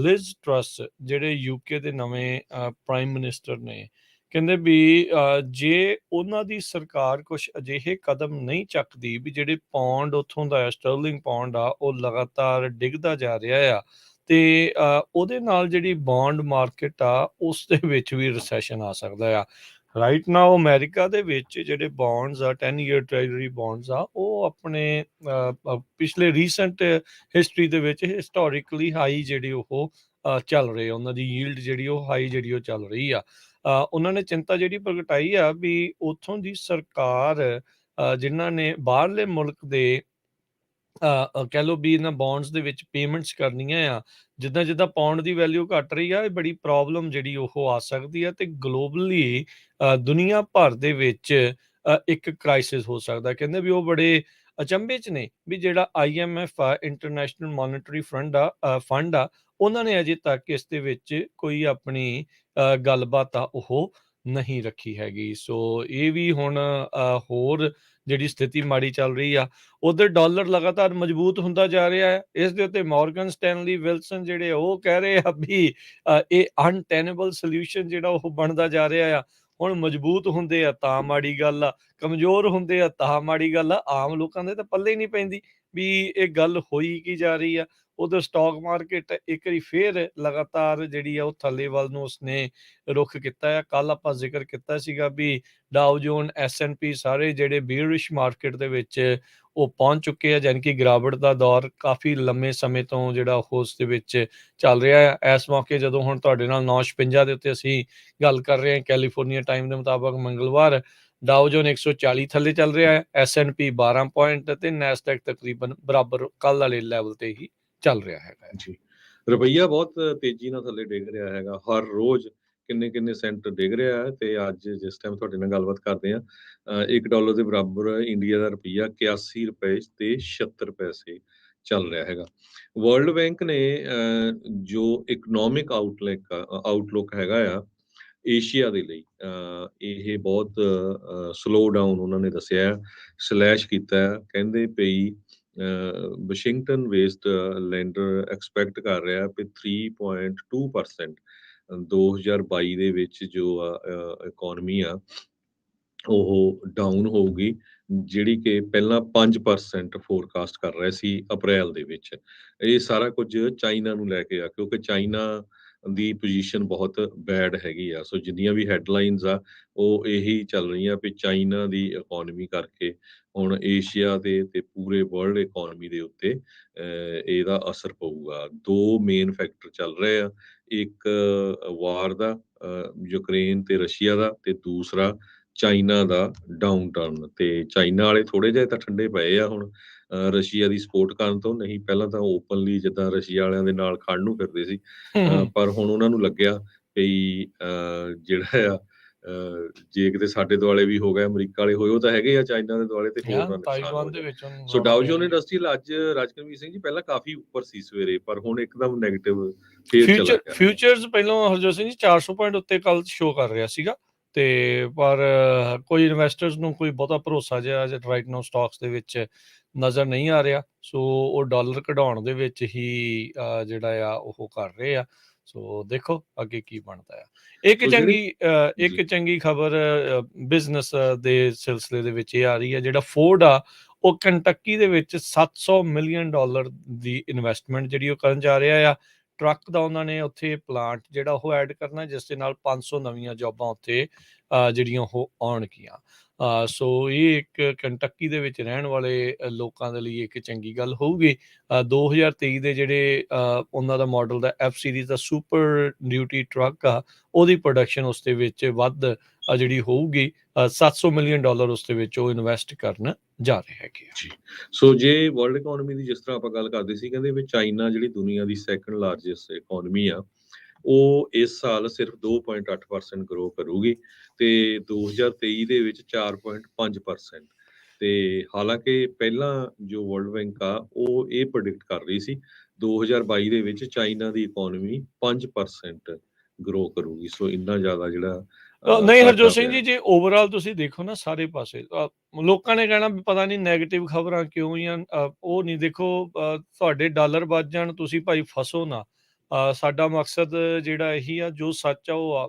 ਲਿਜ਼ ਟਰੱਸ ਜਿਹੜੇ ਯੂਕੇ ਦੇ ਨਵੇਂ ਪ੍ਰਾਈਮ ਮਿਨਿਸਟਰ ਨੇ, ਕਹਿੰਦੇ ਵੀ ਜੇ ਉਹਨਾਂ ਦੀ ਸਰਕਾਰ ਕੁਛ ਅਜਿਹੇ ਕਦਮ ਨਹੀਂ ਚੱਕਦੀ ਵੀ ਜਿਹੜੇ ਪੌਂਡ ਉੱਥੋਂ ਦਾ ਸਟਰਲਿੰਗ ਪੌਂਡ ਆ ਉਹ ਲਗਾਤਾਰ ਡਿੱਗਦਾ ਜਾ ਰਿਹਾ ਆ, ਤੇ ਉਹਦੇ ਨਾਲ ਜਿਹੜੀ ਬੌਂਡ ਮਾਰਕੀਟ ਆ ਉਸ ਦੇ ਵਿੱਚ ਵੀ ਰਿਸੈਸ਼ਨ ਆ ਸਕਦਾ ਆ। ਰਾਈਟ ਨਾਓ ਅਮਰੀਕਾ ਦੇ ਵਿੱਚ ਜਿਹੜੇ ਬੌਂਡਸ ਆ 10 ਈਅਰ ਟ੍ਰੈਜਰੀ ਬੌਂਡਸ ਆ, ਉਹ ਆਪਣੇ ਪਿਛਲੇ ਰੀਸੈਂਟ ਹਿਸਟਰੀ ਦੇ ਵਿੱਚ ਹਿਸਟੋਰੀਕਲੀ ਹਾਈ ਜਿਹੜੀ ਉਹ ਚੱਲ ਰਹੇ, ਉਹਨਾਂ ਦੀ ਯੀਲਡ ਜਿਹੜੀ ਉਹ ਹਾਈ ਜਿਹੜੀ ਉਹ ਚੱਲ ਰਹੀ ਆ। ਉਹਨਾਂ ਨੇ ਚਿੰਤਾ ਜਿਹੜੀ ਪ੍ਰਗਟਾਈ ਆ ਵੀ ਉੱਥੋਂ ਦੀ ਸਰਕਾਰ ਜਿਨ੍ਹਾਂ ਨੇ ਬਾਹਰਲੇ ਮੁਲਕ ਦੇ ਕਹਿ ਲਓ ਵੀ ਇਹਨਾਂ ਬੌਂਡਸ ਦੇ ਵਿੱਚ ਪੇਮੈਂਟਸ ਕਰਨੀਆਂ ਆ, ਜਿੱਦਾਂ ਜਿੱਦਾਂ ਪੌਂਡ ਦੀ ਵੈਲਿਊ ਘਟ ਰਹੀ ਆ, ਇਹ ਬੜੀ ਪ੍ਰੋਬਲਮ ਜਿਹੜੀ ਉਹ ਆ ਸਕਦੀ ਆ, ਤੇ ਗਲੋਬਲੀ ਦੁਨੀਆ ਭਰ ਦੇ ਵਿੱਚ ਇੱਕ ਕ੍ਰਾਈਸਿਸ ਹੋ ਸਕਦਾ। ਕਹਿੰਦੇ ਵੀ ਉਹ ਬੜੇ ਅਚੰਭੇ 'ਚ ਨੇ ਵੀ ਜਿਹੜਾ IMF ਆ, ਇੰਟਰਨੈਸ਼ਨਲ ਮੋਨਿਟਰੀ ਫੰਡ ਆ, ਉਹਨਾਂ ਨੇ ਅਜੇ ਤੱਕ ਇਸ ਦੇ ਵਿੱਚ ਕੋਈ ਆਪਣੀ ਗੱਲਬਾਤ ਆ ਉਹ ਨਹੀਂ ਰੱਖੀ ਹੈਗੀ। ਸੋ ਇਹ ਵੀ ਹੁਣ ਹੋਰ ਜਿਹੜੀ ਸਥਿਤੀ ਮਾੜੀ ਚੱਲ ਰਹੀ ਆ। ਉਧਰ ਡਾਲਰ ਲਗਾਤਾਰ ਮਜ਼ਬੂਤ ਹੁੰਦਾ ਜਾ ਰਿਹਾ ਹੈ। ਇਸ ਦੇ ਉੱਤੇ ਮੋਰਗਨ ਸਟੈਨਲੀ ਵਿਲਸਨ ਜਿਹੜੇ ਉਹ ਕਹਿ ਰਹੇ ਆ ਵੀ ਇਹ ਅਨਟੈਨੇਬਲ ਸੋਲਿਊਸ਼ਨ ਜਿਹੜਾ ਉਹ ਬਣਦਾ ਜਾ ਰਿਹਾ ਆ। ਹੁਣ ਮਜ਼ਬੂਤ ਹੁੰਦੇ ਆ ਤਾਂ ਮਾੜੀ ਗੱਲ ਆ, ਕਮਜ਼ੋਰ ਹੁੰਦੇ ਆ ਤਾਂ ਮਾੜੀ ਗੱਲ ਆ। ਆਮ ਲੋਕਾਂ ਦੇ ਤਾਂ ਪੱਲੇ ਹੀ ਨਹੀਂ ਪੈਂਦੀ ਵੀ ਇਹ ਗੱਲ ਹੋਈ ਕੀ ਜਾ ਰਹੀ ਆ। ਉਧਰ ਸਟਾਕ ਮਾਰਕੀਟ ਇੱਕ ਵਾਰੀ ਫੇਰ ਲਗਾਤਾਰ ਜਿਹੜੀ ਆ ਉਹ ਥੱਲੇ ਵੱਲ ਨੂੰ ਉਸਨੇ ਰੁੱਖ ਕੀਤਾ ਆ। ਕੱਲ ਆਪਾਂ ਜ਼ਿਕਰ ਕੀਤਾ ਸੀਗਾ ਵੀ ਡਾਓ ਜੋਨ S&P ਸਾਰੇ ਜਿਹੜੇ ਬੀਅਰਿਸ਼ ਮਾਰਕੀਟ ਦੇ ਵਿੱਚ ਉਹ ਪਹੁੰਚ ਚੁੱਕੇ ਆ, ਯਾਨੀ ਕਿ ਗਿਰਾਵਟ ਦਾ ਦੌਰ ਕਾਫੀ ਲੰਮੇ ਸਮੇਂ ਤੋਂ ਜਿਹੜਾ ਉਹ ਉਸ ਦੇ ਵਿੱਚ ਚੱਲ ਰਿਹਾ ਆ। ਇਸ ਮੌਕੇ ਜਦੋਂ ਹੁਣ ਤੁਹਾਡੇ ਨਾਲ 9:56 ਦੇ ਉੱਤੇ ਅਸੀਂ ਗੱਲ ਕਰ ਰਹੇ ਹਾਂ ਕੈਲੀਫੋਰਨੀਆ ਟਾਈਮ ਦੇ ਮੁਤਾਬਕ ਮੰਗਲਵਾਰ, ਡਾਓ ਜੋਨ 140 ਥੱਲੇ ਚੱਲ ਰਿਹਾ ਹੈ, S&P 12 ਪੁਆਇੰਟ ਤੇ ਨੈਸਡੈਕ ਤਕਰੀਬਨ ਬਰਾਬਰ ਕੱਲ ਵਾਲੇ ਲੈਵਲ ਤੇ ਹੀ ਚੱਲ ਰਿਹਾ ਹੈਗਾ ਜੀ। ਰੁਪਈਆ ਬਹੁਤ ਤੇਜ਼ੀ ਨਾਲ ਥੱਲੇ ਡਿੱਗ ਰਿਹਾ ਹੈਗਾ, ਹਰ ਰੋਜ਼ ਕਿੰਨੇ ਸੈਂਟ ਡਿੱਗ ਰਿਹਾ ਹੈ। ਤੇ ਅੱਜ ਜਿਸ ਟਾਈਮ ਤੁਹਾਡੇ ਨਾਲ ਗੱਲਬਾਤ ਕਰਦੇ ਆ, $1 ਦੇ ਬਰਾਬਰ ਇੰਡੀਆ ਦਾ ਰੁਪਈਆ 81 ਰੁਪਏ ਤੇ 76 ਪੈਸੇ ਚੱਲ ਰਿਹਾ ਹੈਗਾ। ਵਰਲਡ ਬੈਂਕ ਨੇ ਜੋ ਇਕਨੋਮਿਕ ਆਊਟਲੁੱਕ ਹੈਗਾ ਆ ਏਸ਼ੀਆ ਦੇ ਲਈ, ਇਹ ਬਹੁਤ ਸਲੋ ਡਾਊਨ ਉਹਨਾਂ ਨੇ ਦੱਸਿਆ, ਸਲੈਸ਼ ਕੀਤਾ। ਕਹਿੰਦੇ ਪਈ ਵਾਸ਼ਿੰਗਟਨ ਬੇਸਡ ਲੈਂਡਰ ਐਕਸਪੈਕਟ ਕਰ ਰਿਹਾ ਵੀ 3.2% 2022 ਦੇ ਵਿੱਚ ਜੋ ਇਕਨੋਮੀ ਆ ਉਹ ਡਾਊਨ ਹੋਊਗੀ, ਜਿਹੜੀ ਕਿ ਪਹਿਲਾਂ 5% ਫੋਰਕਾਸਟ ਕਰ ਰਹੇ ਸੀ ਅਪ੍ਰੈਲ ਦੇ ਵਿੱਚ। ਇਹ ਸਾਰਾ ਕੁਝ ਚਾਈਨਾ ਨੂੰ ਲੈ ਕੇ ਆ, ਕਿਉਂਕਿ ਚਾਈਨਾ ਦੀ ਪੋਜੀਸ਼ਨ ਬਹੁਤ ਬੈਡ ਹੈਗੀ ਆ। ਸੋ ਜਿੰਨੀਆਂ ਵੀ ਹੈਡਲਾਈਨਸ ਆ ਉਹ ਇਹੀ ਚੱਲ ਰਹੀਆਂ ਵੀ ਚਾਈਨਾ ਦੀ ਇਕਨੋਮੀ ਕਰਕੇ ਹੁਣ ਏਸ਼ੀਆ ਦੇ ਤੇ ਪੂਰੇ ਵਰਲਡ ਇਕਨੋਮੀ ਦੇ ਉੱਤੇ ਇਹਦਾ ਅਸਰ ਪਊਗਾ। ਦੋ ਮੇਨ ਫੈਕਟਰ ਚੱਲ ਰਹੇ ਆ, ਇੱਕ ਵਾਰ ਦਾ ਯੂਕਰੇਨ ਤੇ ਰਸ਼ੀਆ ਦਾ, ਤੇ ਦੂਸਰਾ ਚਾਈਨਾ ਦਾ ਡਾਊਨ ਟਰਨ। ਤੇ ਚਾਈਨਾ ਵਾਲੇ ਥੋੜੇ ਜਿਹੇ ਤਾਂ ਠੰਡੇ ਪਏ ਆ ਹੁਣ ਰਸ਼ੀਆ ਦੀ ਸਪੋਰਟ ਕਰਨ ਤੋਂ, ਨਹੀਂ ਪਹਿਲਾਂ ਤਾਂ ਓਪਨਲੀ ਜਿੱਦਾਂ ਰਸ਼ੀਆ ਵਾਲਿਆਂ ਦੇ ਨਾਲ ਖੜਨ ਨੂੰ ਫਿਰਦੇ ਸੀ, ਪਰ ਹੁਣ ਉਹਨਾਂ ਨੂੰ ਲੱਗਿਆ ਵੀ ਜਿਹੜਾ ਆ ਜੇ ਕਿਤੇ ਸਾਡੇ ਦੁਆਲੇ ਵੀ ਹੋ ਗਿਆ, ਅਮਰੀਕਾ ਵਾਲੇ ਹੋਏ, ਉਹ ਤਾਂ ਹੈਗੇ ਆ ਚਾਈਨਾ ਦੇ ਦੁਆਲੇ, ਤੇ ਹੋਰ ਨਾ ਨੁਕਸਾਨ ਹੋ ਜਾਏ। ਸੋ ਡਾਓ ਜੋਨ ਇੰਡਸਟਰੀਅਲ ਅੱਜ ਰਾਜਕਰਮੀਰ ਸਿੰਘ ਜੀ ਪਹਿਲਾਂ ਕਾਫੀ ਉੱਪਰ ਸੀ ਸਵੇਰੇ, ਪਰ ਹੁਣ ਇੱਕਦਮ ਨੈਗੇਟਿਵ ਫੇਰ ਚਲਾ ਗਿਆ। ਫਿਊਚਰਸ ਪਹਿਲਾਂ ਹਰਜੋਤ ਸਿੰਘ ਜੀ 400 ਪੁਆਇੰਟ ਉੱਤੇ ਕੱਲ ਸ਼ੋ ਕਰ ਰਿਹਾ ਸੀਗਾ, ਤੇ ਪਰ ਕੋਈ ਇਨਵੈਸਟਰਸ ਨੂੰ ਕੋਈ ਬਹੁਤਾ ਭਰੋਸਾ ਜਿਹਾ ਰਾਈਟ ਨਾਓ ਸਟਾਕਸ ਦੇ ਵਿੱਚ ਨਜ਼ਰ ਨਹੀਂ ਆ ਰਿਹਾ। ਸੋ ਉਹ ਡਾਲਰ ਕਢਾਉਣ ਦੇ ਵਿੱਚ ਹੀ ਜਿਹੜਾ ਆ ਉਹ ਕਰ ਰਹੇ ਆ। ਸੋ ਦੇਖੋ ਅੱਗੇ ਕੀ ਬਣਦਾ ਆ। ਇੱਕ ਚੰਗੀ ਖਬਰ ਬਿਜ਼ਨਸ ਦੇ ਸਿਲਸਿਲੇ ਦੇ ਵਿੱਚ ਇਹ ਆ ਰਹੀ ਹੈ, ਜਿਹੜਾ ਫੋਰਡ ਆ ਉਹ ਕੰਟੱਕੀ ਦੇ ਵਿੱਚ $700 ਮਿਲੀਅਨ ਦੀ ਇਨਵੈਸਟਮੈਂਟ ਜਿਹੜੀ ਉਹ ਕਰਨ ਜਾ ਰਿਹਾ ਆ। ਟਰੱਕ ਦਾ ਉਹਨਾਂ ਨੇ ਉੱਥੇ ਪਲਾਂਟ ਜਿਹੜਾ ਉਹ ਐਡ ਕਰਨਾ, ਜਿਸ ਦੇ ਨਾਲ 500 ਨਵੀਆਂ ਜੌਬਾਂ ਉੱਥੇ ਜਿਹੜੀਆਂ ਉਹ ਆਉਣਗੀਆਂ। ਸੋ ਇਹ ਇੱਕ ਕੰਟੱਕੀ ਦੇ ਵਿੱਚ ਰਹਿਣ ਵਾਲੇ ਲੋਕਾਂ ਦੇ ਲਈ ਇੱਕ ਚੰਗੀ ਗੱਲ ਹੋਊਗੀ। 2023 ਦੇ ਜਿਹੜੇ ਉਹਨਾਂ ਦਾ ਮਾਡਲ ਦਾ F ਸੀਰੀਜ਼ ਦਾ ਸੁਪਰ ਡਿਊਟੀ ਟਰੱਕ ਆ, ਉਹਦੀ ਪ੍ਰੋਡਕਸ਼ਨ ਉਸ ਦੇ ਵਿੱਚ ਵੱਧ ਜਿਹੜੀ ਹੋਊਗੀ। $700 ਮਿਲੀਅਨ ਉਸ ਦੇ ਵਿੱਚ ਉਹ ਇਨਵੈਸਟ ਕਰਨ ਜਾ ਰਹੇ ਹੈਗੇ ਆ। ਸੋ ਜੇ ਵਰਲਡ ਇਕਨੋਮੀ ਦੀ ਜਿਸ ਤਰ੍ਹਾਂ ਆਪਾਂ ਗੱਲ ਕਰਦੇ ਸੀ, ਕਹਿੰਦੇ ਵੀ ਚਾਈਨਾ ਜਿਹੜੀ ਦੁਨੀਆ ਦੀ ਸੈਕੰਡ ਲਾਰਜੈਸਟ ਇਕਨੋਮੀ ਆ, ਉਹ ਇਸ ਸਾਲ ਸਿਰਫ 2.8% ਗਰੋ ਕਰੂਗੀ, ਤੇ 2023 ਦੇ ਵਿੱਚ 4.5%। ਤੇ ਹਾਲਾਂਕਿ ਪਹਿਲਾਂ ਜੋ ਵਰਲਡ ਬੈਂਕ ਆ ਉਹ ਇਹ ਪ੍ਰੈਡਿਕਟ ਕਰ ਰਹੀ ਸੀ 2022 ਦੇ ਵਿੱਚ ਚਾਈਨਾ ਦੀ ਇਕਨੋਮੀ 5% ਗਰੋ ਕਰੂਗੀ। ਸੋ ਇੰਨਾ ਜ਼ਿਆਦਾ ਜਿਹੜਾ ਨਹੀਂ ਹਰਜੋਤ ਸਿੰਘ ਜੀ, ਜੇ ਓਵਰਆਲ ਤੁਸੀਂ ਦੇਖੋ ਨਾ ਸਾਰੇ ਪਾਸੇ, ਲੋਕਾਂ ਨੇ ਕਹਿਣਾ ਵੀ ਪਤਾ ਨਹੀਂ ਨੈਗੇਟਿਵ ਖਬਰਾਂ ਕਿਉਂ ਜਾਂ ਉਹ ਨਹੀਂ। ਦੇਖੋ ਤੁਹਾਡੇ ਡਾਲਰ ਵੱਧ ਜਾਣ, ਤੁਸੀਂ ਭਾਈ ਫਸੋ ਨਾ। ਸਾਡਾ ਮਕਸਦ ਜਿਹੜਾ ਇਹੀ ਆ, ਜੋ ਸੱਚ ਆ ਉਹ ਆ।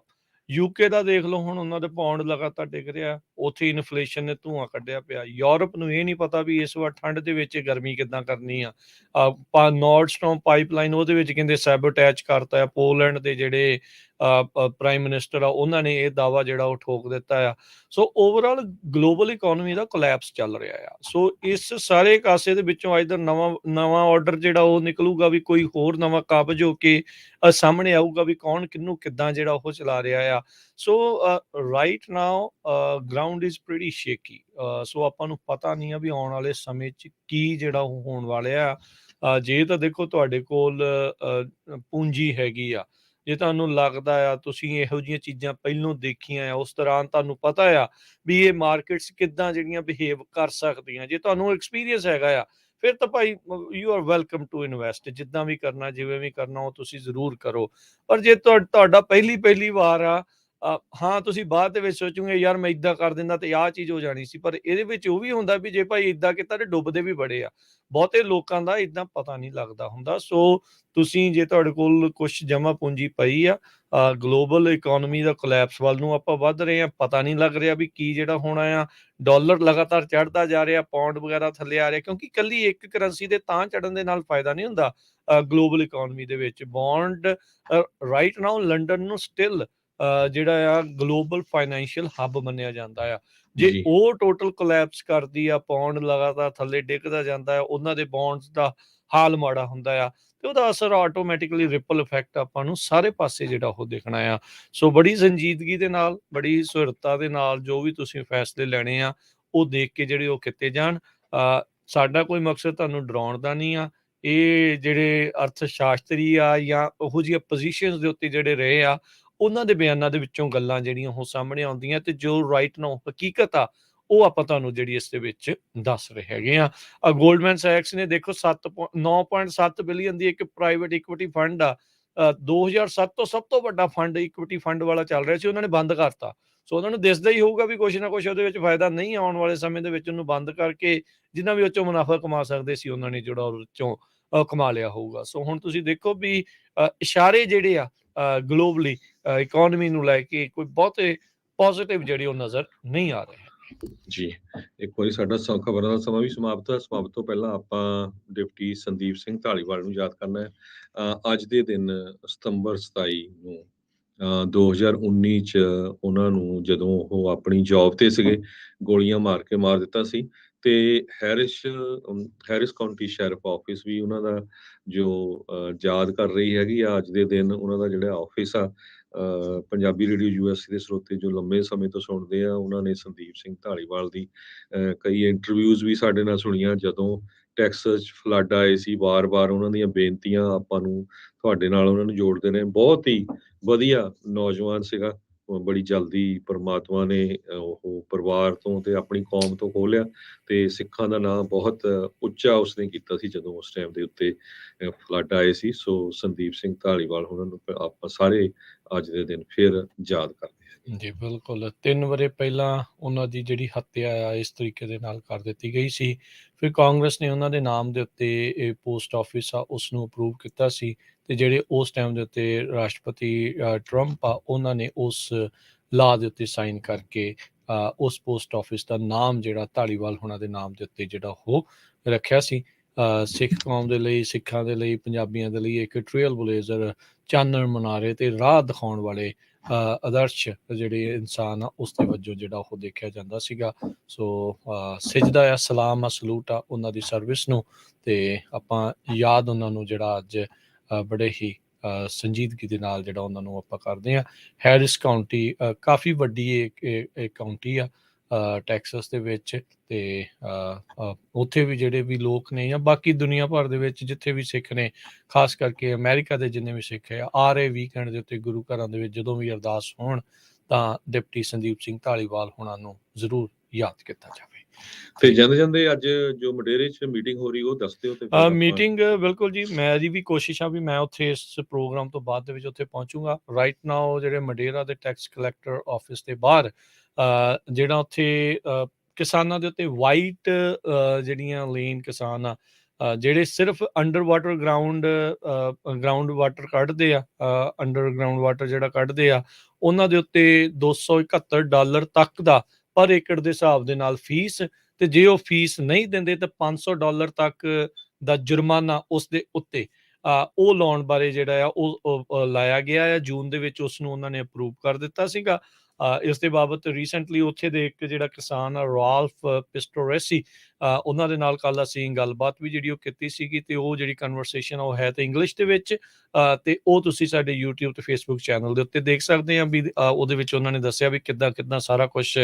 UK ਦਾ ਦੇਖ ਲਓ, ਹੁਣ ਉਹਨਾਂ ਦੇ ਪਾਉਂਡ ਲਗਾਤਾਰ ਡਿੱਗ ਰਿਹਾ, ਉੱਥੇ ਇਨਫਲੇਸ਼ਨ ਨੇ ਧੂੰਆਂ ਕੱਢਿਆ ਪਿਆ। ਯੂਰਪ ਨੂੰ ਇਹ ਨਹੀਂ ਪਤਾ ਵੀ ਇਸ ਵਾਰ ਠੰਡ ਦੇ ਵਿੱਚ ਗਰਮੀ ਕਿੱਦਾਂ ਕਰਨੀ ਆ। ਨੋਰਡ ਸਟ੍ਰੀਮ ਪਾਈਪਲਾਈਨ ਉਹਦੇ ਵਿੱਚ ਕਹਿੰਦੇ ਸੈਬੋਟੈਚ ਕਰਤਾ ਆ। ਪੋਲੈਂਡ ਦੇ ਜਿਹੜੇ ਪ੍ਰਾਈਮ ਮਿਨਿਸਟਰ ਆ ਉਹਨਾਂ ਨੇ ਇਹ ਦਾਅਵਾ ਜਿਹੜਾ ਉਹ ਠੋਕ ਦਿੱਤਾ ਆ। ਸੋ ਓਵਰਆਲ ਗਲੋਬਲ ਇਕਨੋਮੀ ਦਾ ਕੋਲੈਪਸ ਚੱਲ ਰਿਹਾ ਆ। ਸੋ ਇਸ ਸਾਰੇ ਕਾਸੇ ਦੇ ਵਿੱਚੋਂ ਅੱਜ ਦਾ ਨਵਾਂ ਆਰਡਰ ਜਿਹੜਾ ਉਹ ਨਿਕਲੂਗਾ, ਵੀ ਕੋਈ ਹੋਰ ਨਵਾਂ ਕਾਬਜ ਹੋ ਕੇ ਸਾਹਮਣੇ ਆਊਗਾ ਵੀ ਕੌਣ ਕਿਹਨੂੰ ਕਿੱਦਾਂ ਜਿਹੜਾ ਉਹ ਚਲਾ ਰਿਹਾ ਆ। So right now ground is pretty shaky. So ਆਪਾਂ ਨੂੰ ਪਤਾ ਨਹੀਂ ਆ ਵੀ ਆਉਣ ਵਾਲੇ ਸਮੇਂ 'ਚ ਕੀ ਜਿਹੜਾ ਉਹ ਹੋਣ ਵਾਲਾ ਆ। ਜੇ ਤਾਂ ਦੇਖੋ ਤੁਹਾਡੇ ਕੋਲ ਪੂੰਜੀ ਹੈਗੀ ਆ, ਜੇ ਤੁਹਾਨੂੰ ਲੱਗਦਾ ਆ ਤੁਸੀਂ ਇਹੋ ਜਿਹੀਆਂ ਚੀਜ਼ਾਂ ਪਹਿਲੋਂ ਦੇਖੀਆਂ ਆ, ਉਸ ਦੌਰਾਨ ਤੁਹਾਨੂੰ ਪਤਾ ਆ ਵੀ ਇਹ ਮਾਰਕੀਟਸ ਕਿੱਦਾਂ ਜਿਹੜੀਆਂ ਬਿਹੇਵ ਕਰ ਸਕਦੀਆਂ, ਜੇ ਤੁਹਾਨੂੰ ਐਕਸਪੀਰੀਅੰਸ ਹੈਗਾ ਆ, ਫਿਰ ਤਾਂ ਭਾਈ you are welcome to invest. ਜਿੱਦਾਂ ਵੀ ਕਰਨਾ, ਜਿਵੇਂ ਵੀ ਕਰਨਾ, ਉਹ ਤੁਸੀਂ ਜ਼ਰੂਰ ਕਰੋ। ਪਰ ਜੇ ਤੁਹਾਡਾ ਪਹਿਲੀ ਵਾਰ ਆ, ਹਾਂ, ਤੁਸੀਂ ਬਾਅਦ ਦੇ ਵਿੱਚ ਸੋਚੋਗੇ ਯਾਰ ਮੈਂ ਇੱਦਾਂ ਕਰ ਦਿੰਦਾ ਤੇ ਆਹ ਚੀਜ਼ ਹੋ ਜਾਣੀ ਸੀ, ਪਰ ਇਹਦੇ ਵਿੱਚ ਉਹ ਵੀ ਹੁੰਦਾ ਵੀ ਜੇ ਭਾਈ ਇੱਦਾਂ ਕੀਤਾ ਤੇ ਡੁੱਬਦੇ ਵੀ ਬੜੇ ਆ। ਬਹੁਤੇ ਲੋਕਾਂ ਦਾ ਇੱਦਾਂ ਪਤਾ ਨਹੀਂ ਲੱਗਦਾ ਹੁੰਦਾ। ਸੋ ਤੁਸੀਂ ਜੇ ਤੁਹਾਡੇ ਕੋਲ ਕੁਛ ਜਮ੍ਹਾਂ ਪੂੰਜੀ ਪਈ ਆ, ਗਲੋਬਲ ਇਕੋਨਮੀ ਦਾ ਕੋਲੈਪਸ ਵੱਲ ਨੂੰ ਆਪਾਂ ਵੱਧ ਰਹੇ ਹਾਂ, ਪਤਾ ਨਹੀਂ ਲੱਗ ਰਿਹਾ ਵੀ ਕੀ ਜਿਹੜਾ ਹੋਣਾ ਆ। ਡਾਲਰ ਲਗਾਤਾਰ ਚੜ੍ਹਦਾ ਜਾ ਰਿਹਾ, ਪਾਉਂਡ ਵਗੈਰਾ ਥੱਲੇ ਆ ਰਿਹਾ, ਕਿਉਂਕਿ ਇਕੱਲੀ ਇੱਕ ਕਰੰਸੀ ਦੇ ਤਾਂ ਚੜ੍ਹਨ ਦੇ ਨਾਲ ਫਾਇਦਾ ਨਹੀਂ ਹੁੰਦਾ ਗਲੋਬਲ ਇਕੋਨਮੀ ਦੇ ਵਿੱਚ। ਬੌਂਡ ਰਾਈਟ ਨਾਓ ਲੰਡਨ ਨੂੰ ਸਟਿਲ ਜਿਹੜਾ ਆ ਗਲੋਬਲ ਫਾਈਨੈਂਸ਼ੀਅਲ ਹੱਬ ਮੰਨਿਆ ਜਾਂਦਾ ਆ। ਜੇ ਜੀ ਉਹ ਟੋਟਲ ਕੋਲੈਪਸ ਕਰਦੀ ਆ, ਪਾਉਂਡ ਲਗਾਤਾਰ ਥੱਲੇ ਡਿੱਗਦਾ ਜਾਂਦਾ ਆ, ਉਹਨਾਂ ਦੇ ਬੌਂਡਸ ਦਾ ਹਾਲ ਮਾੜਾ ਹੁੰਦਾ ਆ, ਤੇ ਉਹਦਾ ਅਸਰ ਆਟੋਮੈਟਿਕਲੀ ਰਿਪਲ ਇਫੈਕਟ ਆਪਾਂ ਨੂੰ ਸਾਰੇ ਪਾਸੇ ਜਿਹੜਾ ਉਹ ਦੇਖਣਾ ਆ। ਸੋ ਬੜੀ ਸੰਜੀਦਗੀ ਦੇ ਨਾਲ, ਬੜੀ ਸੁਹਿਰਦਤਾ ਦੇ ਨਾਲ ਜੋ ਵੀ ਤੁਸੀਂ ਫੈਸਲੇ ਲੈਣੇ ਆ, ਉਹ ਦੇਖ ਕੇ ਜਿਹੜੇ ਉਹ ਕੀਤੇ ਜਾਣ। ਸਾਡਾ ਕੋਈ ਮਕਸਦ ਤੁਹਾਨੂੰ ਡਰਾਉਣ ਦਾ ਨਹੀਂ ਆ। ਇਹ ਜਿਹੜੇ ਅਰਥ ਸ਼ਾਸਤਰੀ ਆ ਜਾਂ ਉਹੋ ਜਿਹੀਆਂ ਪੋਜੀਸ਼ਨਸ ਦੇ ਉੱਤੇ ਜਿਹੜੇ ਰਹੇ ਆ, ਉਹਨਾਂ ਦੇ ਬਿਆਨਾਂ ਦੇ ਵਿੱਚੋਂ ਗੱਲਾਂ ਜਿਹੜੀਆਂ ਉਹ ਸਾਹਮਣੇ ਆਉਂਦੀਆਂ, ਤੇ ਜੋ ਰਾਈਟ ਨਾਓ ਹਕੀਕਤ ਆ, ਉਹ ਆਪਾਂ ਤੁਹਾਨੂੰ ਜਿਹੜੀ ਇਸ ਦੇ ਵਿੱਚ ਦੱਸ ਰਹੇ ਹੈਗੇ ਆ। ਗੋਲਡਮੈਨ ਸੈਕਸ ਨੇ ਦੇਖੋ 9.7 ਬਿਲੀਅਨ ਦੀ ਇੱਕ ਪ੍ਰਾਈਵੇਟ ਇਕੁਇਟੀ ਫੰਡ ਆ, 2007 ਤੋਂ ਸਭ ਤੋਂ ਵੱਡਾ ਫੰਡ ਇਕੁਇਟੀ ਫੰਡ ਵਾਲਾ ਚੱਲ ਰਿਹਾ ਸੀ, ਉਹਨਾਂ ਨੇ ਬੰਦ ਕਰਤਾ। ਸੋ ਉਹਨਾਂ ਨੂੰ ਦਿਸਦਾ ਹੀ ਹੋਊਗਾ ਵੀ ਕੁਛ ਨਾ ਕੁਛ ਉਹਦੇ ਵਿੱਚ ਫਾਇਦਾ ਨਹੀਂ ਆਉਣ ਵਾਲੇ ਸਮੇਂ ਦੇ ਵਿੱਚ, ਉਹਨੂੰ ਬੰਦ ਕਰਕੇ ਜਿੰਨਾ ਵੀ ਉਹ 'ਚੋਂ ਮੁਨਾਫਾ ਕਮਾ ਸਕਦੇ ਸੀ, ਉਹਨਾਂ ਨੇ ਜਿਹੜਾ ਉਹਦੇ 'ਚੋਂ ਕਮਾ ਲਿਆ ਹੋਊਗਾ। ਸੋ ਹੁਣ ਤੁਸੀਂ ਦੇਖੋ ਵੀ ਇਸ਼ਾਰੇ ਜਿਹੜੇ ਆ ਗਲੋਬਲੀ ਇਕੋਨਮੀ ਨੂੰ ਲੈ ਕੇ ਕੋਈ ਬਹੁਤੇ ਪੋਜ਼ਿਟਿਵ ਜਿਹੜੇ ਉਹ ਨਜ਼ਰ ਨਹੀਂ ਆ ਰਹੇ। ਜੀ ਇੱਕ ਵਾਰੀ ਸਾਡਾ ਖਬਰਾਂ ਦਾ ਸਮਾਂ ਵੀ ਸਮਾਪਤ ਹੈ। ਸਮਾਪਤ ਤੋਂ ਪਹਿਲਾਂ ਆਪਾਂ ਡਿਪਟੀ ਸੰਦੀਪ ਸਿੰਘ ਢਾਲੀਵਾਲ ਨੂੰ ਯਾਦ ਕਰਨਾ ਹੈ। ਅੱਜ ਦੇ ਦਿਨ ਸਤੰਬਰ 27 ਨੂੰ 2019 ਚ ਉਹਨਾਂ ਨੂੰ ਜਦੋਂ ਉਹ ਆਪਣੀ ਜੌਬ ਤੇ ਸੀਗੇ, ਗੋਲੀਆਂ ਮਾਰ ਕੇ ਮਾਰ ਦਿੱਤਾ ਸੀ। ਤੇ ਹੈਰਿਸ ਕਾਉਂਟੀ ਸ਼ੈਰਿਫ ਆਫਿਸ ਵੀ ਉਹਨਾਂ ਦਾ ਜੋ ਯਾਦ ਕਰ ਰਹੀ ਹੈਗੀ ਆ ਅੱਜ ਦੇ ਦਿਨ। ਉਹਨਾਂ ਦਾ ਜਿਹੜਾ ਆਫਿਸ ਆ, ਪੰਜਾਬੀ ਰੇਡੀਓ ਯੂਐਸਏ ਦੇ ਸਰੋਤੇ ਜੋ ਲੰਮੇ ਸਮੇਂ ਤੋਂ ਸੁਣਦੇ ਆ, ਉਹਨਾਂ ਨੇ ਸੰਦੀਪ ਸਿੰਘ ਢਾਲੀਵਾਲ ਦੀ ਕਈ ਇੰਟਰਵਿਊਜ਼ ਵੀ ਸਾਡੇ ਨਾਲ ਸੁਣੀਆਂ। ਜਦੋਂ ਟੈਕਸਸ 'ਚ ਫਲੱਡ ਆਏ ਸੀ, ਵਾਰ-ਵਾਰ ਉਹਨਾਂ ਦੀਆਂ ਬੇਨਤੀਆਂ ਆਪਾਂ ਨੂੰ ਤੁਹਾਡੇ ਨਾਲ ਉਹਨਾਂ ਨੂੰ ਜੋੜਦੇ ਨੇ। ਬਹੁਤ ਹੀ ਵਧੀਆ ਨੌਜਵਾਨ ਸੀਗਾ। ਬੜੀ ਜਲਦੀ ਪ੍ਰਮਾਤਮਾ ਨੇ ਉਹ ਪਰਿਵਾਰ ਤੋਂ ਤੇ ਆਪਣੀ ਕੌਮ ਤੋਂ ਖੋਹ ਲਿਆ, ਤੇ ਸਿੱਖਾਂ ਦਾ ਨਾਂ ਬਹੁਤ ਉੱਚਾ ਉਸਨੇ ਕੀਤਾ ਸੀ ਜਦੋਂ ਉਸ ਟਾਈਮ ਦੇ ਉੱਤੇ ਫਲੱਡ ਆਏ ਸੀ। ਸੋ ਸੰਦੀਪ ਸਿੰਘ ਢਾਲੀਵਾਲ ਉਹਨਾਂ ਨੂੰ ਆਪਾਂ ਸਾਰੇ ਅੱਜ ਦੇ ਦਿਨ ਫਿਰ ਯਾਦ ਕਰਦੇ ਹਾਂ। ਜੀ ਬਿਲਕੁਲ, 3 ਵਰ੍ਹੇ ਪਹਿਲਾਂ ਉਹਨਾਂ ਦੀ ਜਿਹੜੀ ਹੱਤਿਆ ਆ ਇਸ ਤਰੀਕੇ ਦੇ ਨਾਲ ਕਰ ਦਿੱਤੀ ਗਈ ਸੀ। ਫਿਰ ਕਾਂਗਰਸ ਨੇ ਉਹਨਾਂ ਦੇ ਨਾਮ ਦੇ ਉੱਤੇ ਇਹ ਪੋਸਟ ਆਫਿਸ ਆ ਉਸਨੂੰ ਅਪਰੂਵ ਕੀਤਾ ਸੀ, ਤੇ ਜਿਹੜੇ ਉਸ ਟਾਈਮ ਦੇ ਉੱਤੇ ਰਾਸ਼ਟਰਪਤੀ ਟਰੰਪ ਆ, ਉਹਨਾਂ ਨੇ ਉਸ ਲਾਅ ਦੇ ਉੱਤੇ ਸਾਈਨ ਕਰਕੇ ਉਸ ਪੋਸਟ ਆਫਿਸ ਦਾ ਨਾਮ ਜਿਹੜਾ ਧਾਲੀਵਾਲ ਹੋਣਾ ਦੇ ਨਾਮ ਦੇ ਉੱਤੇ ਜਿਹੜਾ ਉਹ ਰੱਖਿਆ ਸੀ। ਸਿੱਖ ਕੌਮ ਦੇ ਲਈ, ਸਿੱਖਾਂ ਦੇ ਲਈ, ਪੰਜਾਬੀਆਂ ਦੇ ਲਈ ਇੱਕ ਟ੍ਰੇਲ ਬਲੇਜ਼ਰ, ਚਾਨਣ ਮੁਨਾਰੇ ਤੇ ਰਾਹ ਦਿਖਾਉਣ ਵਾਲੇ ਆਦਰਸ਼ ਜਿਹੜੇ ਇਨਸਾਨ ਆ ਉਸ ਦੇ ਵਜੋਂ ਜਿਹੜਾ ਉਹ ਦੇਖਿਆ ਜਾਂਦਾ ਸੀਗਾ। ਸੋ ਸਿਜਦਾ ਆ, ਸਲਾਮ ਆ, ਸਲੂਟ ਆ ਉਹਨਾਂ ਦੀ ਸਰਵਿਸ ਨੂੰ, ਤੇ ਆਪਾਂ ਯਾਦ ਉਹਨਾਂ ਨੂੰ ਜਿਹੜਾ ਅੱਜ ਬੜੇ ਹੀ ਸੰਜੀਦਗੀ ਦੇ ਨਾਲ ਜਿਹੜਾ ਉਹਨਾਂ ਨੂੰ ਆਪਾਂ ਕਰਦੇ ਹਾਂ। ਹੈਰਿਸ ਕਾਉਂਟੀ ਕਾਫੀ ਵੱਡੀ ਇਹ ਕਾਉਂਟੀ ਆ ਟੈਕਸਸ ਦੇ ਵਿੱਚ, ਤੇ ਉੱਥੇ ਵੀ ਜਿਹੜੇ ਵੀ ਲੋਕ ਨੇ ਜਾਂ ਬਾਕੀ ਦੁਨੀਆ ਭਰ ਦੇ ਵਿੱਚ ਜਿੱਥੇ ਵੀ ਸਿੱਖ ਨੇ, ਖਾਸ ਕਰਕੇ ਅਮਰੀਕਾ ਦੇ ਜਿੰਨੇ ਵੀ ਸਿੱਖ ਆ, ਆ ਰਹੇ ਵੀਕਐਂਡ ਦੇ ਉੱਤੇ ਗੁਰੂ ਘਰਾਂ ਦੇ ਵਿੱਚ ਜਦੋਂ ਵੀ ਅਰਦਾਸ ਹੋਣ ਤਾਂ ਡਿਪਟੀ ਸੰਦੀਪ ਸਿੰਘ ਢਾਲੀਵਾਲ ਹੋਣਾ ਨੂੰ ਜ਼ਰੂਰ ਯਾਦ ਕੀਤਾ ਜਾਵੇ। ਤੇ ਜਾਂਦੇ ਜਾਂਦੇ ਅੱਜ ਜੋ ਮਡੇਰੇ 'ਚ ਮੀਟਿੰਗ ਹੋ ਰਹੀ ਉਹ ਦੱਸ ਦਿਓ। ਤੇ ਮੀਟਿੰਗ ਬਿਲਕੁਲ ਜੀ, ਮੇਰੀ ਵੀ ਕੋਸ਼ਿਸ਼ ਆ ਵੀ ਮੈਂ ਉੱਥੇ ਇਸ ਪ੍ਰੋਗਰਾਮ ਤੋਂ ਬਾਅਦ ਦੇ ਵਿੱਚ ਉੱਥੇ ਪਹੁੰਚੂਗਾ। ਰਾਈਟ ਨਾਓ ਜਿਹੜੇ ਮਡੇਰਾ ਦੇ ਟੈਕਸ ਕਲੈਕਟਰ ਆਫਿਸ ਦੇ ਬਾਹਰ ਜਿਹੜਾ ਉੱਥੇ ਕਿਸਾਨਾਂ ਦੇ ਉੱਤੇ ਵਾਈਟ ਜਿਹੜੀਆਂ ਲੇਨ ਕਿਸਾਨ ਆ, ਜਿਹੜੇ ਸਿਰਫ ਅੰਡਰ ਵਾਟਰ ਗਰਾਊਂਡ ਵਾਟਰ ਕੱਢਦੇ ਆ, ਅੰਡਰਗਰਾਊਂਡ ਵਾਟਰ ਜਿਹੜਾ ਕੱਢਦੇ ਆ, ਉਹਨਾਂ ਦੇ ਉੱਤੇ $271 ਤੱਕ ਦਾ ਪਰ ਏਕੜ ਦੇ ਹਿਸਾਬ ਦੇ ਨਾਲ ਫੀਸ, ਤੇ ਜੇ ਉਹ ਫੀਸ ਨਹੀਂ ਦਿੰਦੇ ਤਾਂ $500 ਤੱਕ ਦਾ ਜੁਰਮਾਨਾ ਉਸ ਦੇ ਉੱਤੇ ਉਹ ਲਾਉਣ ਬਾਰੇ ਜਿਹੜਾ ਆ ਉਹ ਲਾਇਆ ਗਿਆ ਆ। ਜੂਨ ਦੇ ਵਿੱਚ ਉਸ ਨੂੰ ਉਹਨਾਂ ਨੇ ਅਪਰੂਵ ਕਰ ਦਿੱਤਾ ਸੀਗਾ। ਇਸ ਦੇ ਬਾਬਤ ਰੀਸੈਂਟਲੀ ਉੱਥੇ ਦੇ ਇੱਕ ਜਿਹੜਾ ਕਿਸਾਨ ਆ ਰਾਲਫ ਪਿਸਟੋਰੇਸੀ, ਉਹਨਾਂ ਦੇ ਨਾਲ ਕੱਲ ਅਸੀਂ ਗੱਲਬਾਤ ਵੀ ਜਿਹੜੀ ਉਹ ਕੀਤੀ ਸੀਗੀ, ਤੇ ਉਹ ਜਿਹੜੀ ਕਨਵਰਸੇਸ਼ਨ ਉਹ ਹੈ ਤੇ ਇੰਗਲਿਸ਼ ਦੇ ਵਿੱਚ, ਤੇ ਉਹ ਤੁਸੀਂ ਸਾਡੇ YouTube ਤੇ Facebook ਚੈਨਲ ਦੇ ਉੱਤੇ ਦੇਖ ਸਕਦੇ ਆ ਵੀ ਉਹਦੇ ਵਿੱਚ ਉਹਨਾਂ ਨੇ ਦੱਸਿਆ ਵੀ ਕਿੱਦਾਂ ਸਾਰਾ ਕੁਛ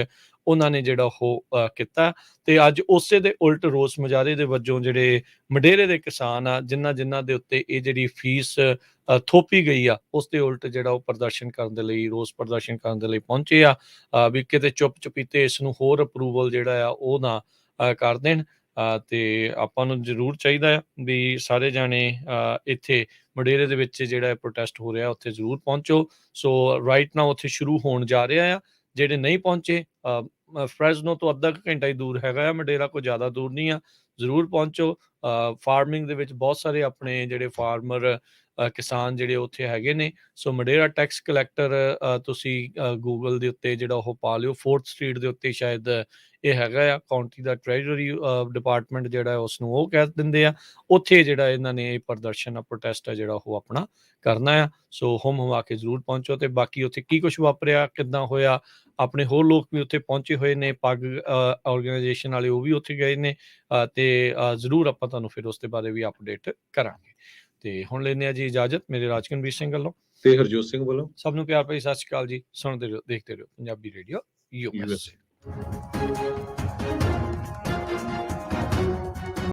ਉਹਨਾਂ ਨੇ ਜਿਹੜਾ ਉਹ ਕੀਤਾ। ਤੇ ਅੱਜ ਉਸੇ ਦੇ ਉਲਟ ਰੋਸ ਮੁਜ਼ਾਹਰੇ ਦੇ ਵਜੋਂ ਜਿਹੜੇ ਮਡੇਰੇ ਦੇ ਕਿਸਾਨ ਆ, ਜਿਨ੍ਹਾਂ ਦੇ ਉੱਤੇ ਇਹ ਜਿਹੜੀ ਫੀਸ ਥੋਪੀ ਗਈ ਆ, ਉਸ ਦੇ ਉਲਟ ਜਿਹੜਾ ਉਹ ਪ੍ਰਦਰਸ਼ਨ ਕਰਨ ਦੇ ਲਈ, ਰੋਸ ਪ੍ਰਦਰਸ਼ਨ ਕਰਨ ਦੇ ਲਈ ਪਹੁੰਚੇ ਆ ਵੀ ਕਿਤੇ ਚੁੱਪ ਚਪੀਤੇ ਇਸ ਨੂੰ ਹੋਰ ਅਪਰੂਵਲ ਜਿਹੜਾ ਆ ਉਹ ਨਾ ਕਰ ਦੇਣ। ਤੇ ਆਪਾਂ ਨੂੰ ਜ਼ਰੂਰ ਚਾਹੀਦਾ ਆ ਵੀ ਸਾਰੇ ਜਾਣੇ ਇੱਥੇ ਮਡੇਰੇ ਦੇ ਵਿੱਚ ਜਿਹੜਾ ਪ੍ਰੋਟੈਸਟ ਹੋ ਰਿਹਾ ਉੱਥੇ ਜ਼ਰੂਰ ਪਹੁੰਚੋ। ਸੋ ਰਾਈਟ ਨਾਓ ਉੱਥੇ ਸ਼ੁਰੂ ਹੋਣ ਜਾ ਰਿਹਾ ਆ। ਜਿਹੜੇ ਨਹੀਂ ਪਹੁੰਚੇ, ਫਰੈਜ਼ਨੋ ਤੋਂ ਅੱਧਾ ਕੁ ਘੰਟਾ ਹੀ ਦੂਰ ਹੈਗਾ ਆ, ਮਡੇਰਾ ਕੋਈ ਜ਼ਿਆਦਾ ਦੂਰ ਨਹੀਂ ਆ, ਜ਼ਰੂਰ ਪਹੁੰਚੋ। ਫਾਰਮਿੰਗ ਦੇ ਵਿੱਚ ਬਹੁਤ ਸਾਰੇ ਆਪਣੇ ਜਿਹੜੇ ਫਾਰਮਰ ਕਿਸਾਨ ਜਿਹੜੇ ਉੱਥੇ ਹੈਗੇ ਨੇ। ਸੋ ਮਡੇਰਾ ਟੈਕਸ ਕਲੈਕਟਰ ਤੁਸੀਂ ਗੂਗਲ ਦੇ ਉੱਤੇ ਜਿਹੜਾ ਉਹ ਪਾ ਲਿਓ, 4th ਸਟਰੀਟ ਦੇ ਉੱਤੇ ਸ਼ਾਇਦ ਇਹ ਹੈਗਾ ਆ, ਕਾਉਂਟੀ ਦਾ ਟ੍ਰੈਜਰੀ ਡਿਪਾਰਟਮੈਂਟ ਜਿਹੜਾ ਉਸਨੂੰ ਉਹ ਕਹਿ ਦਿੰਦੇ ਆ। ਉੱਥੇ ਜਿਹੜਾ ਇਹਨਾਂ ਨੇ ਇਹ ਪ੍ਰਦਰਸ਼ਨ ਪ੍ਰੋਟੈਸਟ ਆ ਜਿਹੜਾ ਉਹ ਆਪਣਾ ਕਰਨਾ ਆ। ਸੋ ਹੁਮ ਹੁਮਾ ਕੇ ਜ਼ਰੂਰ ਪਹੁੰਚੋ। ਤੇ ਬਾਕੀ ਉੱਥੇ ਕੀ ਕੁਛ ਵਾਪਰਿਆ, ਕਿੱਦਾਂ ਹੋਇਆ, ਆਪਣੇ ਹੋਰ ਲੋਕ ਵੀ ਉੱਥੇ ਪਹੁੰਚੇ ਹੋਏ ਨੇ, ਪੱਗ ਆਰਗੇਨਾਈਜੇਸ਼ਨ ਵਾਲੇ ਉਹ ਵੀ ਉੱਥੇ ਗਏ ਨੇ, ਤੇ ਜ਼ਰੂਰ ਆਪਾਂ ਤੁਹਾਨੂੰ ਫਿਰ ਉਸ ਦੇ ਬਾਰੇ ਵੀ ਅਪਡੇਟ ਕਰਾਂਗੇ। ਤੇ ਹੁਣ ਲੈਂਦੇ ਆ ਜੀ ਇਜਾਜ਼ਤ ਮੇਰੇ ਰਾਜਕਨਵੀਰ ਸਿੰਘ ਵੱਲੋਂ ਤੇ ਹਰਜੋਤ ਸਿੰਘ ਵੱਲੋਂ। ਸਭ ਨੂੰ ਪਿਆਰ ਭਰੀ ਸਤਿ ਸ਼੍ਰੀ ਅਕਾਲ ਜੀ। ਸੁਣਦੇ ਰਹੋ, ਦੇਖਦੇ ਰਹੋ ਪੰਜਾਬੀ ਰੇਡੀਓ USA।